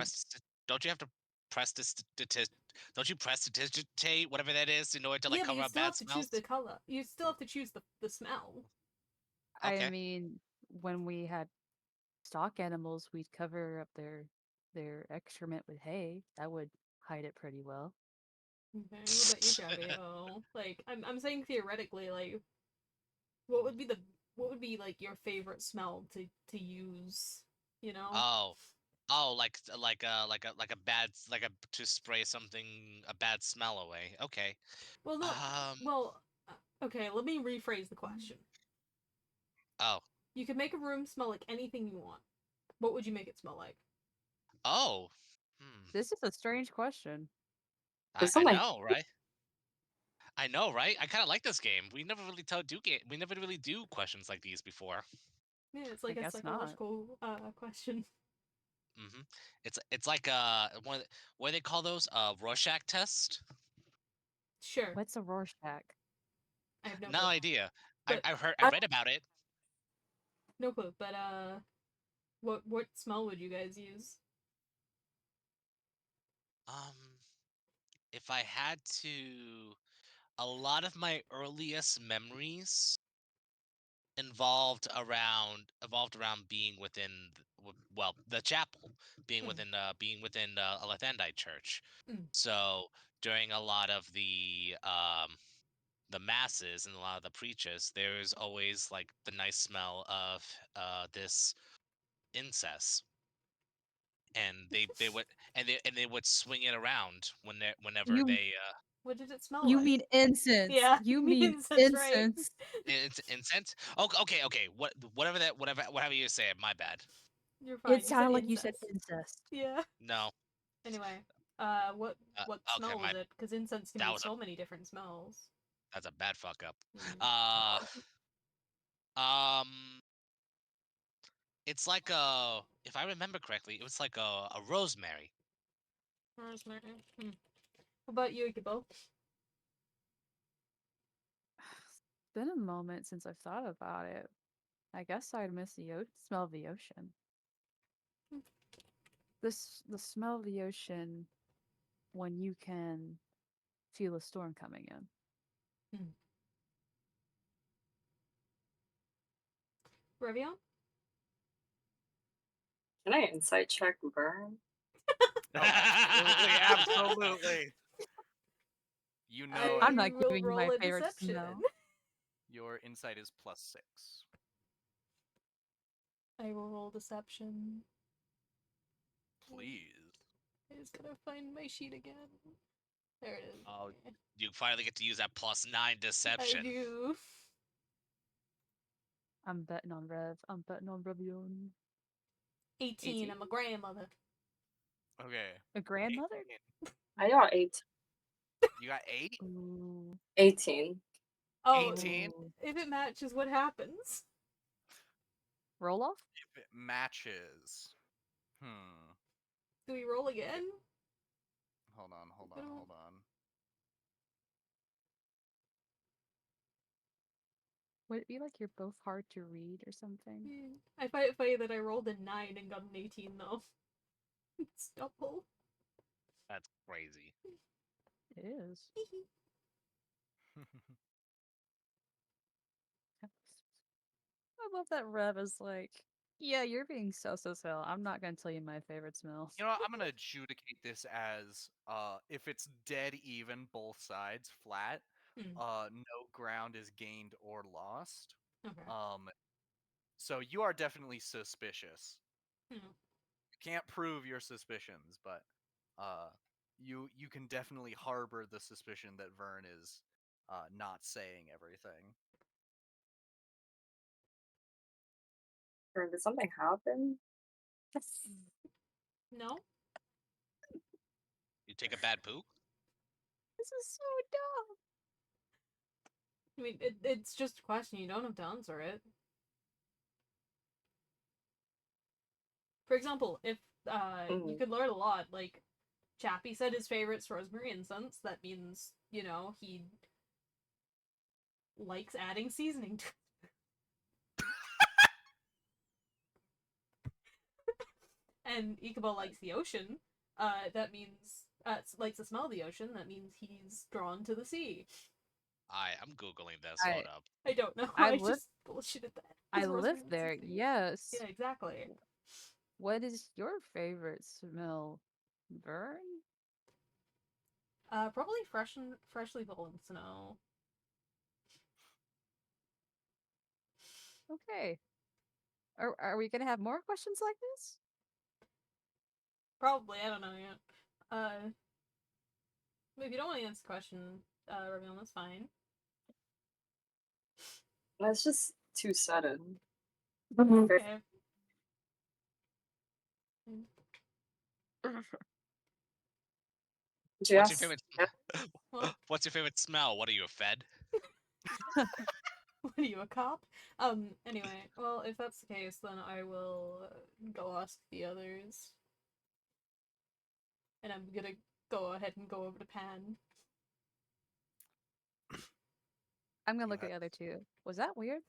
S4: Don't you have to press this? Don't you press digitate whatever that is in order to like
S2: Yeah, but
S4: cover
S2: you
S4: up
S2: still
S4: bad
S2: have to choose
S4: smells?
S2: the color. You still have to choose the smell.
S3: I
S4: Okay.
S3: mean, when we had stock animals, we'd cover up their excrement with hay. That would hide it pretty well.
S2: Okay, what about you, Chappie? Oh, like I'm saying theoretically, like what would be the what would be like your favorite smell to use? You know?
S4: Oh. Oh, like a bad to spray something a bad smell away. Okay.
S2: Well, no.
S4: Um.
S2: Well, okay. Let me rephrase the question.
S4: Oh.
S2: You could make a room smell like anything you want. What would you make it smell like?
S4: Oh. Hmm.
S3: This is a strange question.
S5: There's
S4: I
S5: something.
S4: know, right? I know, right? I kind of like this game. We never really we never really do questions like these before.
S2: Yeah, it's
S3: I
S2: like a
S3: guess not.
S2: psychological question.
S4: Hmm. It's like what do they call those? Rorschach test?
S2: Sure,
S3: What's a Rorschach?
S2: I have no
S4: No
S2: clue,
S4: idea.
S2: but
S4: I read about it.
S2: no clue. But what smell would you guys use?
S4: Um, if I had to, a lot of my earliest memories evolved around being within well the chapel
S2: Hmm.
S4: being within a Lathandite church.
S2: Mm.
S4: So during a lot of the masses and a lot of the preaches, there's always like the nice smell of this incense, and they would and they would swing it around whenever
S3: You
S4: they
S2: What did it smell
S3: you
S2: like?
S3: mean incense?
S2: Yeah,
S3: You
S2: the
S3: mean
S2: incense, right?
S3: incense?
S4: it's incense. Okay. Whatever that whatever you say it. My bad.
S2: You're
S3: It
S2: fine. You said
S3: sounded like you said
S2: incest.
S3: incest.
S2: Yeah.
S4: No.
S2: Anyway, what
S4: Uh,
S2: what
S4: okay.
S2: smell was it? Because incense can
S4: That
S2: be
S4: was a
S2: so many different smells.
S4: that's a bad fuck up.
S2: Mm.
S4: Uh, um, it's like if I remember correctly, it was like a rosemary.
S2: Rosemary. Hmm. What about you, Ikibbo?
S3: It's been a moment since I've thought about it. I guess I'd miss the smell of the ocean. The smell of the ocean when you can feel a storm coming in.
S2: Hmm. Revion?
S5: Can I insight check burn?
S1: Oh, absolutely, absolutely. You know
S2: I
S3: I'm
S1: it.
S3: not
S2: will
S3: giving you
S2: roll
S3: my
S2: a
S3: favorite
S2: deception.
S3: smell.
S1: Your insight is +6.
S2: I will roll deception.
S1: Please.
S2: I just gotta find my sheet again. There it is.
S4: Oh,
S2: Okay.
S4: you finally get to use that +9
S2: I
S4: deception.
S2: do.
S3: I'm betting on Rev. I'm betting on Revion.
S2: 18. I'm a grandmother.
S1: Okay.
S3: A grandmother?
S1: 18.
S5: I got 18.
S1: You got 8?
S3: Ooh.
S5: 18.
S2: Oh,
S1: 18?
S3: Ooh.
S2: if it matches, what happens?
S3: Roll off?
S1: If it matches.
S2: Do we roll again?
S1: Hold on, hold
S2: I
S1: on,
S2: don't-
S1: hold on.
S3: Would it be like you're both hard to read or something?
S2: I find it funny that I rolled a 9 and got an 18, though. It's double.
S4: That's crazy.
S3: It is. I love that Rev is like, yeah, you're being so hell. I'm not gonna tell you my favorite smell.
S1: You know what? I'm gonna adjudicate this as if it's dead even both sides flat,
S2: Hmm.
S1: no ground is gained or lost.
S2: Okay.
S1: So you are definitely suspicious.
S2: Hmm.
S1: You can't prove your suspicions, but uh you can definitely harbor the suspicion that Vern is not saying everything.
S5: Or did something happen?
S2: No?
S4: You take a bad poop.
S3: This is so dumb.
S2: I mean, it's just a question. You don't have to answer it. For example, if you
S5: Mm.
S2: could learn a lot, like Chappie said his favorite's rosemary incense, that means, he likes adding seasoning to and Ikibbo likes the ocean, that means likes the smell of the ocean. That means he's drawn to the sea.
S4: I'm googling this.
S3: I
S4: Hold up.
S2: I don't know.
S3: I
S2: I
S3: live
S2: just bullshitted that.
S3: I
S2: His
S3: live
S2: rosemary
S3: there.
S2: incense thing.
S3: Yes.
S2: Yeah, exactly.
S3: What is your favorite smell, Vern?
S2: Probably freshly fallen snow.
S3: Okay. Are we gonna have more questions like this?
S2: Probably, I don't know yet. But if you don't want to answer the question, Ravion, that's fine.
S5: That's just too sudden.
S2: Okay.
S4: What's your
S5: Just
S4: favorite?
S2: What?
S4: What's your favorite smell? What are you, a Fed?
S2: What are you, a cop? Anyway, well, if that's the case, then I will go ask the others. And I'm gonna go ahead and go over to Pan.
S3: I'm gonna
S1: You
S3: look at
S1: have-
S3: the other two. Was that weird?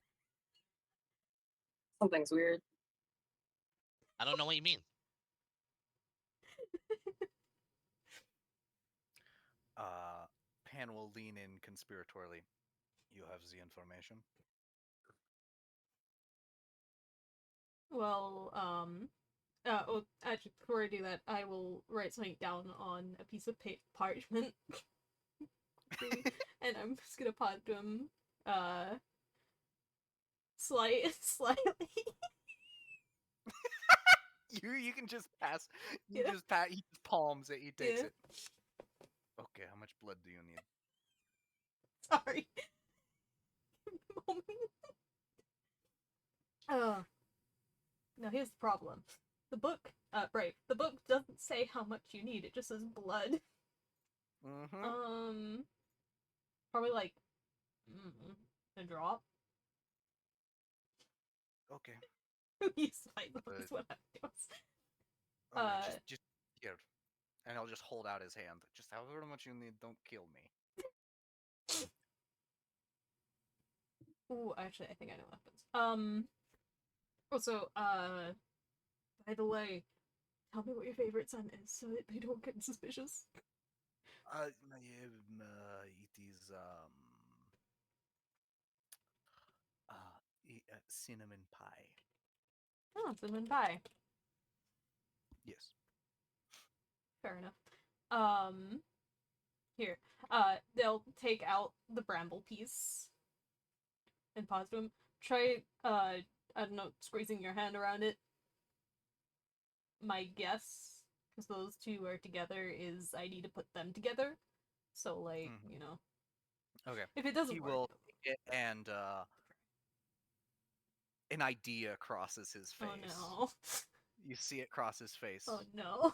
S5: something's weird.
S4: I don't know what you mean.
S1: Pan will lean in conspiratorially. You have the information.
S2: Well, actually, before I do that, I will write something down on a piece of parchment. And I'm just gonna pass to him, slightly.
S1: You can just pass. You
S2: Yeah.
S1: just pat. He just palms it. He takes
S2: Yeah.
S1: it. Okay, how much blood do you need?
S2: Sorry. Now here's the problem. The book, Brave, the book doesn't say how much you need, it just says blood.
S1: Mm-hmm.
S2: Probably like, a drop.
S1: Okay.
S2: He's like, that's what I do.
S1: Alright, just here. And I'll just hold out his hand. Just however much you need, don't kill me.
S2: Ooh, actually, I think I know weapons. Also, by the way, tell me what your favorite son is so that they don't get suspicious.
S1: It is cinnamon pie.
S2: Oh, cinnamon pie.
S1: Yes.
S2: Fair enough. Here. They'll take out the bramble piece and pause to him. Try, I don't know, squeezing your hand around it. My guess, because those two are together, is I need to put them together. So, like, you know.
S1: Okay.
S2: If it doesn't
S1: He
S2: work,
S1: will take it and an idea crosses his face.
S2: oh no.
S1: You see it cross his face.
S2: Oh no.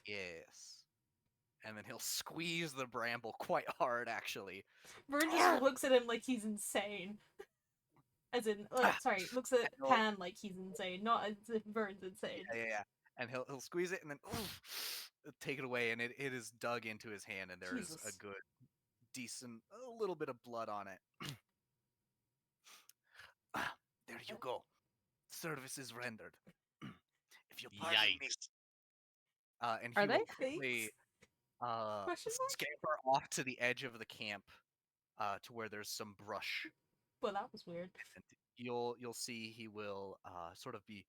S1: Yes. And then he'll squeeze the bramble quite hard, actually.
S2: Vern just looks at him like he's insane. As in, like, sorry, looks at Pan like he's insane, not as if Vern's insane.
S1: Yeah. And he'll squeeze it and then take it away, and it is dug into his hand, and there is a
S2: Jesus.
S1: good, decent, a little bit of blood on it. There you go. Service is rendered. If you pardon me.
S4: Yikes.
S1: And
S3: Are
S1: he
S3: they?
S1: will quickly
S2: Question mark?
S1: scamper off to the edge of the camp, to where there's some brush.
S2: Well, that was weird.
S1: And you'll see he will sort of be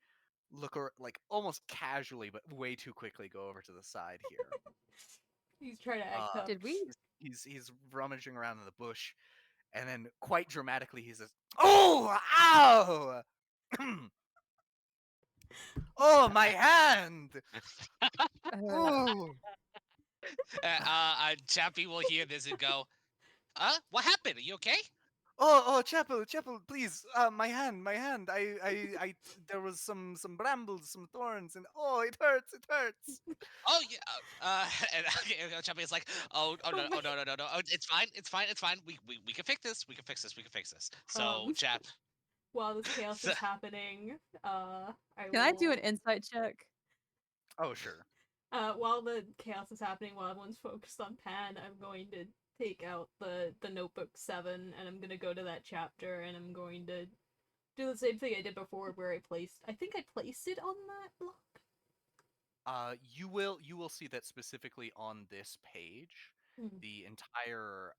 S1: like almost casually, but way too quickly go over to the side here.
S2: He's trying to act tough.
S3: Did we?
S1: He's rummaging around in the bush, and then quite dramatically he says, "Oh, ow! Oh, my hand! Ooh!
S4: Chappie will hear this and go, what happened? Are you okay?
S1: Oh, Chapel, please, my hand. There was some brambles, some thorns, and oh, it hurts.
S4: Oh yeah. And Chappie is like, no, oh, it's fine. We can fix this. We can fix this. So Chap,
S2: While this chaos is happening,
S3: Can I do an insight check?
S1: Oh, sure.
S2: While the chaos is happening, while everyone's focused on Pan, I'm going to take out the notebook 7, and I'm gonna go to that chapter, and I'm going to do the same thing I did before, where I think I placed it on that block.
S1: You will see that specifically on this page, the entire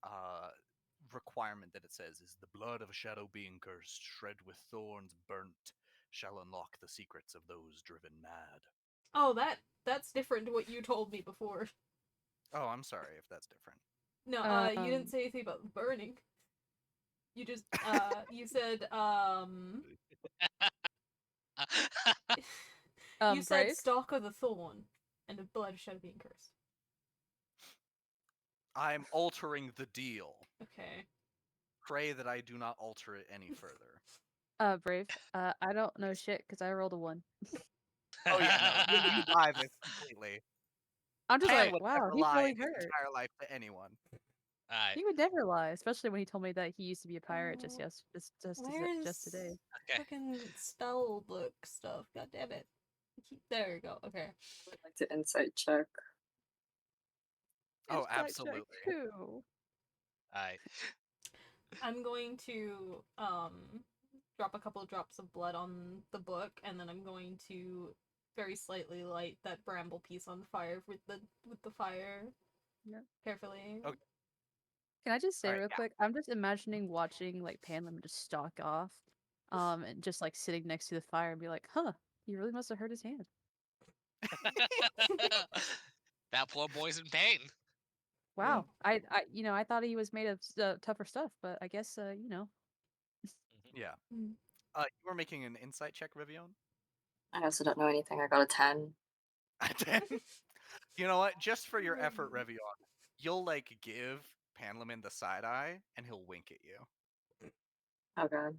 S1: requirement that it says is the blood of a shadow being cursed, shred with thorns burnt, shall unlock the secrets of those driven mad.
S2: Oh, that's different to what you told me before.
S1: Oh, I'm sorry if that's different.
S2: No, you didn't say anything about the burning. You just, you said, you said
S3: Brave?
S2: stalk of the thorn. and of bloodshed being cursed.
S1: I'm altering the deal.
S2: Okay.
S1: Pray that I do not alter it any further.
S3: Brave. I don't know shit because I rolled a 1.
S1: Oh yeah, no, you buy this completely.
S3: I'm just
S1: Pan
S3: like,
S1: would
S3: wow,
S1: never
S3: he's
S1: lie
S3: really
S1: in his
S3: hurt.
S1: entire life to anyone.
S4: Alright.
S3: He would never lie, especially when he told me that he used to be a pirate just
S2: Where's
S3: today.
S4: Okay.
S2: fucking spell book stuff? God damn it. There we go. Okay.
S5: I would like to insight check.
S1: Oh,
S3: Insight check
S1: absolutely.
S3: too.
S4: Alright.
S2: I'm going to drop a couple of drops of blood on the book, and then I'm going to very slightly light that bramble piece on fire with the fire.
S3: Yeah.
S2: Carefully.
S1: Okay.
S3: Can I just say
S1: Alright,
S3: real quick? I'm just imagining watching like Panlim just stalk off, and just like sitting next to the fire and be like, "Huh, he really must have hurt his hand."
S4: That poor boy's in pain.
S3: Wow, I thought he was made of tougher stuff, but I guess you know.
S1: Yeah.
S2: Mm.
S1: You were making an insight check, Rivion?
S5: I also don't know anything. I got a 10.
S1: You know what? Just for your effort, Revion, you'll like give Panlamin the side eye, and he'll wink at you.
S5: Oh god.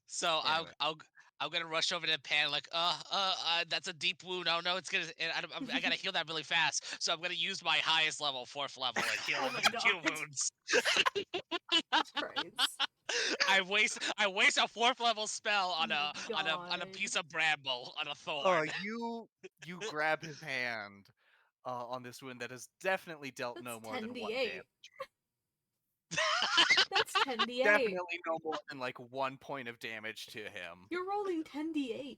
S4: So
S1: Anyway.
S4: I'm gonna rush over to Pan like, that's a deep wound. Oh no, it's gonna, I gotta heal that really fast. So I'm gonna use my highest level, 4th level, and heal
S2: Oh my
S4: heal
S2: God.
S4: wounds.
S2: Christ.
S4: I waste a 4th level spell on
S2: Oh
S4: a
S2: my
S4: on a
S2: God.
S4: piece of bramble on a
S1: Oh,
S4: thorn.
S1: you grab his hand on this wound that has definitely dealt
S2: That's
S1: no more than 1
S2: 10d8.
S1: damage.
S2: That's 10d8.
S1: Definitely no more than like 1 point of damage to him.
S2: You're rolling 10d8.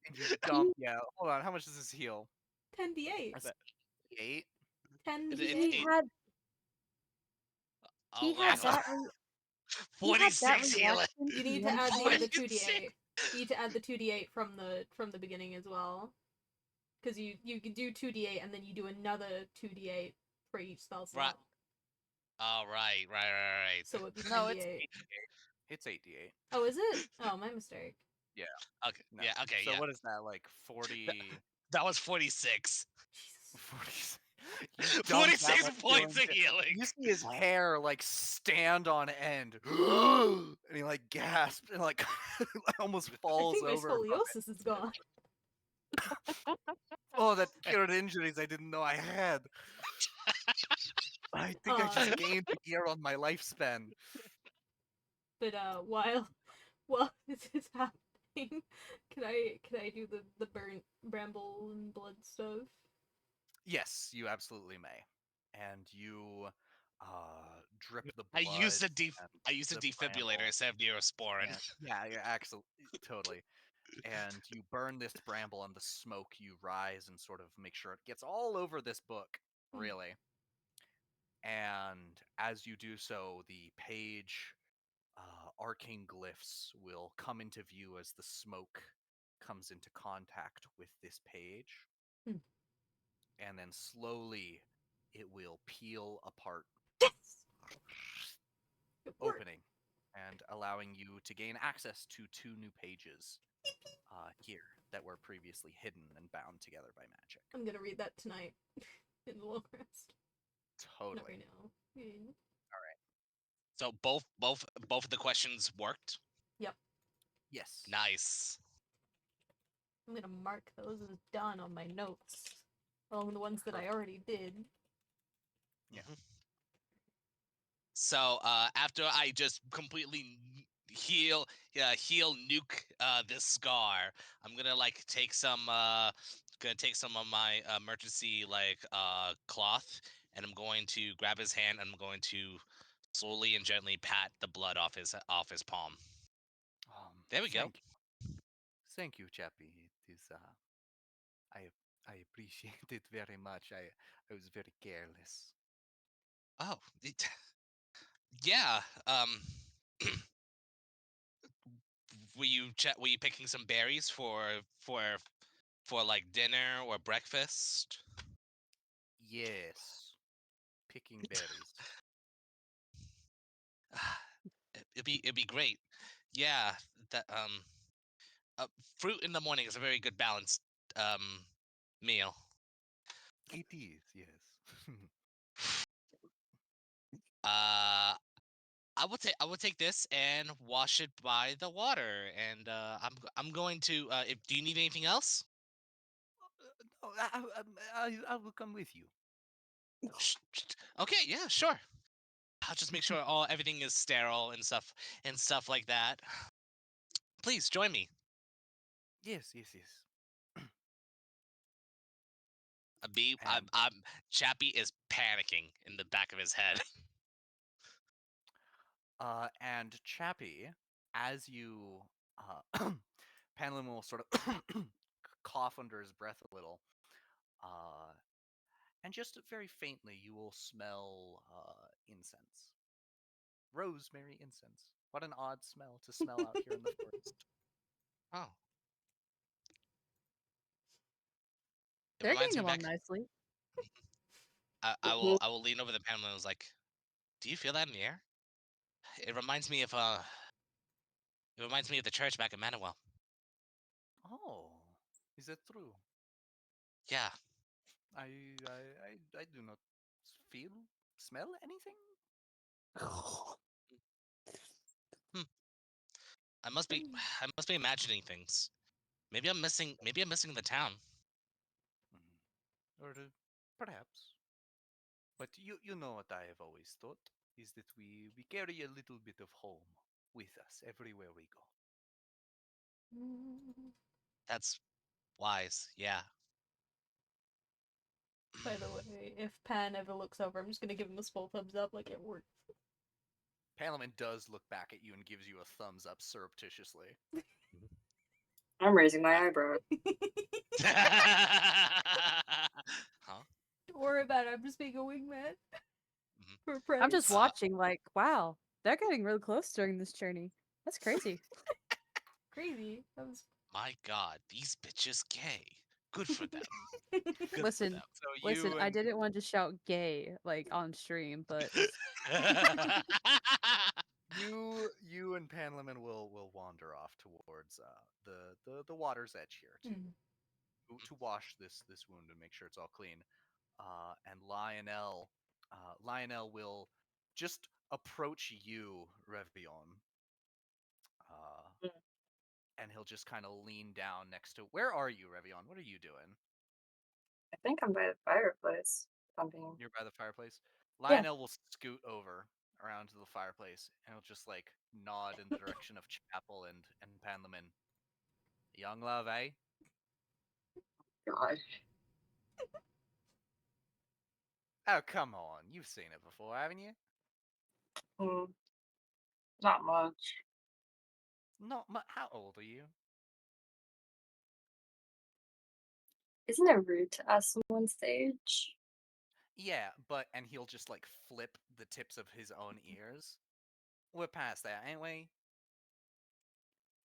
S1: And you dump. Yeah, hold on. How much does this heal?
S2: 10d8.
S1: Is that 8?
S2: 10d8.
S3: He
S4: Oh
S3: had
S4: wow,
S3: that
S4: 46 healing.
S3: reaction.
S2: You need to
S3: one
S2: add the
S3: point.
S2: other 2d8. You need to add the 2d8 from the beginning as well. Because you can do 2d8 and then you do another 2d8 for each spell slot.
S4: Oh right.
S2: So it'd be 10d8.
S1: No, it's 8d8. It's 8d8.
S2: Oh, is it? Oh, my mistake.
S1: Yeah.
S4: Okay,
S1: No.
S4: yeah, okay,
S1: So
S4: yeah.
S1: what is that, like 40?
S4: That was 46.
S2: Jesus.
S1: 40. You dump that
S4: 46
S1: much
S4: points of
S1: healing.
S4: healing.
S1: You see his hair like stand on end, and he like gasps and like almost
S2: I
S1: falls
S2: think my
S1: over. from it.
S2: scoliosis is gone.
S1: Oh, that cured injuries I didn't know I had. I think I just gained a year on my lifespan.
S2: But while this is happening, can I do the burnt bramble and blood stuff?
S1: Yes, you absolutely may. And you drip the
S4: I
S1: blood.
S4: used a
S1: the
S4: defibrillator
S1: bramble.
S4: instead of Neosporin.
S1: Yeah, you're actually totally. And you burn this bramble, and the smoke, you rise and sort of make sure it gets all over this book, really. And as you do so, the page arcane glyphs will come into view as the smoke comes into contact with this page. And then slowly it will peel apart,
S2: Yes! It worked.
S1: opening and allowing you to gain access to 2 new pages here that were previously hidden and bound together by magic.
S2: I'm gonna read that tonight in the long rest. Not
S1: Totally.
S2: right now. Yeah.
S4: So both of the questions worked.
S2: Yep.
S1: Yes.
S4: Nice.
S2: I'm gonna mark those as done on my notes. Along the ones that I already did.
S1: Yeah.
S4: So after I just completely heal nuke this scar, I'm gonna like take some of my emergency like cloth, and I'm going to grab his hand, and I'm going to slowly and gently pat the blood off his palm. There we go.
S1: Thank you, Chappie. It is I appreciate it very much. I was very careless.
S4: Oh, yeah. Were you picking some berries for like dinner or breakfast?
S1: Yes. Picking berries.
S4: It'd be great. Yeah, that fruit in the morning is a very good balance. Um, meal.
S1: It is, yes.
S4: I would take this and wash it by the water, and I'm going to. If do you need anything else?
S1: No, I will come with you.
S4: Okay, yeah, sure. I'll just make sure everything is sterile and stuff like that. Please join me.
S1: Yes, yes, yes. And
S4: Chappie is panicking in the back of his head.
S1: and Chappie, as you Panlin will sort of cough under his breath a little, uh, and just very faintly you will smell incense, rosemary incense. What an odd smell to smell out here in the forest.
S4: Oh, it
S3: They're
S4: reminds
S3: getting
S4: me
S3: along
S4: back.
S3: nicely.
S5: Mhm.
S4: I will lean over the panel and was like, "Do you feel that in the air? It reminds me of the church back in Manuel.
S1: Oh, is that true?
S4: Yeah,
S1: I do not feel, smell anything.
S4: hmm. I must be I must be imagining things. Maybe I'm missing the town.
S1: Or perhaps. But you know what I have always thought is that we carry a little bit of home with us everywhere we go.
S4: That's wise. Yeah.
S2: By the way, if Pan ever looks over, I'm just gonna give him a small thumbs up like it worked.
S1: Parliament does look back at you and gives you a thumbs up surreptitiously.
S5: I'm raising my eyebrow.
S4: Huh?
S2: Don't worry about it, I'm just being a wingman.
S4: Mhm.
S2: For
S3: I'm just
S2: Prince.
S3: watching, like, wow, they're getting really close during this journey. That's crazy.
S2: Crazy. That was.
S4: My God, these bitches gay. Good for them. Good for
S3: Listen,
S4: them.
S1: So
S3: listen,
S1: you
S3: I
S1: and
S3: didn't want to shout gay, like, on stream, but
S1: you and Panliman will wander off towards the water's edge here to wash this wound and make sure it's all clean. And Lionel will just approach you, Revion, uh,
S5: Mm.
S1: and he'll just kind of lean down next to. Where are you, Revion? What are you doing?
S5: I think I'm by the fireplace. If I'm being.
S1: You're by the fireplace.
S5: Yeah.
S1: Lionel will scoot over around to the fireplace, and he'll just like nod in the direction of Chapel and Panlaman. Young love, eh?
S5: God.
S1: Oh, come on. You've seen it before, haven't you?
S5: Mm, not much.
S1: Not much. How old are you?
S5: Isn't it rude to ask someone's age?
S1: Yeah, and he'll just like flip the tips of his own ears. We're past that, ain't we?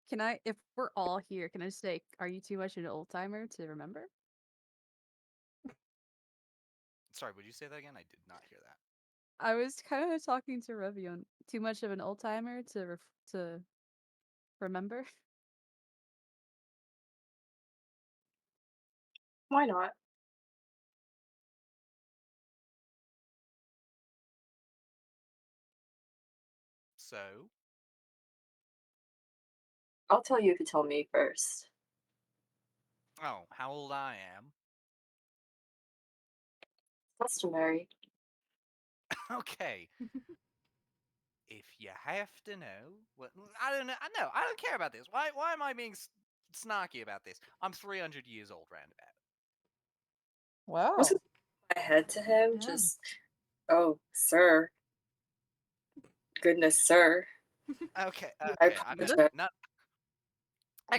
S3: can I, if we're all here, can I just say, are you too much an old timer to remember?
S1: Sorry, would you say that again? I did not hear that.
S3: I was kind of talking to Revion. Too much of an old timer to remember?
S5: Why not?
S1: So,
S5: I'll tell you if you tell me first.
S1: oh, how old I am?
S5: Customary.
S1: Okay. If you have to know, what I don't know. I know. I don't care about this. Why am I being snarky about this? I'm 300 years old, roundabout.
S5: I was
S3: Wow.
S5: gonna put my head to him,
S2: Damn.
S5: just, oh, sir. Goodness, sir.
S1: Okay,
S5: I
S1: okay. I'm
S3: You
S1: not.
S3: look,
S5: apologize.
S1: Not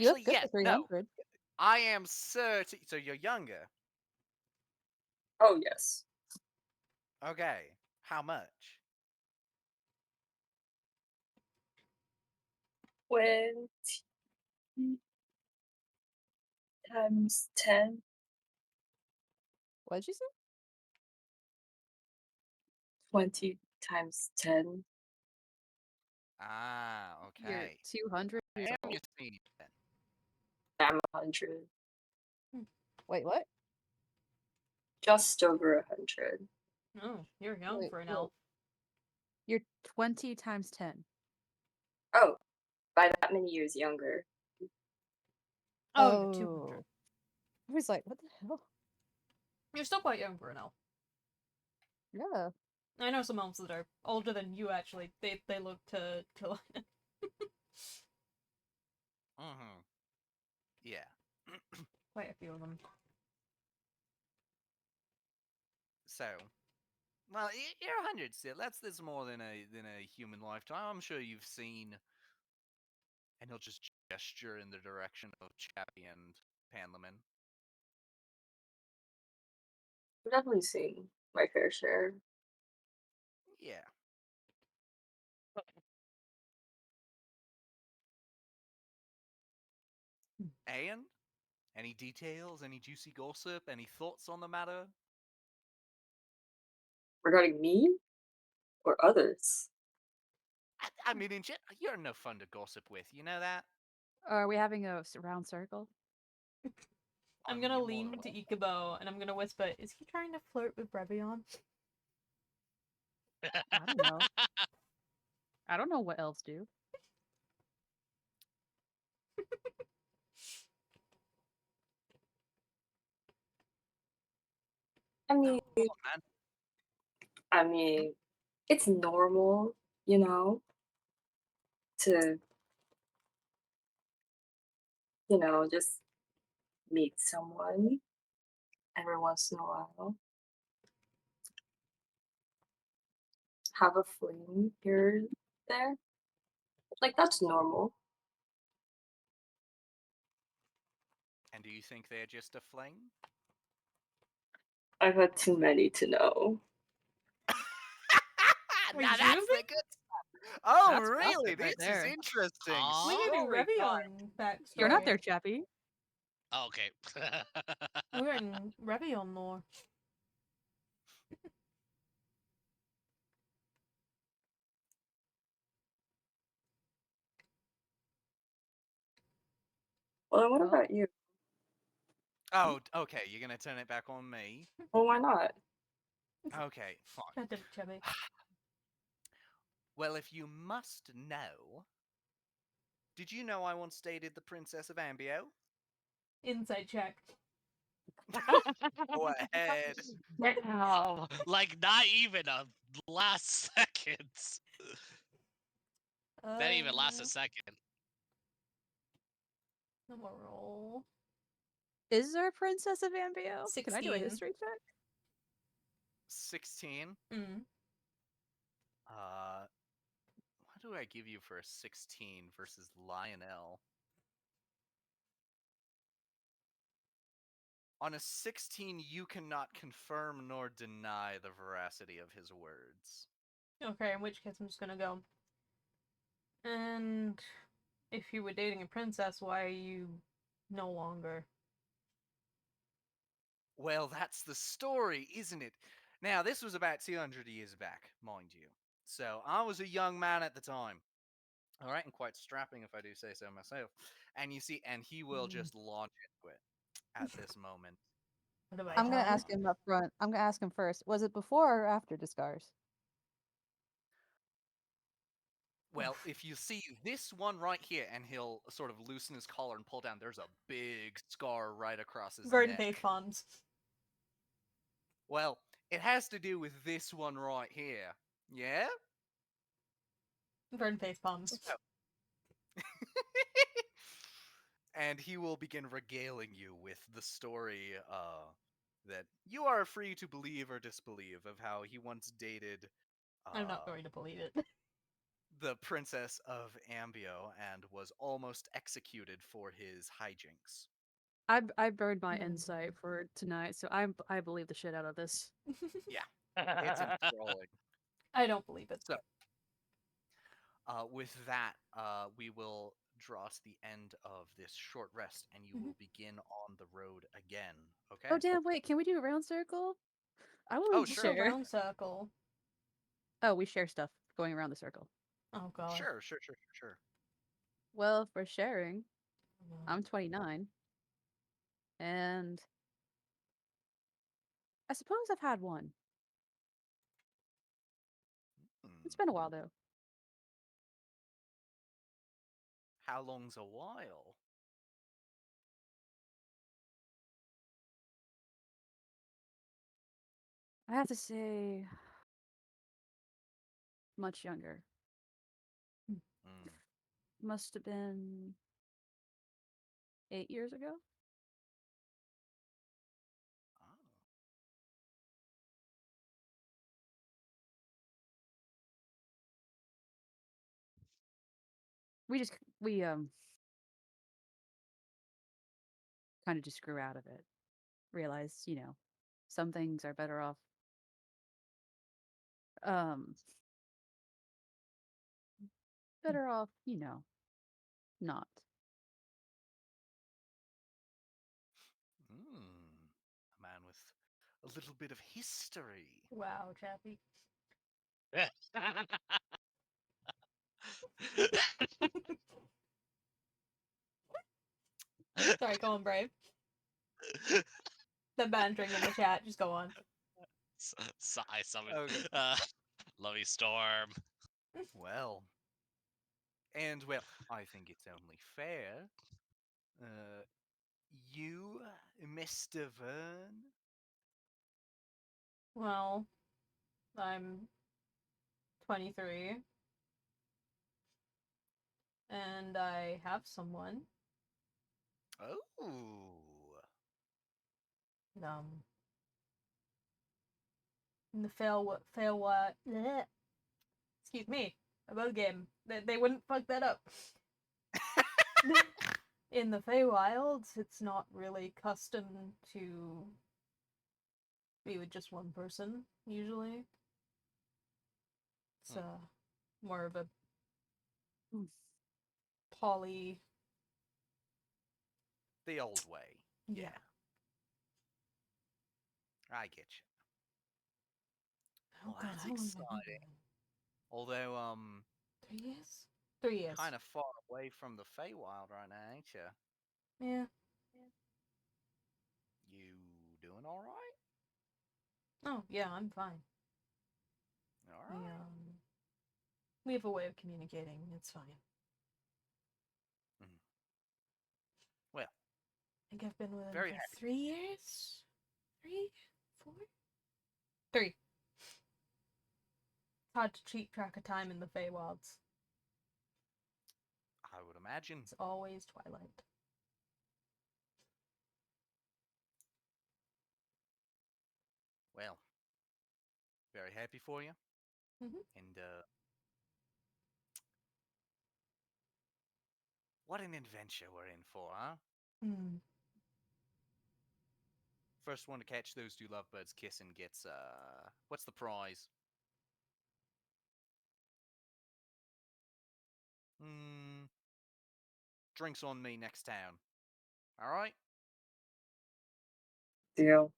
S3: you look
S1: actually.
S3: good
S1: Yes.
S3: for
S1: No.
S3: 300.
S1: I am 30. So you're younger.
S5: Oh, yes.
S1: Okay. How much?
S5: 20 times 10.
S3: What'd you say?
S5: 20 times 10.
S1: Ah.
S3: You're
S1: Okay.
S3: 200
S1: I
S3: years
S1: am
S3: old.
S1: your senior then.
S5: I'm 100.
S3: Wait, what?
S5: just over 100.
S2: Oh, you're young
S3: Wait,
S2: for an
S3: wait.
S2: elf.
S3: You're 20 times 10.
S5: Oh, by that many years younger.
S2: Oh, you're 200.
S3: I was like, what the hell?
S2: You're still quite young for an elf.
S3: Yeah.
S2: I know some elves that are older than you, actually. They look to
S1: Mm-hmm. Yeah.
S2: quite a few of them.
S1: So, well, you're 100 still. That's more than a human lifetime. I'm sure you've seen, and he'll just gesture in the direction of Chappie and Panlaman.
S5: I've definitely seen my fair share.
S1: Yeah. And any details, any juicy gossip, any thoughts on the matter?
S5: Regarding me or others?
S1: I mean, you're no fun to gossip with. You know that.
S3: Are we having a round circle?
S1: I
S2: I'm
S1: mean,
S2: gonna
S1: you're more than
S2: lean to
S1: welcome.
S2: Ikibbo and I'm gonna whisper, is he trying to flirt with Brevion?
S3: I don't know. I don't know what elves do.
S5: I mean,
S1: Come on, man.
S5: I mean, it's normal, you know, to, just meet someone every once in a while. Have a fling here, there. Like, that's normal.
S1: And do you think they're just a fling?
S5: I've had too many to know.
S2: Are
S1: Now
S2: you
S1: that's
S2: choosing?
S1: the good stuff. Oh,
S3: That's
S1: really?
S3: gossip
S1: This
S3: right
S1: is
S3: there.
S1: interesting.
S2: We
S4: Aw.
S2: can do
S1: Story time.
S2: Revion backstory.
S3: You're not there, Chappie.
S4: Oh, okay.
S2: We're in Revion lore.
S5: Well, then what
S3: Well,
S5: about you?
S1: Oh, okay. You're gonna turn it back on me.
S5: Well, why not?
S1: Okay, fine.
S2: God damn it, Chubby.
S1: Well, if you must know, did you know I once dated the Princess of Ambio?
S2: Insight check.
S1: Go ahead.
S4: Wow. Like, not even a last second. That didn't even last a second.
S2: I'm gonna roll.
S3: is there a Princess of Ambio? Can I do a
S2: 16.
S3: history check?
S1: 16.
S2: Mm.
S1: What do I give you for a 16 versus Lionel? On a 16, you cannot confirm nor deny the veracity of his words.
S2: Okay, in which case I'm just gonna go. And if you were dating a princess, why are you no longer?
S1: Well, that's the story, isn't it? Now, this was about 200 years back, mind you. So, I was a young man at the time. All right, and quite strapping, if I do say so myself. And you see, and he will just launch into it at this moment.
S2: What have I
S3: I'm gonna
S2: done?
S3: ask him up front. I'm gonna ask him first. Was it before or after Discars?
S1: Well, if you see this one right here, and he'll sort of loosen his collar and pull down, there's a big scar right across his
S2: Verdant
S1: neck.
S2: face palms.
S1: Well, it has to do with this one right here. Yeah?
S2: Verdant face palms.
S1: So- and he will begin regaling you with the story that you are free to believe or disbelieve of how he once dated
S2: I'm not going to believe it.
S1: the Princess of Ambio and was almost executed for his hijinks.
S3: I burned my
S2: Hmm.
S3: insight for tonight, so I believe the shit out of this.
S1: Yeah, it's enthralling.
S2: I don't believe it.
S1: So, with that, we will draw to the end of this short rest, and you will begin on the road again. Okay?
S3: Oh damn! Wait, can we do a round circle? I
S1: Oh,
S3: want to
S1: sure.
S2: It's a
S3: share.
S2: round circle.
S3: Oh, we share stuff going around the circle.
S2: Oh god.
S1: Sure.
S3: Well, for sharing, I'm 29, and I suppose I've had one. It's
S1: Hmm.
S3: been a while though.
S1: How long's a while?
S3: I have to say, much younger.
S1: Hmm.
S3: Must have been 8 years ago.
S1: Oh.
S3: We kind of just grew out of it. Realized, some things are better off um better off, not.
S1: A man with a little bit of history.
S2: Wow, Chappie. Sorry, go on, Brave. The bantering in the chat, just go on.
S4: I summoned
S1: Okay.
S4: Lovey Storm.
S1: Well, I think it's only fair. Uh, you, Mr. Vern?
S2: Well, I'm 23. And I have someone.
S1: Oh.
S2: Um, in the fail what? Excuse me, above game. They wouldn't fuck that up. In the Feywilds, it's not really custom to be with just one person, usually. It's more of a
S3: Mm.
S2: poly.
S1: The old way.
S2: Yeah.
S1: I get you.
S2: Oh
S1: Well,
S2: god,
S1: that's
S2: how long have I been
S1: exciting.
S2: gone?
S1: Although,
S2: 3 years? 3 years.
S1: kind of far away from the Feywild right now, ain't you?
S2: Yeah.
S1: You doing all right?
S2: Oh, yeah, I'm fine.
S1: All
S2: We,
S1: right.
S2: we have a way of communicating. It's fine.
S1: Mhm. Well,
S2: I think I've been with him
S1: very
S2: for
S1: happy.
S2: 3 years? 3? 4? 3. It's hard to keep track of time in the Feywilds.
S1: I would imagine.
S2: It's always twilight.
S1: Well, very happy for you.
S2: Mhm.
S1: And what an adventure we're in for, huh?
S2: Hmm.
S1: First one to catch those two lovebirds kissing gets what's the prize? Hmm. Drinks on me next town. All right.
S5: Deal.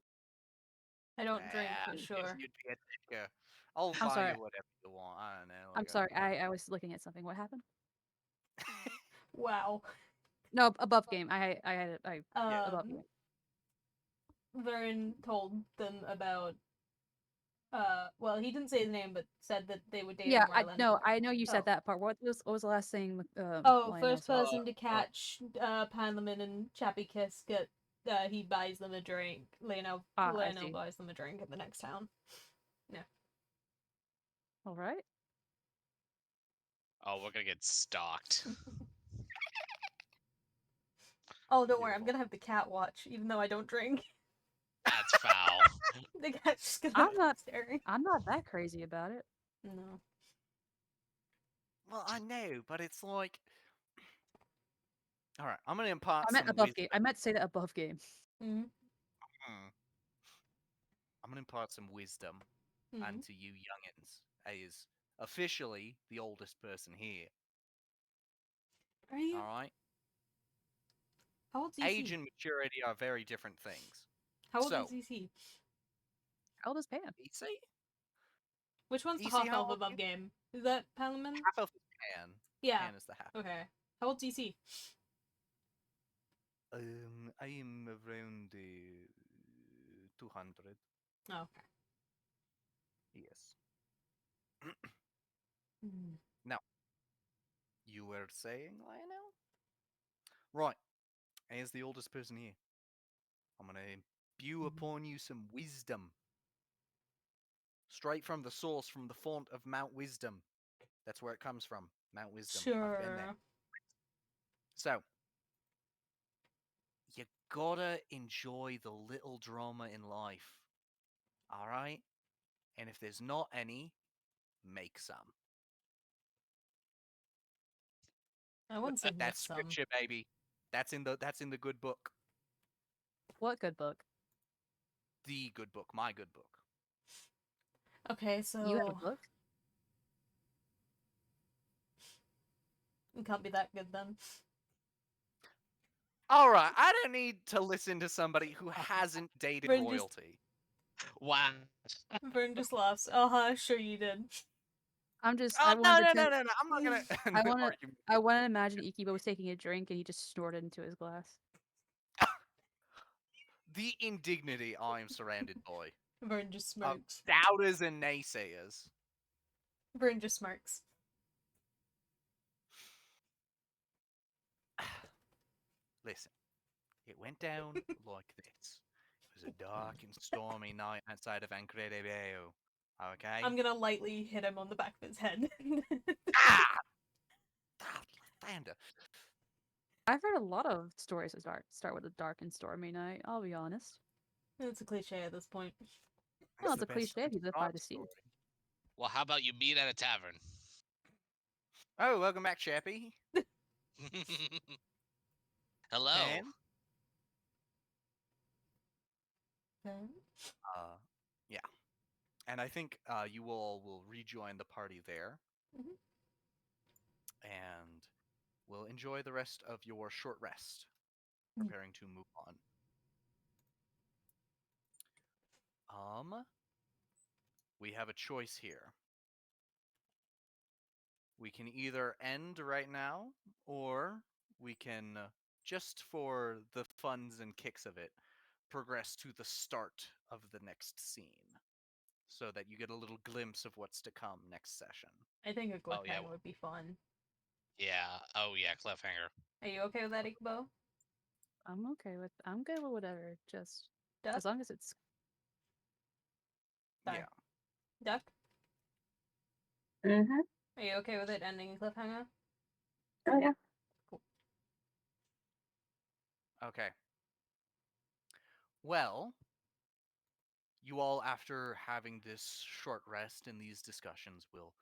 S2: I don't drink for
S1: If
S2: sure.
S1: you'd be a dicker, I'll
S3: I'm
S1: buy
S3: sorry.
S1: you whatever you want. I don't know.
S3: I'm sorry. I was looking at something. What happened?
S2: Wow.
S3: No, above game. I had it.
S1: Yeah.
S3: Above game.
S2: Vern told them about well, he didn't say his name, but said that they were dating
S3: Yeah,
S2: Rylan.
S3: I know you said
S2: Oh.
S3: that part. What was the last thing
S2: Oh,
S3: Lionel
S2: first
S3: said?
S2: person to catch Pandaman and Chappie Kiss get he buys them a drink.
S3: I
S2: Lionel
S3: see.
S2: buys them a drink in the next town. Yeah.
S3: All right.
S4: Oh, we're gonna get stalked.
S2: Oh, don't worry, I'm
S1: Beautiful.
S2: gonna have the cat watch, even though I don't drink.
S4: That's foul.
S2: The cat's just gonna
S3: I'm
S2: be
S3: not
S2: staring.
S3: I'm not that crazy about it.
S2: No.
S1: Well, I know, but it's like, all right. I'm gonna impart
S3: I meant
S1: some
S3: above game.
S1: wisdom.
S3: I meant to say that above game.
S2: Mm-hmm.
S1: Hmm. I'm gonna impart some wisdom
S2: Mm-hmm.
S1: onto you youngins, as officially the oldest person here.
S2: Are you?
S1: All right.
S2: How old's
S1: Age
S2: EC?
S1: and maturity are very different things.
S2: How old
S1: So,
S2: is EC?
S3: How old is Pam?
S1: EC,
S2: Which one's the
S1: EC,
S2: half
S1: how
S2: elf
S1: old are
S2: above
S1: you?
S2: game? Is that Pandaman?
S1: Half of Pan.
S2: Yeah.
S1: Pan is the half.
S2: Okay. How old's EC?
S1: I am around 200.
S2: Okay.
S1: Yes.
S2: Mm.
S1: Now, you were saying, Lionel? Right. As the oldest person here, I'm going to spew upon you some wisdom. Straight from the source, from the font of Mount Wisdom. That's where it comes from. Mount Wisdom. I've been there.
S2: Sure.
S1: So, you gotta enjoy the little drama in life. Alright? And if there's not any, make some.
S2: I wouldn't say make
S1: That's
S2: some.
S1: scripture, baby. That's in the good book.
S3: What good book?
S1: The good book. My good book.
S2: Okay,
S3: You have a
S2: so
S3: book?
S2: it can't be that good then.
S1: Alright, I don't need to listen to somebody who hasn't dated
S2: Vern just-
S1: royalty.
S4: Wow.
S2: Vern just laughs. Uh-huh, sure you did.
S3: I'm just.
S1: Oh,
S3: I
S1: no,
S3: wanted
S1: no,
S3: to.
S1: no, no, no. I'm not gonna
S3: I want to.
S1: argue.
S3: I want to imagine Ikibbo was taking a drink and he just snorted into his glass.
S1: The indignity I am surrounded by.
S2: Vern just
S1: Of
S2: smirks.
S1: doubters and naysayers.
S2: Vern just smirks.
S1: Listen, it went down like this. It was a dark and stormy night outside of Incredible. Okay?
S2: I'm gonna lightly hit him on the back of his head.
S1: Ah! Thunder.
S3: I've heard a lot of stories that start with a dark and stormy night. I'll be honest.
S2: It's a cliche at this point.
S3: Well,
S1: That's
S3: it's
S1: the
S3: a
S1: best
S3: cliche if you live by
S1: start
S3: the sea.
S1: story.
S4: Well, how about you meet at a tavern?
S1: Oh, welcome back, Chappie.
S4: Hello.
S1: And,
S2: Okay.
S1: yeah. And I think you all will rejoin the party there.
S2: Mhm.
S1: And will enjoy the rest of your short rest,
S2: Mm.
S1: preparing to move on. We have a choice here. We can either end right now, or we can, just for the funs and kicks of it, progress to the start of the next scene, so that you get a little glimpse of what's to come next session.
S2: I think a
S4: Oh,
S2: cliffhanger
S4: yeah.
S2: would be fun.
S4: Yeah. Oh yeah. Cliffhanger.
S2: Are you okay with that, Ikibbo?
S3: I'm good with whatever. Just
S2: Duck?
S3: as long as it's.
S2: Sorry.
S1: Yeah.
S2: Duck?
S5: Mm-hmm.
S2: Are you okay with it ending in cliffhanger?
S5: Oh yeah.
S1: Okay. Well, you all, after having this short rest in these discussions, will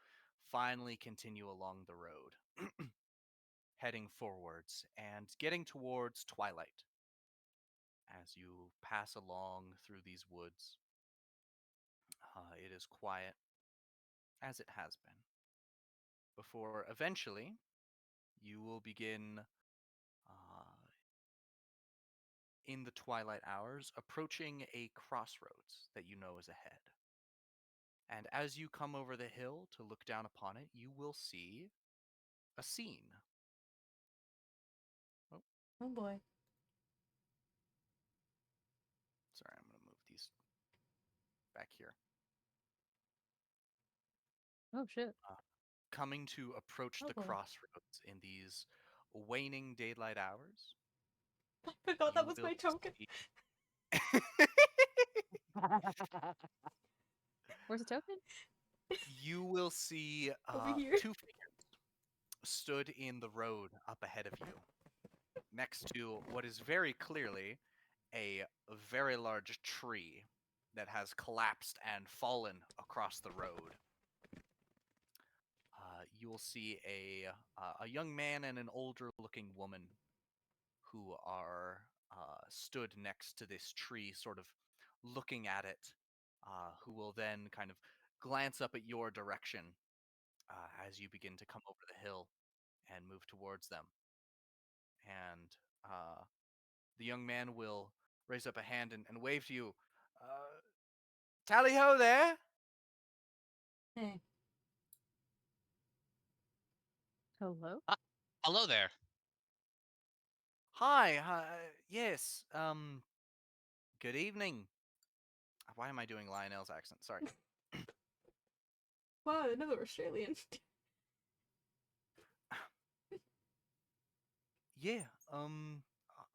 S1: finally continue along the road, heading forwards and getting towards twilight. As you pass along through these woods, it is quiet, as it has been, before eventually you will begin, in the twilight hours, approaching a crossroads that you know is ahead. And as you come over the hill to look down upon it, you will see a scene. Oh,
S2: Oh boy.
S1: sorry, I'm going to move these back here.
S3: Oh shit.
S1: Coming to approach
S2: Oh
S1: the
S2: boy.
S1: crossroads in these waning daylight hours,
S2: I forgot that was
S1: will
S2: my token.
S1: see-
S3: Where's the token?
S1: you will see
S2: Over here.
S1: two figures stood in the road up ahead of you, next to what is very clearly a very large tree that has collapsed and fallen across the road. You will see a young man and an older looking woman who are stood next to this tree, sort of looking at it, who will then kind of glance up at your direction as you begin to come over the hill and move towards them. And the young man will raise up a hand and wave to you. Tally ho there!
S2: Hey.
S3: Hello.
S4: Hello there.
S1: Hi, yes, good evening. Why am I doing Lionel's accent? Sorry.
S2: Wow, another Australian.
S1: Yeah.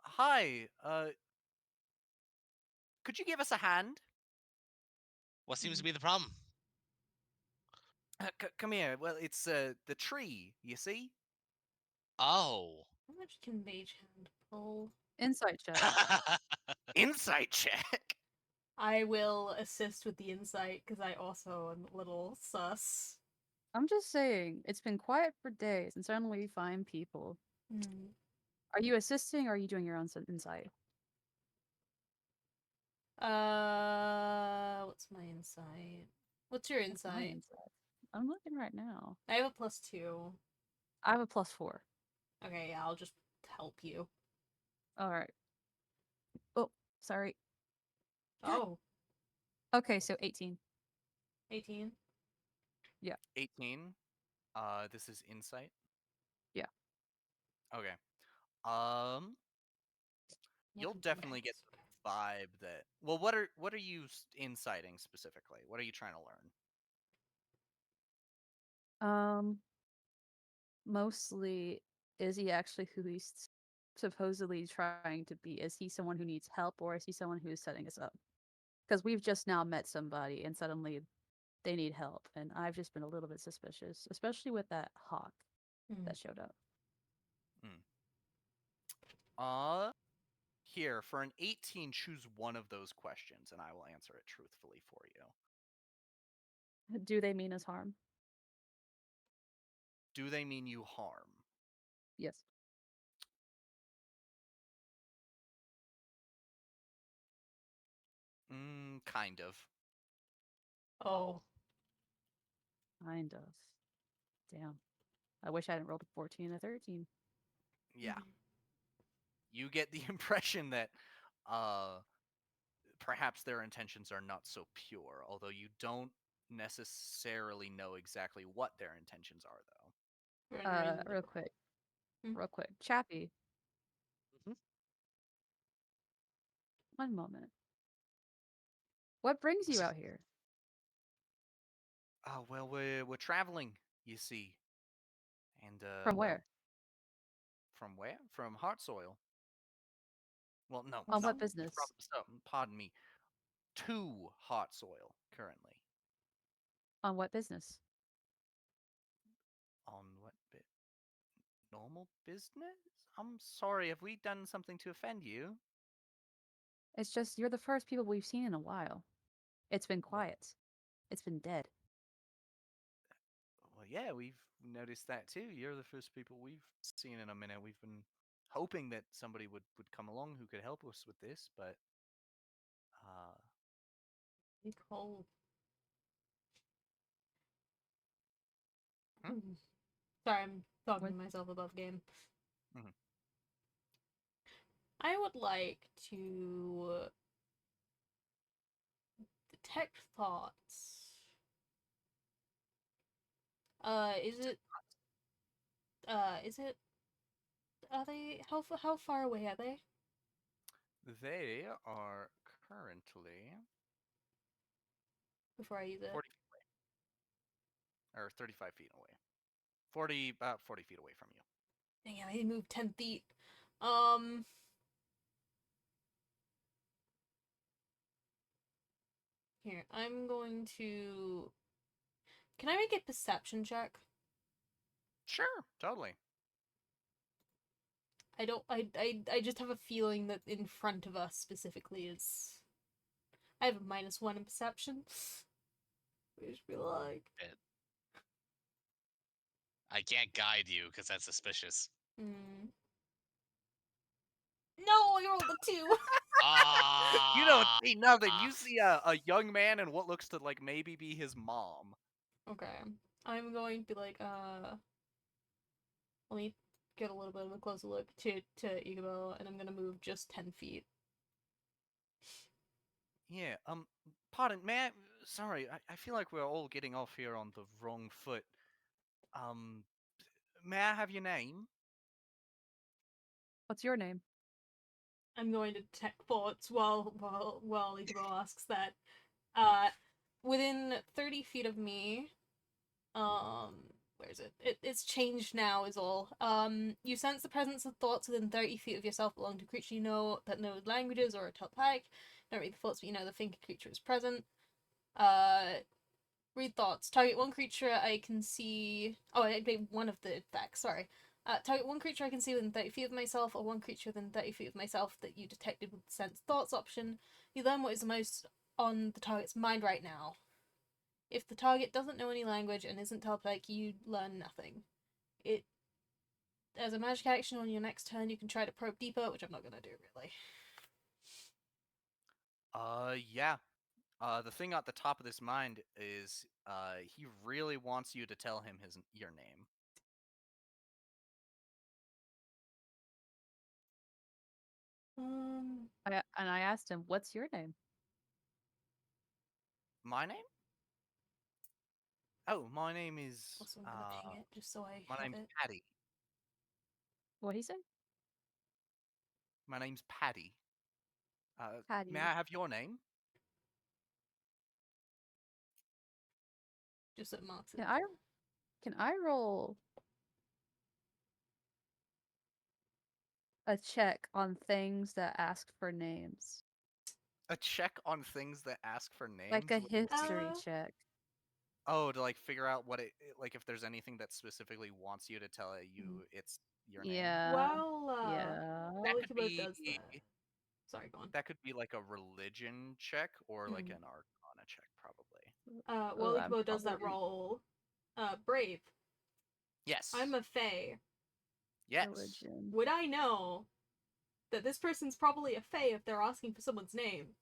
S1: Hi. Could you give us a hand?
S4: What seems to be the problem?
S1: Come here. Well, it's the tree. You see?
S4: Oh.
S2: How much can Mage Hand pull?
S3: Insight check.
S1: Insight check.
S2: I will assist with the insight because I also am a little sus.
S3: I'm just saying, it's been quiet for days, and suddenly we find people.
S2: Hmm.
S3: Are you assisting, or are you doing your own insight?
S2: What's my insight? What's your
S3: What's my
S2: insight?
S3: insight? I'm looking right now.
S2: I have a +2.
S3: I have a +4.
S2: Okay, yeah, I'll just help you.
S3: All right. Oh, sorry.
S2: Oh,
S3: Okay, so 18.
S2: 18.
S1: 18. This is insight.
S3: Yeah.
S1: Okay. You'll
S2: Nothing from
S1: definitely get
S2: Max.
S1: the vibe that. Well, what are you inciting specifically? What are you trying to learn?
S3: Mostly, is he actually who he's supposedly trying to be? Is he someone who needs help, or is he someone who's setting us up? Because we've just now met somebody, and suddenly they need help, and I've just been a little bit suspicious, especially with that hawk
S2: Hmm.
S3: that showed up.
S1: Uh, Here for an 18, choose one of those questions, and I will answer it truthfully for you.
S3: Do they mean us harm?
S1: Do they mean you harm?
S3: Yes.
S1: Kind of.
S2: Oh.
S3: Kind of. Damn. I wish I hadn't rolled a 14 and a 13.
S1: Yeah.
S2: Mhm.
S1: You get the impression that uh perhaps their intentions are not so pure, although you don't necessarily know exactly what their intentions are, though.
S2: For any reason,
S3: Real quick.
S2: Hmm?
S3: Real quick. Chappie,
S4: Mhm.
S3: one moment. What brings you out here?
S1: Oh well, we're traveling, you see, and
S3: From
S1: well,
S3: where?
S1: from where? From Heart Soil. Well, no,
S3: On
S1: no,
S3: what business?
S1: pardon me, to Heart Soil currently.
S3: On what business?
S1: On what bit? Normal business? I'm sorry, have we done something to offend you?
S3: It's just you're the first people we've seen in a while. It's been
S1: Well,
S3: quiet. It's been dead.
S1: well, yeah, we've noticed that too. You're the first people we've seen in a minute. We've been hoping that somebody would come along who could help us with this, but uh,
S2: be cold.
S1: hmm?
S2: Sorry, I'm talking
S3: What?
S2: to myself above game.
S1: Mhm.
S2: I would like to detect thoughts. Is it? Is it? Are they? How far away are they?
S1: They are currently
S2: Before I use it.
S1: 40 or 35 feet away. 40, about 40 feet away from you.
S2: Dang it, I moved 10 feet. Um. Here, I'm going to. Can I make a perception check?
S1: Sure, totally.
S2: I don't. I just have a feeling that in front of us specifically is. I have a -1 in perception. I just feel like.
S4: Shit. I can't guide you because that's suspicious.
S2: Hmm. No, I rolled a 2.
S1: You don't
S4: Ah.
S1: see nothing. You see a young man and what looks to like maybe be his mom.
S2: Okay. I'm going to be like, let me get a little bit of a closer look to Ikibbo, and I'm gonna move just 10 feet.
S1: Yeah, pardon, may I, sorry, I feel like we're all getting off here on the wrong foot. Um, may I have your name?
S3: What's your name?
S2: I'm going to detect thoughts while Ikibbo asks that. Within 30 feet of me, where is it? It's changed now, is all. You sense the presence of thoughts within 30 feet of yourself belong to a creature you know that knows languages or a telepathic. Don't read the thoughts, but you know the thinking creature is present. Read thoughts. Target one creature I can see. Oh, it'd be one of the effects, sorry. Target one creature I can see within 30 feet of myself, or one creature within 30 feet of myself that you detected with the sense thoughts option. You learn what is the most on the target's mind right now. If the target doesn't know any language and isn't telepathic, you learn nothing. It As a magic action on your next turn, you can try to probe deeper, which I'm not gonna do really.
S1: Yeah. The thing at the top of this mind is, he really wants you to tell him your name.
S3: I asked him, "What's your name?"
S1: My name? Oh, my name is,
S2: Also, I'm gonna ping it just so I
S1: my
S2: have
S1: name's
S2: it.
S1: Paddy.
S3: What'd he say?
S1: My name's Paddy. May
S3: Patty.
S1: I have your name?
S2: Just so it marks it.
S3: Can I roll a check on things that ask for names?
S1: A check on things that ask for names?
S3: Like a
S1: What do you mean?
S3: history check.
S1: Oh, to like figure out what like if there's anything that specifically wants you to tell you it's your name.
S3: Yeah.
S2: While
S1: That could
S2: Ikibbo
S1: be
S2: does that. Sorry, go on.
S1: that could be like a religion check or like
S2: Mhm.
S1: an arcana check, probably.
S2: While
S3: I'm
S2: Ikibbo does that
S3: probably
S2: roll, Brave,
S1: Yes.
S2: I'm a fae.
S1: Yes.
S3: religion.
S2: Would I know that this person's probably a fae if they're asking for someone's name?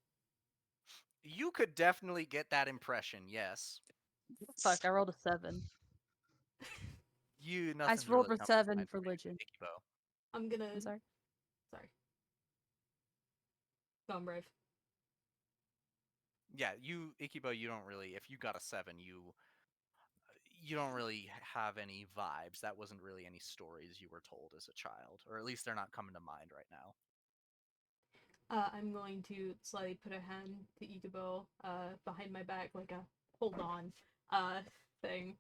S1: You could definitely get that impression. Yes.
S3: Fuck, I rolled a 7.
S1: You
S3: I
S1: nothing's
S3: rolled
S1: really
S3: for
S1: coming to
S3: 7
S1: mind for you,
S3: religion.
S1: Ikibbo.
S2: I'm gonna.
S3: I'm sorry.
S2: Sorry. Go on, Brave.
S1: Yeah, you Ikibbo, you don't really. If you got a 7, you don't really have any vibes. That wasn't really any stories you were told as a child, or at least they're not coming to mind right now.
S2: I'm going to slightly put a hand to Ikibbo, behind my back, like a hold on, thing.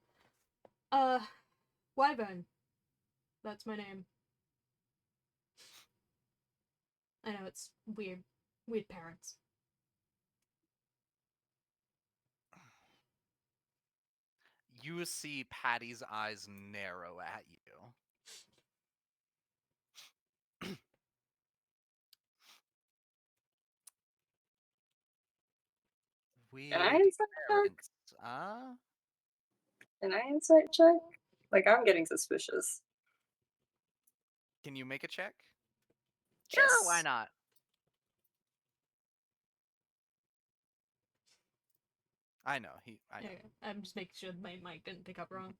S2: Wyvern. That's my name. I know it's weird. Weird parents.
S1: You see Patty's eyes narrow at you.
S5: Can I
S1: Weird
S5: insight check?
S1: parents, huh?
S5: Can I insight check? Like, I'm getting suspicious.
S1: Can you make a check? Sure, why
S5: Yes.
S1: not? I know. I know.
S2: Okay, I'm just making sure my mic didn't pick up wrong.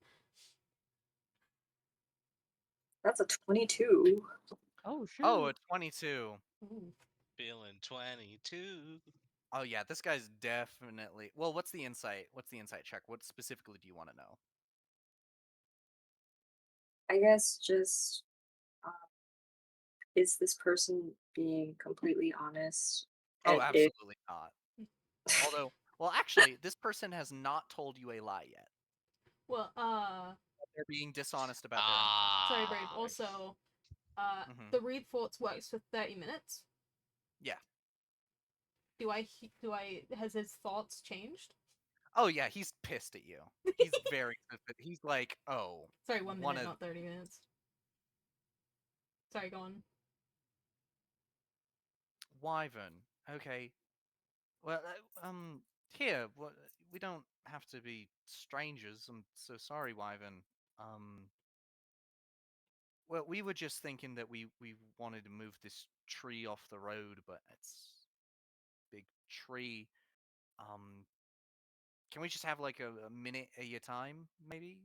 S5: That's a 22.
S3: Oh, shoot.
S1: Oh, a 22.
S2: Ooh.
S4: Feeling 22.
S1: Oh yeah, this guy's definitely. Well, what's the insight? What's the insight check? What specifically do you want to know?
S5: I guess just, um, is this person being completely honest?
S1: Oh,
S5: And if
S1: absolutely not. Although, well, actually, this person has not told you a lie yet.
S2: Well,
S1: They're being dishonest about their
S2: sorry, Brave.
S4: Ah,
S2: Also,
S1: Mhm.
S2: the read thoughts works for 30 minutes.
S1: Yeah.
S2: Has his thoughts changed?
S1: Oh yeah, he's pissed at you. He's very pissed. He's like, oh,
S2: Sorry, 1
S1: one
S2: minute,
S1: of
S2: not 30 minutes. Sorry, go on.
S1: Wyvern. Okay. Well, here, we don't have to be strangers. I'm so sorry, Wyvern. Um, well, we were just thinking that we wanted to move this tree off the road, but it's a big tree. Um, can we just have like a minute at your time, maybe?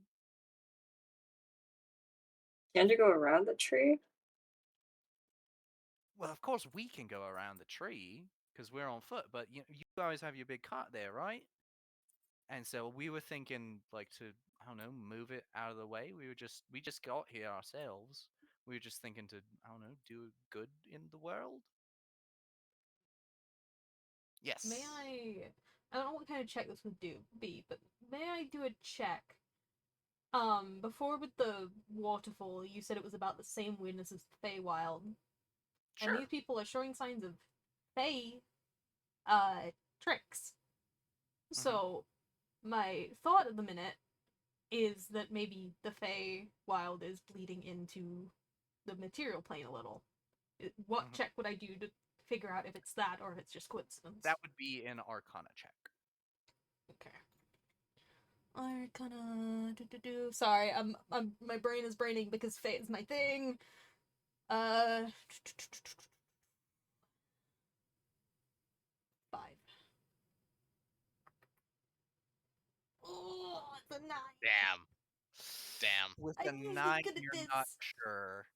S5: can't you go around the tree?
S1: Well, of course we can go around the tree because we're on foot, but you guys have your big cart there, right? And so we were thinking like to, I don't know, move it out of the way. We just got here ourselves. We were just thinking to, I don't know, do good in the world. Yes.
S2: May I I don't know what kind of check this would be, but may I do a check? Before with the waterfall, you said it was about the same weirdness as Feywild. And
S1: Sure.
S2: these people are showing signs of Fey, tricks. So, my thought at the minute is that maybe the Feywild is bleeding into the material plane a little. What check would I do to figure out if it's that or if it's just coincidence?
S1: That would be an Arcana check.
S2: Okay. Arcana. Sorry, my brain is braining because Fate is my thing. 5. Oh, it's a 9.
S4: Damn.
S1: With
S2: I'm
S1: a
S2: really
S1: 9,
S2: good at
S1: you're
S2: this.
S1: not sure.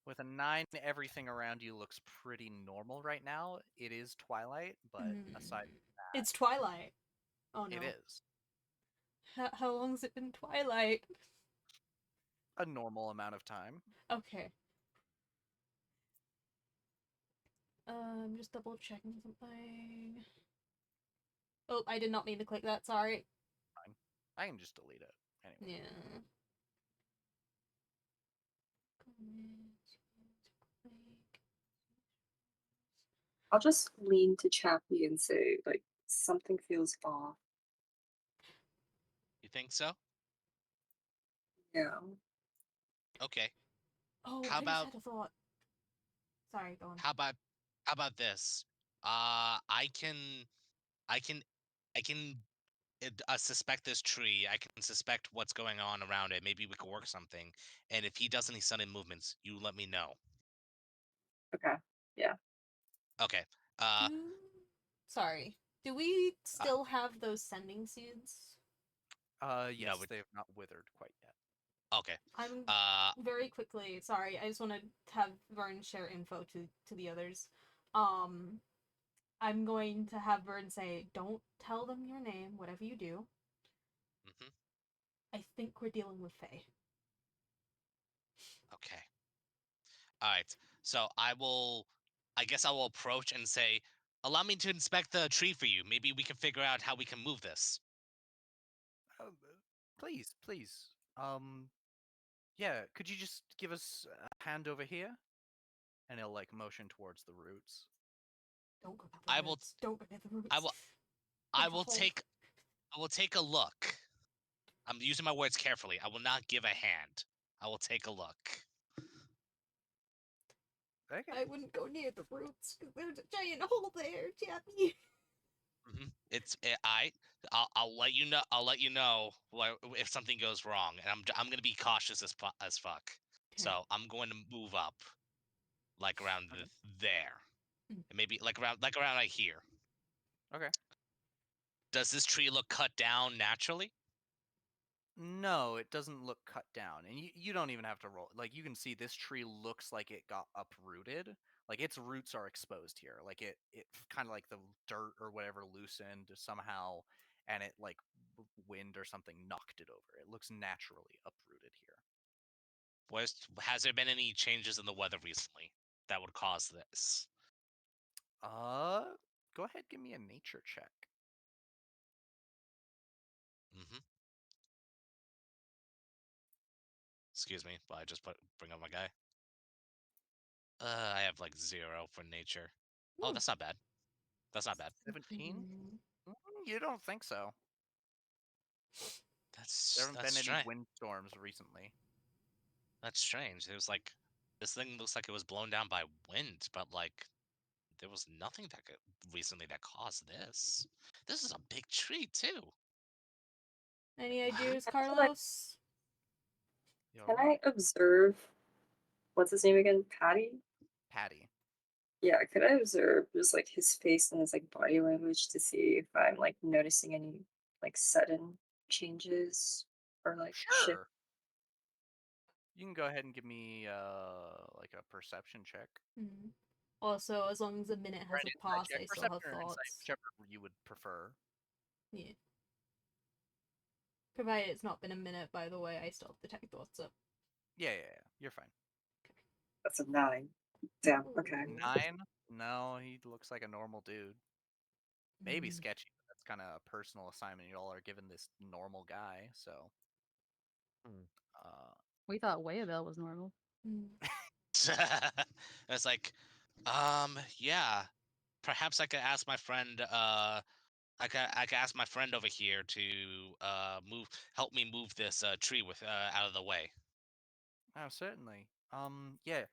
S1: With a 9, everything around you looks pretty normal right now. It is twilight, but aside from that,
S2: It's Twilight. Oh no.
S1: it is
S2: How long's it been Twilight?
S1: a normal amount of time.
S2: Okay. I'm just double checking something. Oh, I did not mean to click that, sorry.
S1: Fine. I can just delete it anyway.
S2: Yeah.
S5: I'll just lean to Chappie and say, like, something feels off.
S4: You think so?
S5: Yeah.
S4: Okay.
S2: Oh,
S4: How
S2: I just
S4: about
S2: had a thought. Sorry, go on.
S4: how about how about this? I can I can I can suspect this tree. I can suspect what's going on around it. Maybe we could work something. And if he does any sudden movements, you let me know.
S5: Okay. Yeah.
S4: Okay. Uh,
S2: Sorry. Do we
S4: uh
S2: still have those sending seeds?
S4: no.
S1: Yes, they have not withered quite yet.
S4: Okay.
S2: I'm
S4: Uh,
S2: very quickly, sorry, I just want to have Vern share info to the others. I'm going to have Vern say, don't tell them your name, whatever you do.
S4: mhm,
S2: I think we're dealing with Faye.
S4: okay. All right. So I guess I will approach and say, allow me to inspect the tree for you. Maybe we can figure out how we can move this.
S1: Please, please. Yeah, could you just give us a hand over here? And he'll like motion towards the roots.
S2: Don't go near
S4: I
S2: the
S4: will,
S2: roots. Don't go near the
S4: I
S2: roots.
S4: will, I
S2: There's a
S4: will
S2: hole.
S4: I will take a look. I'm using my words carefully. I will not give a hand. I will take a look.
S1: Okay.
S2: I wouldn't go near the roots because there's a giant hole there, Chappie.
S4: It's I'll let you know. I'll let you know if something goes wrong, and I'm gonna be cautious as fuck. So I'm going to move up, like around
S1: Okay.
S4: there,
S2: Mm.
S4: and maybe like around right here.
S1: Okay.
S4: Does this tree look cut down naturally?
S1: No, it doesn't look cut down. And you don't even have to roll. Like you can see this tree looks like it got uprooted. Like its roots are exposed here. Like it kind of like the dirt or whatever loosened somehow and it like wind or something knocked it over. It looks naturally uprooted here.
S4: Has there been any changes in the weather recently that would cause this?
S1: Uh Go ahead, give me a nature check.
S4: hmm Excuse me, but I just bring up my guy. I have like 0 for nature. Oh,
S2: Hmm.
S4: that's not bad. That's not bad.
S1: 17?
S2: Mm.
S1: You don't think so. There haven't
S4: That's
S1: been any
S4: strange.
S1: windstorms recently.
S4: That's strange. It was like this thing looks like it was blown down by wind, but like there was nothing that recently that caused this. This is a big tree too.
S2: Any
S4: Wow.
S2: ideas,
S5: Can I,
S2: Carlos?
S1: Yo,
S5: can
S1: what?
S5: I observe, what's his name again? Patty?
S1: Patty.
S5: Yeah, could I observe just like his face and his like body language to see if I'm like noticing any like sudden changes or like shift?
S1: Sure. You can go ahead and give me like a perception check.
S2: Mm. Also, as long as a minute
S1: Or an
S2: hasn't
S1: insight
S2: passed,
S1: check.
S2: I still have
S1: Perception or insight,
S2: thoughts.
S1: whichever you would prefer.
S2: Yeah. Provided it's not been a minute, by the way, I still have detect thoughts up.
S1: Yeah. You're fine.
S5: That's a 9. Damn, okay.
S2: Ooh.
S1: 9? No, he looks like a normal dude. Maybe
S2: Mm.
S1: sketchy, but that's kind of a personal assignment y'all are giving this normal guy. So,
S3: We thought Wayabelle was normal.
S2: Mm.
S4: It's like, yeah. Perhaps I could ask my friend. I could ask my friend over here to help me move this tree with out of the way.
S1: oh, certainly. Yeah.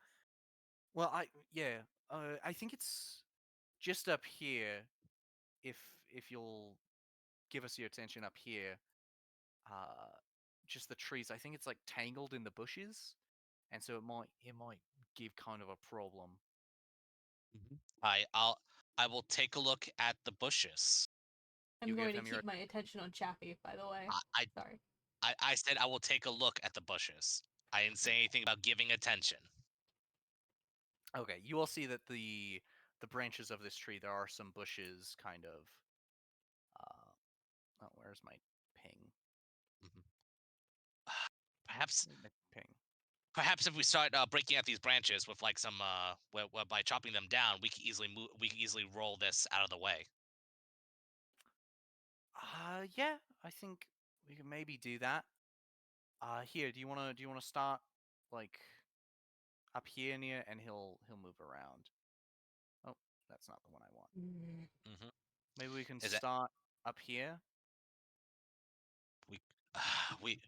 S1: Well, I think it's just up here. If if you'll give us your attention up here, uh, just the trees. I think it's like tangled in the bushes, and so it might give kind of a problem.
S4: I will take a look at the bushes.
S2: I'm
S1: You
S2: going
S1: give
S2: to
S1: him your
S2: keep my attention on Chappie, by the way.
S4: I, I
S2: Sorry.
S4: I said I will take a look at the bushes. I didn't say anything about giving attention.
S1: Okay, you will see that the branches of this tree, there are some bushes kind of oh, where's my ping?
S4: Mhm. Perhaps
S1: Where's my ping?
S4: perhaps if we start breaking out these branches with like some by chopping them down, we can easily roll this out of the way.
S1: Yeah, I think we can maybe do that. Here, do you wanna start like up here near, and he'll move around. Oh, that's not the one I want.
S2: Mm.
S4: hmm
S1: Maybe we can
S4: Is that
S1: start up here.
S4: we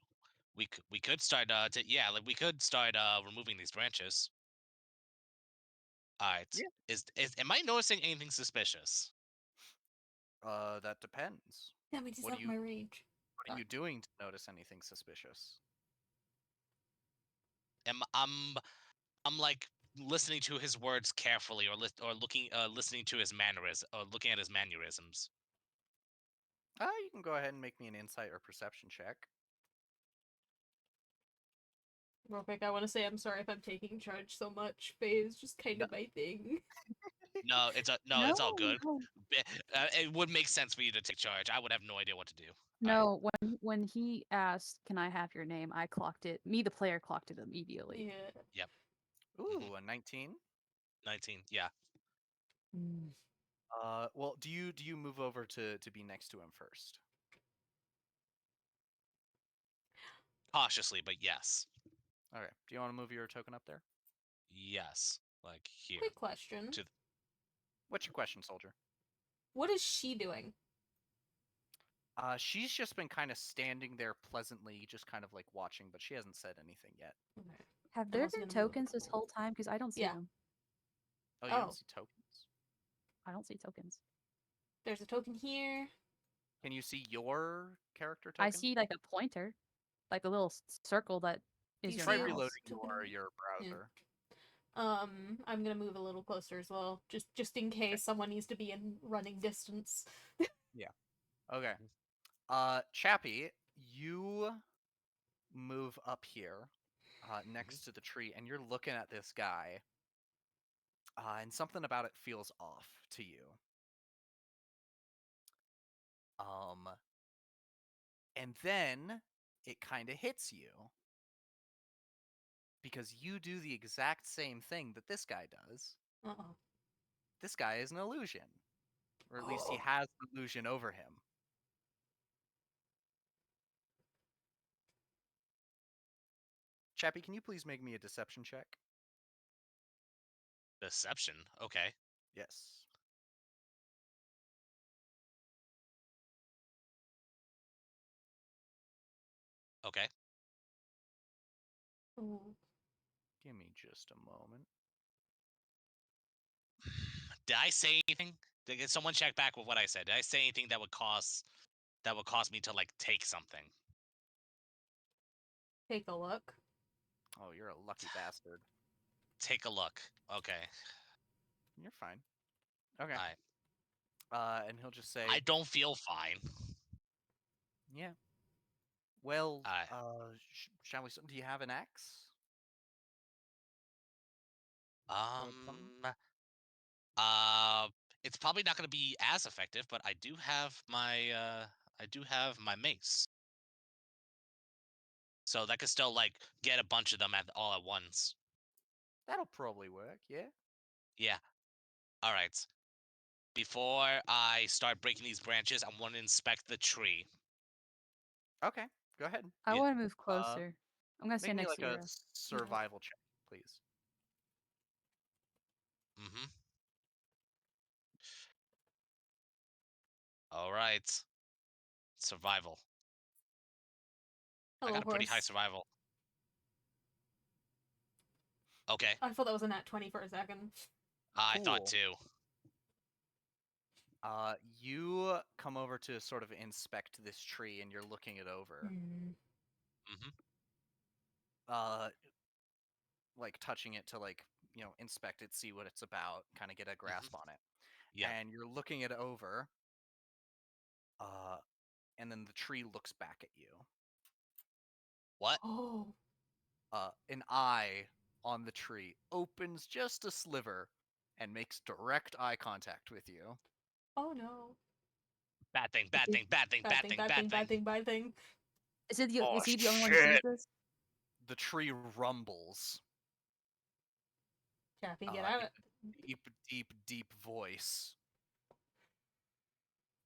S4: we we could start like we could start removing these branches. All right.
S1: Yeah.
S4: Is am I noticing anything suspicious?
S1: That depends.
S2: That means he's
S1: What
S2: out
S1: are
S2: of
S1: you
S2: my range.
S1: what are you doing to notice anything suspicious?
S4: Am I'm like listening to his words carefully or looking listening to his mannerism or looking at his mannerisms.
S1: You can go ahead and make me an insight or perception check.
S2: Real quick, I want to say I'm sorry if I'm taking charge so much. Faye is just kind
S4: No,
S2: of my thing.
S4: no,
S3: No,
S4: it's all good.
S3: no,
S4: It would make sense for you to take charge. I would have no idea what to do. All right.
S3: no. When he asked, "Can I have your name?" I clocked it. Me, the player, clocked it immediately.
S2: Yeah.
S4: Yep.
S1: Ooh, a 19.
S4: 19. Yeah.
S2: Mm.
S1: Well, do you move over to be next to him first?
S4: Cautiously, but yes.
S1: Okay. Do you want to move your token up there?
S4: Yes. Like here.
S2: Quick question.
S4: To
S1: What's your question, soldier?
S2: What is she doing?
S1: She's just been kind of standing there pleasantly, just kind of like watching, but she hasn't said anything yet.
S2: Okay.
S3: Have
S2: I'm
S3: there
S2: also
S3: been
S2: gonna move a
S3: tokens this
S2: couple.
S3: whole time? Because I don't see
S2: Yeah.
S3: them.
S1: Oh, you don't
S2: Oh,
S1: see tokens?
S3: I don't see tokens.
S2: there's a token here.
S1: Can you see your character
S3: I
S1: token?
S3: see like a pointer, like a little circle that
S2: Do
S3: is
S2: you
S3: your
S1: Try
S2: see a
S3: mouse.
S1: reloading
S2: token?
S1: your
S2: Yeah.
S1: browser.
S2: I'm gonna move a little closer as well, just in
S1: Okay.
S2: case someone needs to be in running distance.
S1: Yeah. Okay. Chappie, you move up here,
S4: Mhm.
S1: next to the tree, and you're looking at this guy, and something about it feels off to you. Um, and then it kind of hits you because you do the exact same thing that this guy does.
S2: Uh-oh.
S1: This guy is an illusion, or at least he
S2: Oh.
S1: has an illusion over him. Chappie, can you please make me a deception check?
S4: Deception. Okay.
S1: Yes.
S4: Okay.
S2: Oh.
S1: Give me just a moment.
S4: Did I say anything? Did someone check back with what I said? Did I say anything that would cause me to like take something?
S2: Take a look.
S1: Oh, you're a lucky bastard.
S4: Take a look. Okay.
S1: You're fine. Okay.
S4: All right.
S1: And he'll just
S4: I
S1: say,
S4: don't feel fine.
S1: "Yeah. Well,
S4: All right.
S1: shall we? Do you have an axe or something?"
S4: Um. Uh. It's probably not going to be as effective, but I do have my mace, so that could still like get a bunch of them at all at once.
S1: That'll probably work. Yeah.
S4: Yeah. All right. Before I start breaking these branches, I want to inspect the tree.
S1: Okay, go ahead.
S3: I
S4: Yeah.
S3: want to move closer. I'm gonna
S1: Make
S3: stand
S1: me
S3: next
S1: like
S3: to
S1: a
S3: you.
S1: survival check, please.
S4: Mm-hmm. All right. Survival. I
S2: Hello,
S4: got a pretty high
S2: horse.
S4: survival. Okay.
S2: I thought that was a nat 20 for a second.
S4: I thought
S1: Cool.
S4: too.
S1: You come over to sort of inspect this tree, and you're looking it over.
S2: Hmm.
S4: Mm-hmm.
S1: Like touching it to inspect it, see what it's about, kind of get a grasp on it.
S4: Yeah.
S1: And you're looking it over, and then the tree looks back at you.
S4: What?
S2: Oh.
S1: An eye on the tree opens just a sliver and makes direct eye contact with you.
S2: Oh no.
S4: Bad thing. Bad thing. Bad thing.
S2: Bad
S4: Bad
S2: thing,
S4: thing.
S2: bad
S4: Bad
S2: thing, bad
S4: thing.
S2: thing, bad thing.
S4: Oh
S3: Is he the only one who sees
S4: shit!
S3: this?
S1: The tree rumbles
S2: Chappy, get
S1: in
S2: out of it.
S1: a deep, deep, deep voice.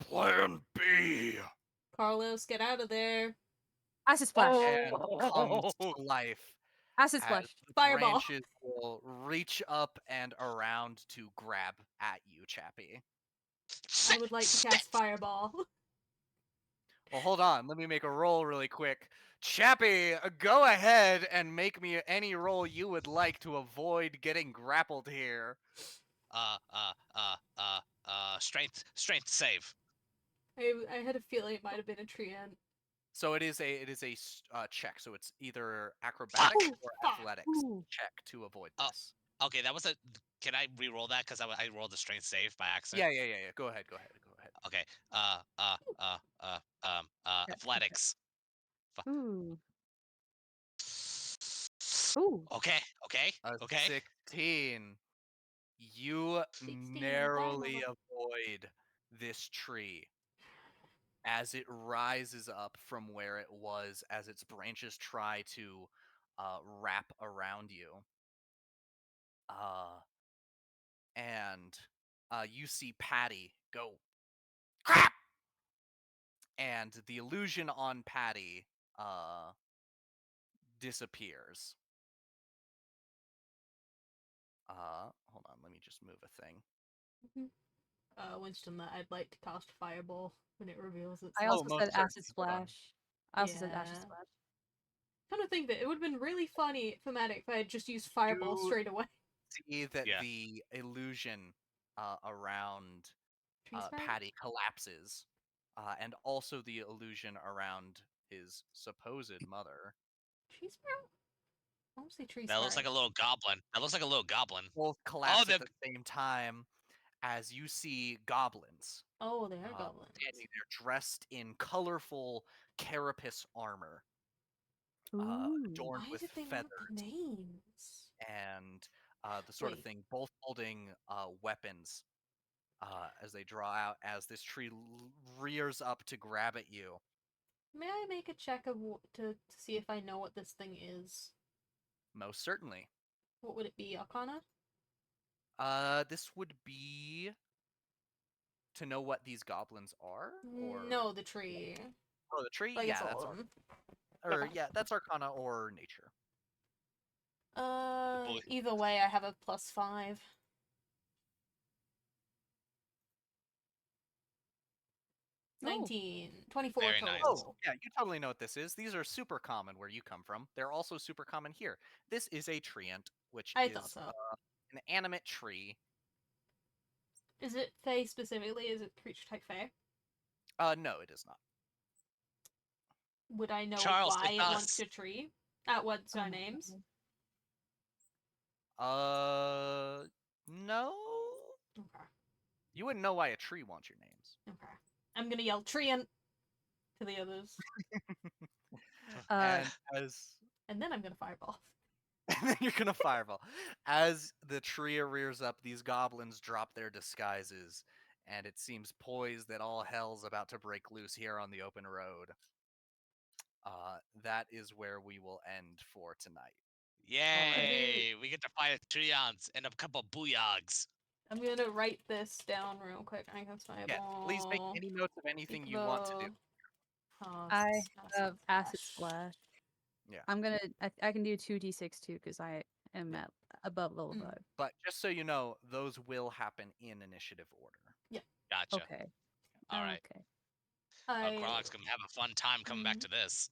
S1: Plan B!
S2: Carlos, get out of there.
S3: Acid splash.
S1: And comes to life
S3: Acid
S1: as
S3: splash.
S1: the
S2: Fireball.
S1: branches will reach up and around to grab at you, Chappie.
S2: I would like to cast Fireball.
S1: Well, hold on. Let me make a roll really quick. Chappie, go ahead and make me any roll you would like to avoid getting grappled here.
S4: Strength save.
S2: I had a feeling it might have been a treant.
S1: So it is a check. So it's either acrobatics
S2: Ooh,
S1: or
S2: fuck.
S1: athletics
S3: Ooh.
S1: check to avoid
S4: Oh.
S1: this.
S4: Okay, that was a. Can I re-roll that? Because I rolled a strength save by accident.
S1: Yeah. Go ahead.
S4: Okay.
S3: Yeah,
S4: Athletics.
S3: Ooh. Ooh.
S4: Okay.
S1: A
S4: Okay.
S1: 16. You
S2: 16,
S1: narrowly
S2: dynamite.
S1: avoid this tree as it rises up from where it was, as its branches try to wrap around you. And you see Patty go, crap! And the illusion on Patty disappears. Hold on, let me just move a thing.
S2: Winston, that I'd like to cast Fireball when it reveals itself.
S3: I also
S1: most
S3: said acid
S1: certainly, hold on.
S3: splash. I also said acid
S2: Yeah.
S3: splash.
S2: Kind of think that it would have been really funny for Matic if I had just used Fireball
S1: You
S2: straight away.
S1: see that
S4: Yeah.
S1: the illusion around
S2: Tree sprout?
S1: Patty collapses, and also the illusion around his supposed mother.
S2: Tree sprout? I don't see tree
S4: That looks
S2: sprout.
S4: like a little goblin.
S1: Both
S4: Oh,
S1: collapse at
S4: the
S1: the same time as you see goblins
S2: Oh, they are goblins.
S1: standing there dressed in colorful carapace armor,
S3: Ooh.
S1: adorned
S2: Why
S1: with
S2: did they want
S1: feathers
S2: the names?
S1: and the sort of
S2: Wait.
S1: thing, both holding weapons as they draw out as this tree rears up to grab at you.
S2: May I make a check to see if I know what this thing is?
S1: Most certainly.
S2: What would it be? Arcana?
S1: This would be to know what these goblins are, or
S2: No, the tree.
S1: oh, the tree.
S2: I guess
S1: Yeah, that's
S2: all of them.
S1: that's Arcana or Nature.
S4: boy.
S2: Either way, I have a +5.
S3: Oh.
S2: 19. 24
S4: Very
S2: total.
S4: nice.
S1: Oh, yeah, you totally know what this is. These are super common where you come from. They're also super common here. This is a treant, which
S2: I
S1: is
S2: thought so.
S1: an animate tree.
S2: Is it Fae specifically? Is it creature type Fae?
S1: No, it is not.
S2: Would I know
S4: Charles,
S2: why
S4: it's
S2: it wants
S4: us.
S2: a tree? What's our names?
S1: No.
S2: Okay.
S1: You wouldn't know why a tree wants your names.
S2: Okay. I'm gonna yell treant to the others.
S1: And as
S2: And then I'm gonna fireball.
S1: and then you're gonna fireball. As the tree rears up, these goblins drop their disguises, and it seems poised that all hell's about to break loose here on the open road. That is where we will end for tonight.
S4: Yay! We get to fight Treants and a couple booyogs.
S2: I'm gonna write this down real quick. I can
S1: Yeah, please make any notes of anything you want to do.
S3: I have acid splash.
S1: Yeah.
S3: I'm gonna. I can do 2d6 too because I am
S1: Yeah.
S3: at above level
S2: Mm.
S3: 5.
S1: But just so you know, those will happen in initiative order.
S4: Gotcha.
S3: Okay.
S4: All right.
S3: Okay.
S4: Krog's gonna have a fun time coming back to this.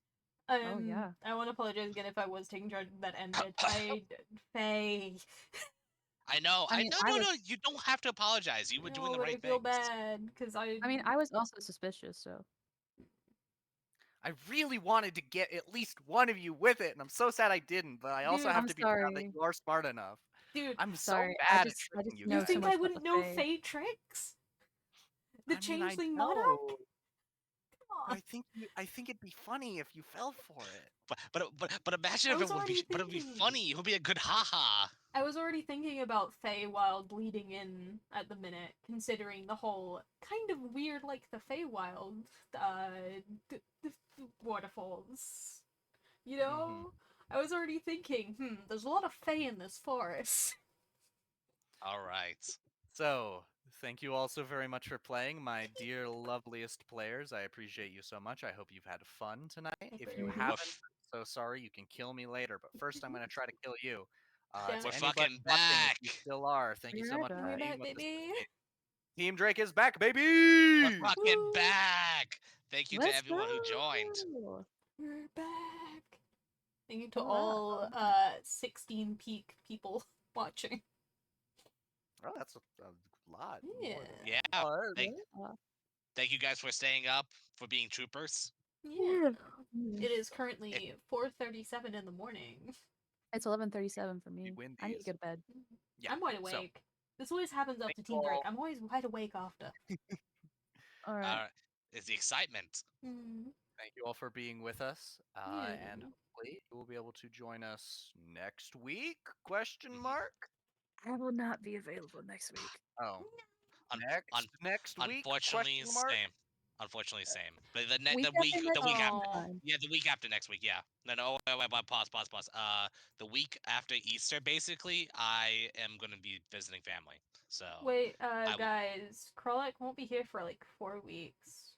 S3: Oh, yeah.
S2: I want to apologize again if I was taking charge of that ended. Faye.
S4: I know.
S3: I mean,
S4: No,
S3: I
S4: no,
S3: was.
S4: no. You don't have to apologize. You were doing the
S2: But I
S4: right
S2: feel
S4: things.
S2: bad because I.
S3: I mean, I was also suspicious. So.
S1: I really wanted to get at least one of you with it, and I'm so sad I didn't. But I also
S2: Dude,
S1: have
S3: I'm
S1: to be proud that
S3: sorry.
S1: you are smart enough.
S2: Dude,
S1: I'm so
S3: Sorry.
S1: bad at
S3: I
S1: tricking
S3: just
S1: you
S2: you
S3: know
S1: guys.
S3: too
S2: think
S3: much
S2: I
S3: about
S2: wouldn't
S3: the
S2: know
S3: Fae.
S2: Fae tricks? The
S1: I mean, I
S2: changeling mod up?
S1: know.
S2: Come
S1: But
S2: on.
S1: I think it'd be funny if you fell for it.
S4: But imagine
S2: I
S4: if
S2: was
S4: it would be.
S2: already
S4: But it'd be
S2: thinking.
S4: funny. It would be a good haha.
S2: I was already thinking about Feywild bleeding in at the minute, considering the whole kind of weird, like the Feywild waterfalls. You know, I was already thinking, there's a lot of Fey in this forest.
S4: All right.
S1: So, thank you all so very much for playing, my dear loveliest players. I appreciate you so much. I hope you've had fun tonight. If you
S2: Mhm.
S1: haven't,
S4: Woof.
S1: I'm so sorry. You can kill me later, but first I'm going to try to kill you.
S2: Damn
S1: To
S2: it.
S4: We're
S1: anybody
S4: fucking
S1: watching, if
S4: back.
S1: you still are, thank you so
S3: You're
S1: much for
S2: We're
S3: back.
S1: being
S2: back,
S1: with us.
S2: baby.
S1: Team Drake is back,
S4: We're
S1: baby!
S4: fucking
S2: Woo.
S4: back. Thank you to
S3: Let's
S4: everyone who joined.
S3: go.
S2: We're back. Thank you to
S3: Oh,
S2: all 16 peak people watching.
S1: Oh, that's a lot.
S2: Yeah.
S1: More than
S4: Yeah.
S1: oh,
S4: Thank,
S3: Uh,
S4: thank you guys for staying up, for being troopers.
S2: Yeah.
S3: Mm.
S2: It is currently 4:37 in the morning.
S3: It's 11:37 for
S1: we
S3: me.
S1: win
S3: I need to
S1: these.
S3: go to bed.
S1: Yeah.
S2: I'm wide
S1: So,
S2: awake. This always happens
S1: thank
S2: after
S1: you
S2: Team Drake.
S1: all.
S2: I'm always wide awake after.
S3: All right.
S4: It's the excitement.
S1: Thank you all for being with us, and
S2: Yeah.
S1: hopefully you will be able to join us next week? Question
S4: Mhm.
S1: mark.
S3: I will not be available next week.
S1: Oh,
S4: Un-
S1: next week?
S4: Unfortunately,
S1: Question mark.
S4: same. Unfortunately, same. But
S3: Week after
S4: the
S3: next
S4: week
S3: week,
S4: after,
S3: I'm
S2: Oh.
S3: fine.
S4: yeah, the week after next week, yeah. No, wait, pause. The week after Easter, basically, I am gonna be visiting family. So
S2: Wait,
S4: I will.
S2: guys, Krolek won't be here for like 4 weeks.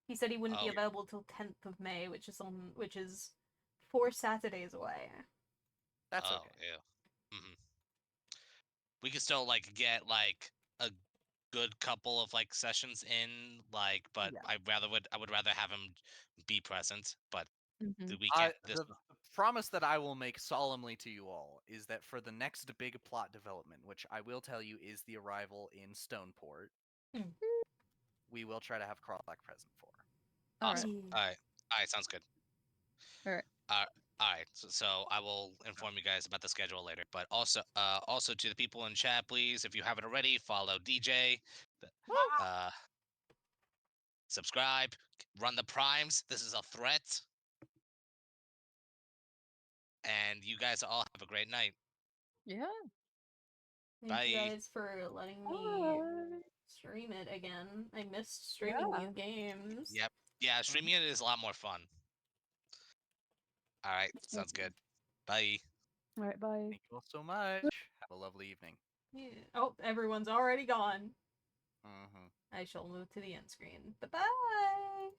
S2: He said he wouldn't be
S4: Oh,
S2: available till 10th of May, which is 4 Saturdays away.
S1: That's
S4: oh,
S1: okay.
S4: yeah. We can still like get like a good couple of like sessions in, like, but
S1: Yeah.
S4: I would rather have him be present. But
S3: Mm-hmm.
S4: we can't.
S1: The promise that I will make solemnly to you all is that for the next big plot development, which I will tell you is the arrival in Stoneport,
S2: Hmm.
S1: we will try to have Carlac present for.
S3: All right.
S4: Awesome.
S2: Yeah.
S4: All right, sounds good.
S3: All right.
S4: All right, so I will inform you guys about the schedule later. But also to the people in chat, please, if you haven't already, follow DJ, uh, subscribe, run the primes. This is a threat, and you guys all have a great night.
S3: Yeah.
S2: Thank you
S4: Bye.
S2: guys for letting me
S3: Bye.
S2: stream it again. I missed streaming
S3: Yeah.
S2: these games.
S4: Yep. Yeah, streaming it is a lot more fun. All right, sounds good. Bye.
S3: All right. Bye.
S1: Thank you all so much. Have a lovely evening.
S2: Yeah. Oh, everyone's already gone.
S1: Mm-hmm.
S2: I shall move to the end screen. Bye bye.